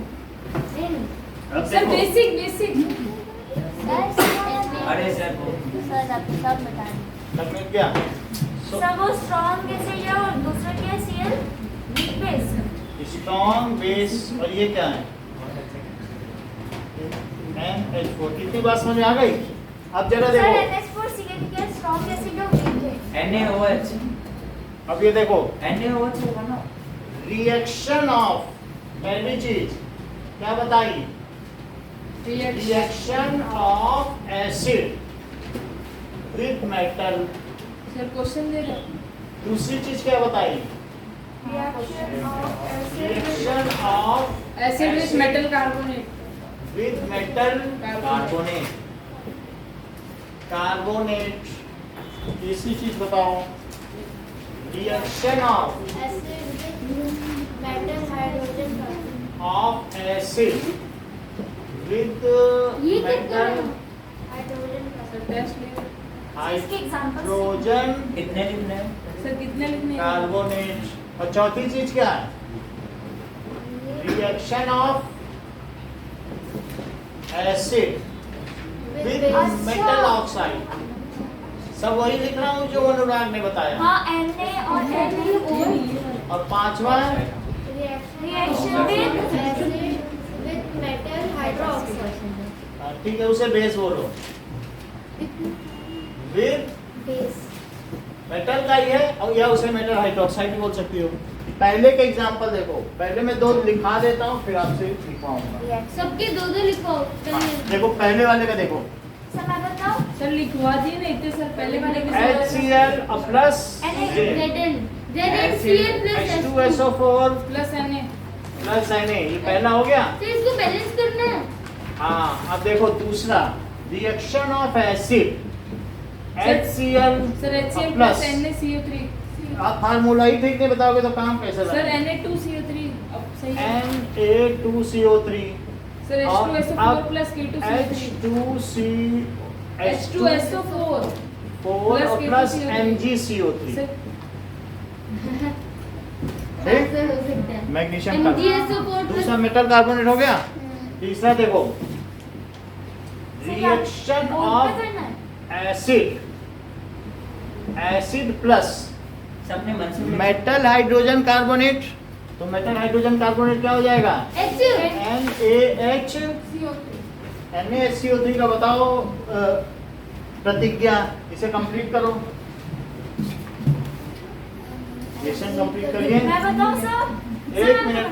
अब सर देखो। बेसिक। अरे सर वो सर आपको सब बता दें। तकनीक क्या? सब वो स्ट्रॉन्ग एसिड है और दूसरा क्या है Cl weak base. Strong base, और ये क्या है NH4। कितनी बात समझ में आ गई? अब जरा सर देखो, NH4CH क्या स्ट्रॉन्ग एसिड और वीक है? NaOH अब ये देखो NaOH होगा ना। रिएक्शन ऑफ, पहली चीज क्या बताई? Reaction of acid with metal. Sir question दे रहे हो? दूसरी चीज क्या बताई? Reaction of acid with metal carbonate. With metal carbonate. Carbonate. तीसरी चीज बताओ, reaction of metal hydrogen of acid with ये क्या मेटल हाइड्रोजन सर टेस्ट ले रहे हो? इसके एग्जांपल हाइड्रोजन कितने लिखने हैं? सर कितने लिखने हैं? कार्बोनेट। और चौथी चीज क्या है? Reaction of acid with metal oxide. सब वही लिख रहा हूँ जो अनुराग ने बताया। हाँ Na और NaO और पांचवा रिएक्शन विथ मेटल हाइड्रोक्साइड। ठीक है, उसे बेस बोलो। विथ बेस मेटल का ही है, और या उसे मेटल हाइड्रोक्साइड भी बोल सकती हो। पहले के एग्जांपल देखो, पहले मैं दो लिखा देता हूँ फिर आपसे लिखवाऊंगा। सबके दो दो लिखो। देखो पहले वाले का देखो, सर मैं बताऊं? सर लिखवा दिए ना इतने सर पहले वाले के HCl plus ZnCl plus H2SO4 plus Na। Plus Na, ये पहला हो गया। तो इसको बैलेंस करना है। हाँ, अब देखो दूसरा, reaction of acid HCl sir HCl plus. Plus NaCO3। आप फार्मूला ही ठीक नहीं बताओगे तो काम कैसे सर लगेगा? Na2CO3 अब सही है। Na2CO3 sir H2SO4 plus K2CO3 H2SO4 H2SO4 और प्लस K2CO3 MgCO3। सर ऐसे हो सकता है। मैग्नीशियम का MgSO4 दूसरा मेटल कार्बोनेट हो गया। तीसरा देखो, रिएक्शन ऑफ एसिड प्लस सबने मन से मेटल हाइड्रोजन कार्बोनेट। तो मेटल हाइड्रोजन कार्बोनेट क्या हो जाएगा? NaHCO3 का बताओ प्रतिज्ञा, इसे कंप्लीट करो। रिएक्शन कंप्लीट करिए। मैं बताऊं सर? एक मिनट,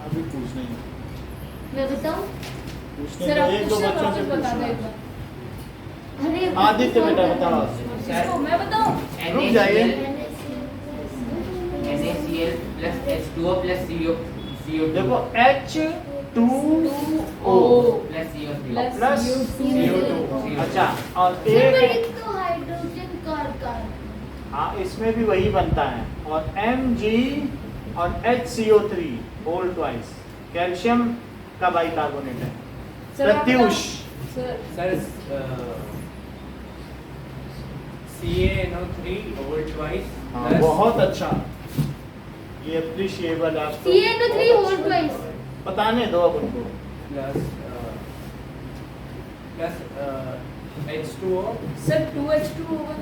अभी पूछने मैं बताऊं? पूछने सर दो, आप एक दो क्वेश्चन बच्चों से वापस बता दो एक पूछना। बार। अरे आदित्य बेटा बताओ। इसको मैं बताऊं? रुक जाइए। NaCl plus H2O plus CO2 देखो H2O plus CO3 plus CO2। अच्छा, और सर एक तो हाइड्रोजन कार्बन। हाँ, इसमें भी वही बनता है। और Mg और HCO3 होल ट्वाइस कैल्शियम का बाइकार्बोनेट है। सर आप Pratyush sir sir CaNO3 over twice हाँ, plus बहुत अच्छा, ये अप्रिशिएबल है आपको। CaNO3 whole twice. बताने दो अब उनको। plus H2O सर 2H2 होगा ना?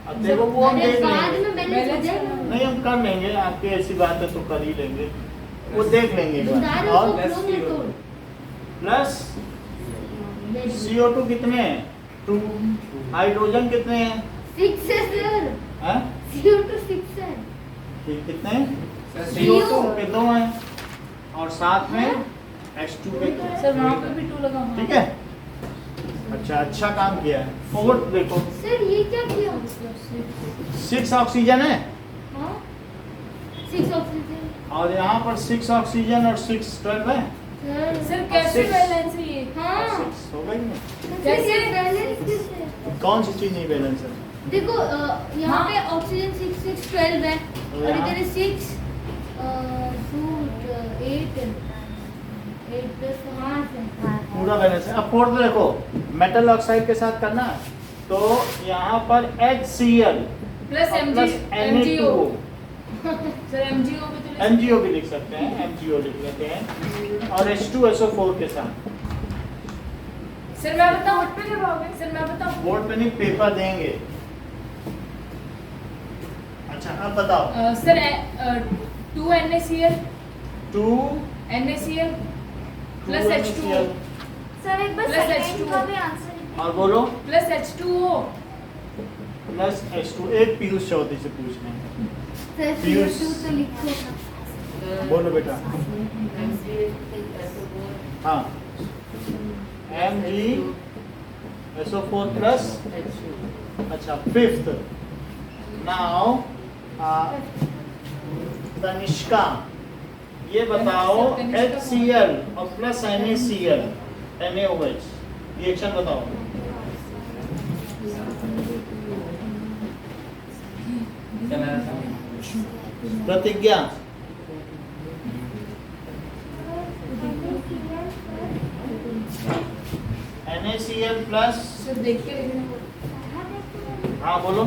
अब देखो वो हम अरे देख बाद लेंगे। में बैलेंस हो जाएगा। नहीं, हम कर लेंगे, आपकी ऐसी बात है तो कर ही लेंगे, वो देख लेंगे एक बार। दारू और को plus फ्लो में तोड़। प्लस CO2 कितने हैं? 2। हाइड्रोजन कितने हैं? 6 है सर। हैं? CO2 6 है। कितने हैं? सर CO2 के 2 हैं और साथ में H2 के 2। सर वहाँ पे भी 2 लगा हुआ ठीक है, अच्छा काम किया है। और देखो सर ये क्या किया? 6 ऑक्सीजन है हाँ 6 ऑक्सीजन। और यहाँ पर 6 ऑक्सीजन और 6 12 है। सर कैसे Six। बैलेंस है ये? हाँ 6 हो गई ना। कैसे बैलेंस कैसे? कौन सी चीज नहीं बैलेंस है? देखो यहाँ हाँ। पे ऑक्सीजन 6 6 12 है और यहाँ? इधर है 6 2 8 8 प्लस हाँ सर पूरा बैलेंस है। अब फोर्थ देखो, मेटल ऑक्साइड के साथ करना है, तो यहाँ पर HCl plus plus MgO। Na2O। Sir MgO भी तो MgO भी लिख सकते हैं, MgO लिख लेते हैं, और H2SO4 के साथ। सर मैं बताऊं? पे लगाओगे? सर मैं बताऊं? बोर्ड पे नहीं, पेपर देंगे। अच्छा अब बताओ। Sir 2 NaCl 2 NaCl plus H2O sir एक बार Plus सेकंड H2O. का भी आंसर और बोलो plus H2O प्लस H2 एक पीयूष चौधरी से पूछना है। सर पीयूष। CO2 तो लिखो ना। बोलो बेटा। हाँ MgSO4 प्लस अच्छा फिफ्थ नाउ तनिष्का ये बताओ HCl और प्लस NaCl NaOH रिएक्शन बताओ। प्रतिज्ञा NaCl प्लस सर देख के लिखना हाँ बोलो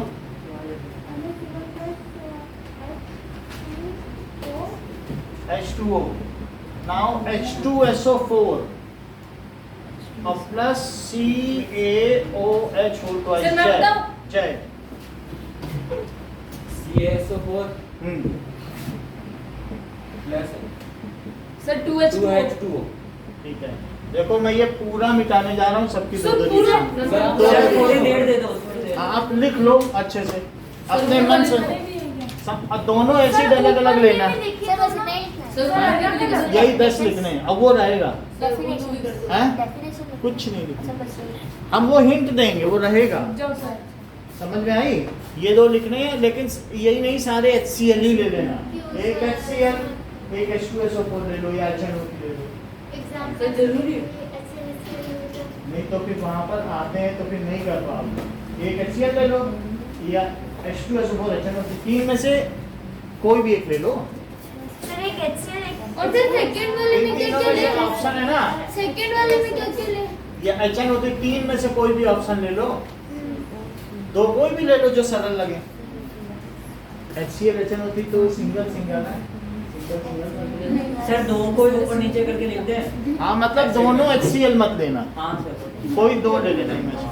H2O now H2SO4 और plus CaOH whole twice sir, मैं बताऊं? जय CaSO4 plus sir 2H2O 2H2O. ठीक है देखो मैं ये पूरा मिटाने जा रहा हूँ सबकी सर, दो पूरा? रिएक्शन। सर थोड़ी देर दे दो थोड़ी देर। हाँ, आप लिख लो अच्छे से अपने मन से सब अब दोनों एसिड अलग अलग लेना है सर बस नहीं लिखना है। सर यही 10 लिखने हैं अब वो रहेगा डेफिनेशन हैं डेफिनेशन कुछ नहीं लिखना अच्छा बस यही। हम वो हिंट देंगे वो रहेगा जाओ सर समझ में आई ये दो लिखने हैं लेकिन यही नहीं सारे HCl ही ले लेना एक HCl एक H2SO4 ले लो या HNO ले लो एग्जाम सर जरूरी है नहीं तो फिर वहाँ पर आते हैं तो फिर नहीं कर पाओगे एक HCl ले लो या H2SO4 HNO तीन में से कोई भी एक ले लो सर एक HCl एक और फिर सेकंड वाले में क्या क्या ले ऑप्शन है ना सेकंड वाले में क्या क्या ले या HNO तीन में से कोई भी ऑप्शन ले लो दो कोई भी ले लो जो सरल लगे HCl HNO तो सिंगल सिंगल है सर दो को ही ऊपर नीचे करके लिख दे। हाँ मतलब दोनों HCl मत लेना हाँ सर कोई दो ले लेना इनमें से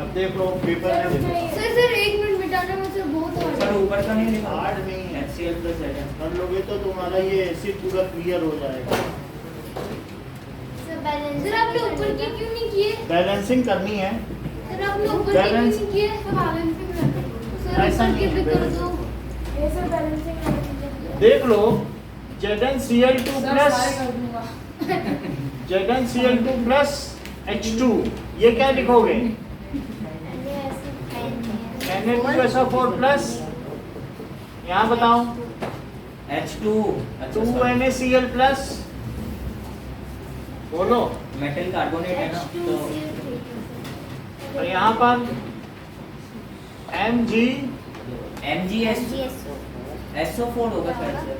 अब देख लो पेपर में देखो सर एक मिनट मिटाने में सर बहुत हार्ड सर है ऊपर का नहीं लिखा हार्ड नहीं है HCl plus HN। कर लोगे तो तुम्हारा ये एसिड पूरा क्लियर हो जाएगा सर बैलेंस सर आपने ऊपर की क्यों नहीं किए बैलेंसिंग करनी है सर आपने ऊपर की क्यों Balance- नहीं किए सर बैलेंसिंग सर ऐसा ऊपर नहीं की है, भी कर balance- दो ये सर बैलेंसिंग देख लो ZnCl2 सर प्लस सारे कर दूंगा ZnCl2 प्लस H2 ये क्या लिखोगे Na2SO4 प्लस यहाँ बताओ H2 अच्छा 2 NaCl प्लस बोलो मेटल कार्बोनेट है ना तो और यहाँ पर Mg SO4 होगा शायद sir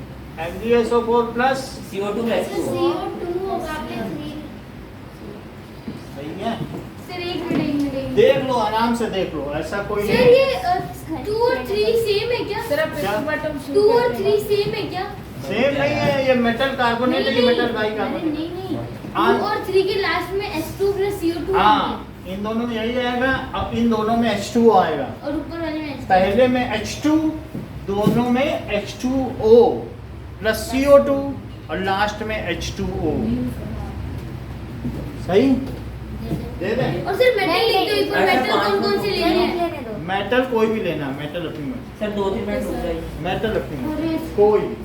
MgSO4 plus CO2 plus H2O। CO2 होगा आपने सही है सर एक मिनट देख लो आराम से देख लो ऐसा कोई सर नहीं ये 2 और 3 सेम है क्या सर अब क्या? बटन 2 और 3 सेम है क्या सेम नहीं है ये मेटल कार्बोनेट है ये मेटल अरे बाइकार्बोनेट नहीं नहीं हाँ। 2 और 3 के लास्ट में H2 प्लस CO2 हाँ इन दोनों में यही आएगा अब इन दोनों में H2O आएगा और ऊपर वाले में H2 पहले में H2 दोनों में H2O प्लस CO2 और लास्ट में H2O सही दे दें और सर मेटल लिख दो एक और मेटल कौन कौन से लेने हैं मेटल कोई भी लेना मेटल अपनी में सर 2-3 मिनट रुक जाइए। मेटल अपनी में अरे कोई भी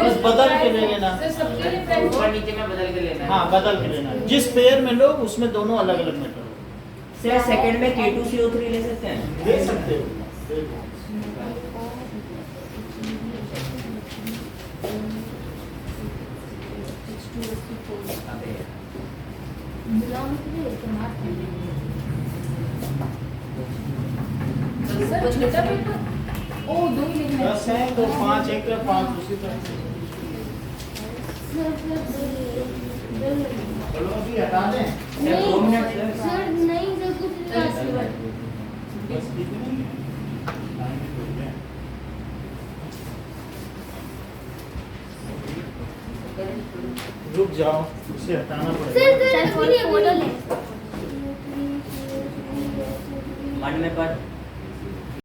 बस बदल के ले लेना सर सबके लिए पेन ऊपर नीचे में बदल के लेना है। हाँ बदल के लेना जिस पेयर में लो उसमें दोनों अलग अलग मेटल हो सर सेकंड में K2CO3 ले सकते हैं। दे सकते हो अबे सर छोटा पेपर ओ दो ही लिखना है 10 है तो 5 एक 5 दूसरी तरफ चलो अभी हटा दें सर 2 मिनट सर। सर नहीं सर कुछ नहीं बस कितनी है टाइम हो गया रुक जाओ इसे हटाना सर पड़ेगा सर अपनी बोतल है मन में पर